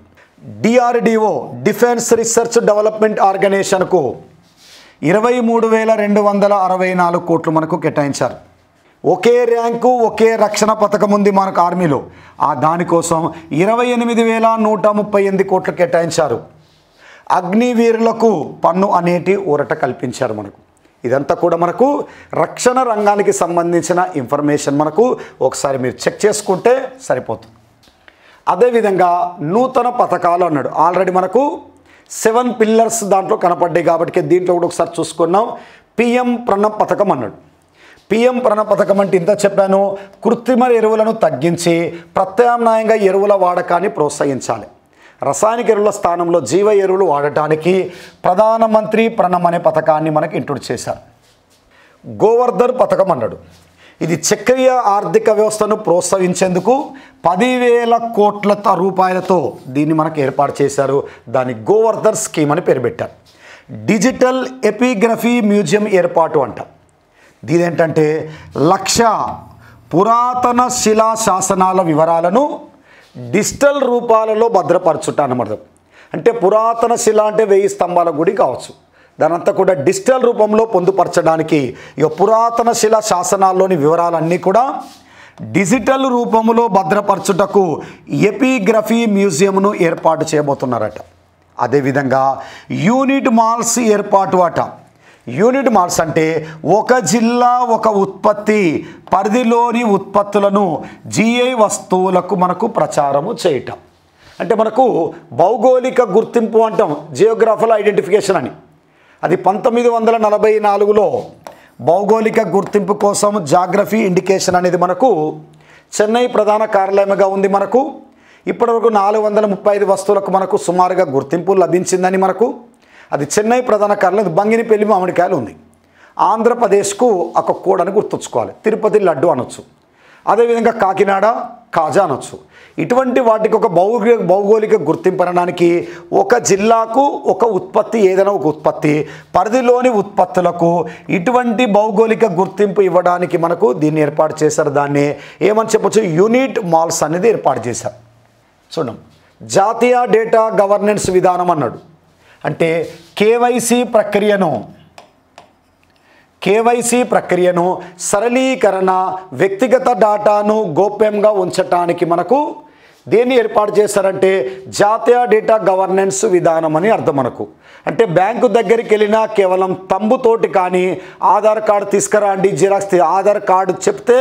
DRDO, డిఫెన్స్ రీసెర్చ్ డెవలప్మెంట్ ఆర్గనైజేషన్కు 23,264 కోట్లు మనకు కేటాయించారు. ఒకే ర్యాంకు, ఒకే రక్షణ పథకం ఉంది మనకు ఆర్మీలో. దానికోసం 28,138 కోట్లు కేటాయించారు. అగ్నివీరులకు పన్ను అనేటి ఊరట కల్పించారు మనకు. ఇదంతా కూడా మనకు రక్షణ రంగానికి సంబంధించిన ఇన్ఫర్మేషన్ మనకు ఒకసారి మీరు చెక్ చేసుకుంటే సరిపోతుంది. అదేవిధంగా నూతన పథకాలు అన్నాడు. ఆల్రెడీ మనకు 7 పిల్లర్స్ దాంట్లో కనపడ్డాయి కాబట్టి దీంట్లో కూడా ఒకసారి చూసుకున్నాం. పిఎం ప్రణబ్ పథకం అన్నాడు. పిఎం ప్రణబ్ పథకం అంటే ఇంత చెప్పాను, కృత్రిమ ఎరువులను తగ్గించి ప్రత్యామ్నాయంగా ఎరువుల వాడకాన్ని ప్రోత్సహించాలి. రసాయనిక ఎరువుల స్థానంలో జీవ ఎరువులు వాడటానికి ప్రధానమంత్రి ప్రణబ్ అనే పథకాన్ని మనకి ఇంట్రొడ్యూస్ చేశారు. గోవర్ధన్ పథకం అన్నాడు. ఇది చక్రీయ ఆర్థిక వ్యవస్థను ప్రోత్సహించేందుకు 10,000 కోట్ల రూపాయలతో దీన్ని మనకు ఏర్పాటు చేశారు. దాన్ని గోవర్ధన్ స్కీమ్ అని పేరు పెట్టారు. డిజిటల్ ఎపిగ్రఫీ మ్యూజియం ఏర్పాటు అంట. దీని ఏంటంటే 1,00,000 పురాతన శిలా శాసనాల వివరాలను డిజిటల్ రూపాలలో భద్రపరచుట అన్నమాట. అంటే పురాతన శిల అంటే 1000 స్తంభాల గుడి కావచ్చు, దానంతా కూడా డిజిటల్ రూపంలో పొందుపరచడానికి ఇక పురాతన శిల శాసనాల్లోని వివరాలన్నీ కూడా డిజిటల్ రూపంలో భద్రపరచుటకు ఎపిగ్రఫీ మ్యూజియంను ఏర్పాటు చేయబోతున్నారట. అదేవిధంగా యూనిట్ మాల్స్ ఏర్పాటు అట. యూనిట్ మాల్స్ అంటే ఒక జిల్లా ఒక ఉత్పత్తి పరిధిలోని ఉత్పత్తులను జిఐ వస్తువులకు మనకు ప్రచారము చేయటం. అంటే మనకు భౌగోళిక గుర్తింపు అంటాం, జియోగ్రాఫికల్ ఐడెంటిఫికేషన్ అని. అది 1944లో భౌగోళిక గుర్తింపు కోసం జాగ్రఫీ ఇండికేషన్ అనేది మనకు చెన్నై ప్రధాన కార్యాలయంగా ఉంది. మనకు ఇప్పటివరకు 435 వస్తువులకు మనకు సుమారుగా గుర్తింపు లభించిందని మనకు అది చెన్నై ప్రధాన కార్యాలయం. బంగినిపల్లి మామిడికాయలు ఉంది. ఆంధ్రప్రదేశ్కు ఒక కోడ్ అని గుర్తుంచుకోవాలి. తిరుపతి లడ్డు అనొచ్చు, అదేవిధంగా కాకినాడ కాజా అనొచ్చు. ఇటువంటి వాటికి ఒక భౌగోళిక గుర్తింపు అనడానికి ఒక జిల్లాకు ఒక ఉత్పత్తి, ఏదైనా ఒక ఉత్పత్తి పరిధిలోని ఉత్పత్తులకు ఇటువంటి భౌగోళిక గుర్తింపు ఇవ్వడానికి మనకు దీన్ని ఏర్పాటు చేశారు. దాన్ని ఏమని చెప్పొచ్చు, యూనిట్ మాల్స్ అనేది ఏర్పాటు చేశారు. చూడండి, జాతీయ డేటా గవర్నెన్స్ విధానం అన్నాడు. అంటే కేవైసీ ప్రక్రియను సరళీకరణ, వ్యక్తిగత డేటాను గోప్యంగా ఉంచటానికి మనకు దేన్ని ఏర్పాటు చేశారంటే జాతీయ డేటా గవర్నెన్స్ విధానం అని అర్థం మనకు. అంటే బ్యాంకు దగ్గరికి వెళ్ళినా కేవలం తంబుతోటి కానీ ఆధార్ కార్డు తీసుకురండి, జిరాక్స్ ఆధార్ కార్డు చెప్తే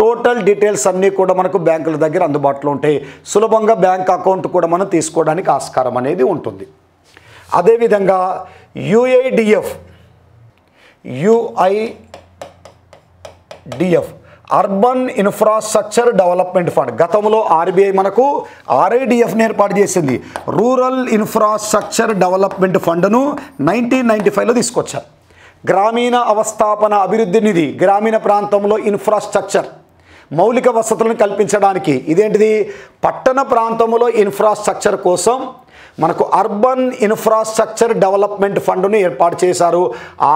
టోటల్ డీటెయిల్స్ అన్నీ కూడా మనకు బ్యాంకుల దగ్గర అందుబాటులో ఉంటాయి. సులభంగా బ్యాంక్ అకౌంట్ కూడా మనం తీసుకోవడానికి ఆస్కారం అనేది ఉంటుంది. అదేవిధంగా UIDF urban infrastructure development fund. గతంలో ఆర్బీఐ మనకు ఆర్ఐడిఎఫ్ని ఏర్పాటు చేసింది. రూరల్ ఇన్ఫ్రాస్ట్రక్చర్ డెవలప్మెంట్ ఫండ్ను 1995లో తీసుకొచ్చారు. గ్రామీణ అవస్థాపన అభివృద్ధి నిధి, గ్రామీణ ప్రాంతంలో ఇన్ఫ్రాస్ట్రక్చర్ మౌలిక వసతులను కల్పించడానికి. ఇదేంటిది, పట్టణ ప్రాంతంలో ఇన్ఫ్రాస్ట్రక్చర్ కోసం మనకు అర్బన్ ఇన్ఫ్రాస్ట్రక్చర్ డెవలప్మెంట్ ఫండ్ను ఏర్పాటు చేశారు.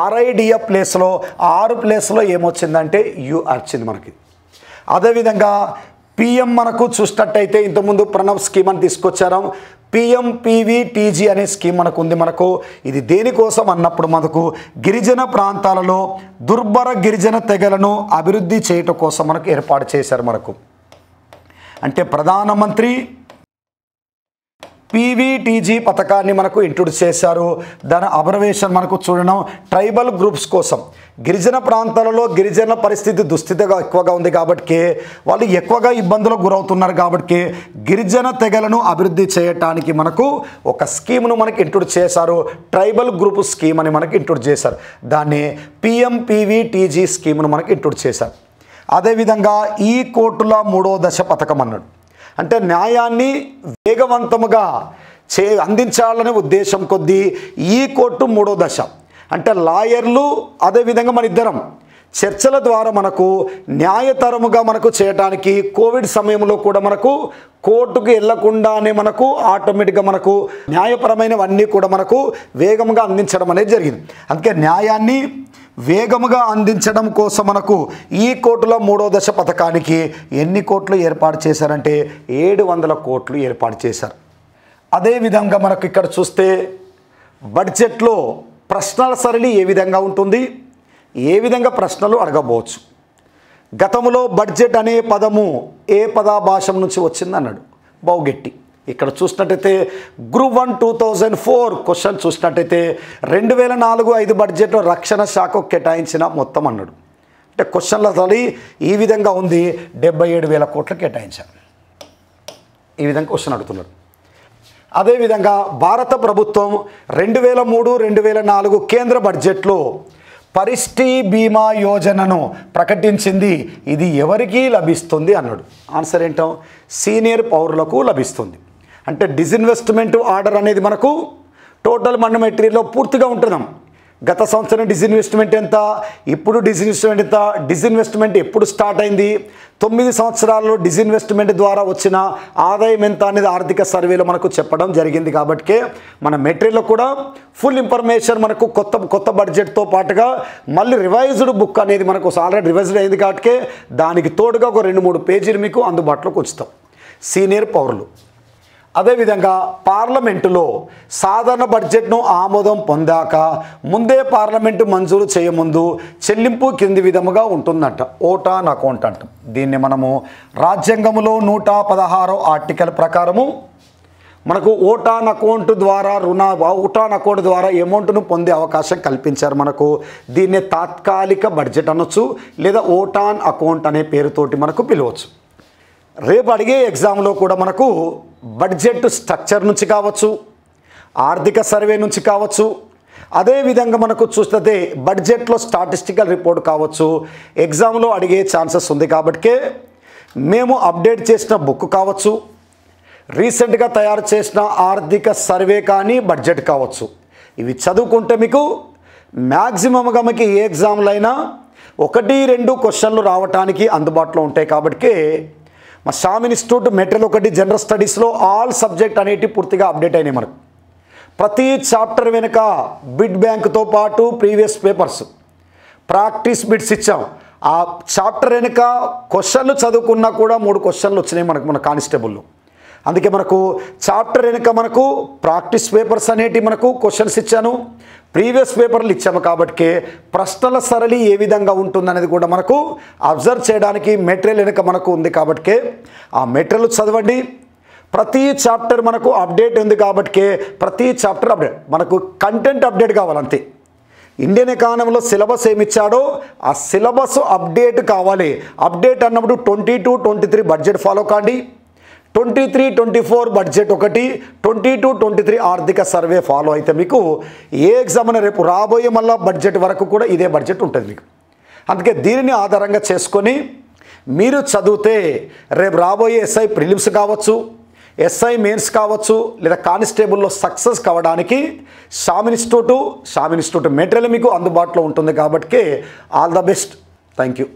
ఆర్ఐడిఎఫ్ ప్లేస్లో 6 ప్లేస్లో ఏమొచ్చిందంటే యు వచ్చింది మనకి. అదేవిధంగా పిఎం మనకు చూసినట్టయితే ఇంతకుముందు ప్రణబ్ స్కీమ్ అని తీసుకొచ్చారు. పిఎంపివిటీజీ అనే స్కీమ్ మనకు ఉంది. మనకు ఇది దేనికోసం అన్నప్పుడు మనకు గిరిజన ప్రాంతాలలో దుర్భర గిరిజన తెగలను అభివృద్ధి చేయటం కోసం మనకు ఏర్పాటు చేశారు. మనకు అంటే ప్రధానమంత్రి పీవీటీజీ పథకాన్ని మనకు ఇంట్రొడ్యూస్ చేశారు. దాని అబ్రవేషన్ మనకు చూడడం ట్రైబల్ గ్రూప్స్ కోసం. గిరిజన ప్రాంతాలలో గిరిజన పరిస్థితి దుస్థితిగా ఎక్కువగా ఉంది కాబట్టి వాళ్ళు ఎక్కువగా ఇబ్బందులకు గురవుతున్నారు కాబట్టి గిరిజన తెగలను అభివృద్ధి చేయటానికి మనకు ఒక స్కీమ్ను మనకి ఇంట్రొడ్యూస్ చేశారు. ట్రైబల్ గ్రూప్ స్కీమ్ అని మనకి ఇంట్రొడ్యూస్ చేశారు. దాన్ని పిఎంపివిటీజీ స్కీమ్ను మనకి ఇంట్రొడ్యూస్ చేశారు. అదేవిధంగా ఈ కోర్టుల 3వ దశ పథకం అన్నాడు. అంటే న్యాయాన్ని వేగవంతముగా అందించాలనే ఉద్దేశం కొద్దీ ఈ కోర్టు 3వ దశ. అంటే లాయర్లు అదేవిధంగా మన ఇద్దరం చర్చల ద్వారా మనకు న్యాయతరముగా మనకు చేయడానికి కోవిడ్ సమయంలో కూడా మనకు కోర్టుకు వెళ్లకుండానే మనకు ఆటోమేటిక్గా మనకు న్యాయపరమైనవన్నీ కూడా మనకు వేగంగా అందించడం అనేది జరిగింది. అందుకే న్యాయాన్ని వేగముగా అందించడం కోసం మనకు ఈ కోర్టుల 3వ దశ పథకానికి ఎన్ని కోట్లు ఏర్పాటు చేశారంటే 700 కోట్లు ఏర్పాటు చేశారు. అదేవిధంగా మనకు ఇక్కడ చూస్తే బడ్జెట్లో ప్రశ్నల సరళి ఏ విధంగా ఉంటుంది, ఏ విధంగా ప్రశ్నలు అడగబోవచ్చు. గతంలో బడ్జెట్ అనే పదము ఏ పదాభాషం నుంచి వచ్చింది అన్నాడు. బౌగెట్టి ఇక్కడ చూసినట్టయితే గ్రూప్ 1 2004 క్వశ్చన్ చూసినట్టయితే 2004-05 బడ్జెట్లో రక్షణ శాఖకు కేటాయించిన మొత్తం అన్నాడు. అంటే క్వశ్చన్ల తల్లి ఈ విధంగా ఉంది, 77,000 కోట్లు కేటాయించారు. ఈ విధంగా క్వశ్చన్ అడుగుతున్నారు. అదేవిధంగా భారత ప్రభుత్వం 2003-2004 కేంద్ర బడ్జెట్లో పరిష్టి బీమా యోజనను ప్రకటించింది. ఇది ఎవరికి లభిస్తుంది అన్నాడు. ఆన్సర్ ఏంటో, సీనియర్ పౌరులకు లభిస్తుంది. అంటే డిజిన్వెస్ట్మెంట్ ఆర్డర్ అనేది మనకు టోటల్ మన మెటీరియల్లో పూర్తిగా ఉంటున్నాం. గత సంవత్సరం డిజిన్వెస్ట్మెంట్ ఎంత, ఇప్పుడు డిజిన్వెస్ట్మెంట్ ఎంత, డిజిన్వెస్ట్మెంట్ ఎప్పుడు స్టార్ట్ అయింది, 9 సంవత్సరాల్లో డిజిన్వెస్ట్మెంట్ ద్వారా వచ్చిన ఆదాయం ఎంత అనేది ఆర్థిక సర్వేలో మనకు చెప్పడం జరిగింది. కాబట్టి మన మెటీరియల్లో కూడా ఫుల్ ఇన్ఫర్మేషన్ మనకు కొత్త బడ్జెట్తో పాటుగా మళ్ళీ రివైజ్డ్ బుక్ అనేది మనకు ఆల్రెడీ రివైజ్డ్ అయింది. కాబట్టి దానికి తోడుగా ఒక 2-3 పేజీలు మీకు అందుబాటులోకి ఉంచుతాం. సీనియర్ పౌరులు. అదేవిధంగా పార్లమెంటులో సాధారణ బడ్జెట్ను ఆమోదం పొందాక ముందే పార్లమెంటు మంజూరు చేయముందు చెల్లింపు కింది విధముగా ఉంటుందంట. ఓట్ ఆన్ అకౌంట్ అంటాం దీన్ని. మనము రాజ్యాంగంలో 116 ఆర్టికల్ ప్రకారము మనకు ఓట్ ఆన్ అకౌంట్ ద్వారా ఓట్ ఆన్ అకౌంట్ ద్వారా అమౌంట్ను పొందే అవకాశం కల్పించారు మనకు. దీన్నే తాత్కాలిక బడ్జెట్ అనొచ్చు, లేదా ఓట్ ఆన్ అకౌంట్ అనే పేరుతోటి మనకు పిలవచ్చు. రేపు అడిగే ఎగ్జామ్లో కూడా మనకు బడ్జెట్ స్ట్రక్చర్ నుంచి కావచ్చు, ఆర్థిక సర్వే నుంచి కావచ్చు, అదేవిధంగా మనకు చూస్తే బడ్జెట్లో స్టాటిస్టికల్ రిపోర్ట్ కావచ్చు, ఎగ్జామ్లో అడిగే ఛాన్సెస్ ఉంది. కాబట్టి మేము అప్డేట్ చేసిన బుక్ కావచ్చు, రీసెంట్గా తయారు చేసిన ఆర్థిక సర్వే కానీ బడ్జెట్ కావచ్చు, ఇవి చదువుకుంటే మీకు మ్యాక్సిమంగా మీకు ఏ ఎగ్జామ్లో అయినా 1-2 క్వశ్చన్లు రావడానికి అందుబాటులో ఉంటాయి. కాబట్టి మా శ్యామ్ ఇన్స్టిట్యూట్ మెటీరియల్ 1 జనరల్ స్టడీస్లో ఆల్ సబ్జెక్ట్ అనేటివి పూర్తిగా అప్డేట్ అయినాయి. మనకు ప్రతి చాప్టర్ వెనుక బిడ్ బ్యాంక్తో పాటు ప్రీవియస్ పేపర్స్ ప్రాక్టీస్ బిట్స్ ఇచ్చాం. ఆ చాప్టర్ వెనుక క్వశ్చన్లు చదువుకున్నా కూడా 3 క్వశ్చన్లు వచ్చినాయి మన కానిస్టేబుల్లో. అందుకే మనకు చాప్టర్ వెనుక మనకు ప్రాక్టీస్ పేపర్స్ అనేటివి మనకు క్వశ్చన్స్ ఇచ్చాను, ప్రీవియస్ పేపర్లు ఇచ్చాము. కాబట్టి ప్రశ్నల సరళి ఏ విధంగా ఉంటుందనేది కూడా మనకు అబ్జర్వ్ చేయడానికి మెటీరియల్ వెనుక మనకు ఉంది. కాబట్టి ఆ మెటీరియల్ చదవండి. ప్రతి చాప్టర్ మనకు అప్డేట్ ఉంది. కాబట్టి ప్రతి చాప్టర్ అప్డేట్, మనకు కంటెంట్ అప్డేట్ కావాలంతే. ఇండియన్ ఎకానమీలో సిలబస్ ఏమిచ్చాడో ఆ సిలబస్ అప్డేట్ కావాలి. అప్డేట్ అన్నప్పుడు 22-23 బడ్జెట్ ఫాలో కాండి, 23-24 బడ్జెట్ ఒకటి, 22-23 ఆర్థిక సర్వే ఫాలో అయితే మీకు ఏ ఎగ్జామ్ అయినా రేపు రాబోయే మళ్ళీ బడ్జెట్ వరకు కూడా ఇదే బడ్జెట్ ఉంటుంది మీకు. అందుకే దీనిని ఆధారంగా చేసుకొని మీరు చదివితే రేపు రాబోయే ఎస్ఐ ప్రిలిమ్స్ కావచ్చు, ఎస్ఐ మెయిన్స్ కావచ్చు, లేదా కానిస్టేబుల్లో సక్సెస్ కావడానికి శ్యామ్ ఇన్స్టిట్యూట్ మెటీరియల్ మీకు అందుబాటులో ఉంటుంది. కాబట్టి all the best. Thank you.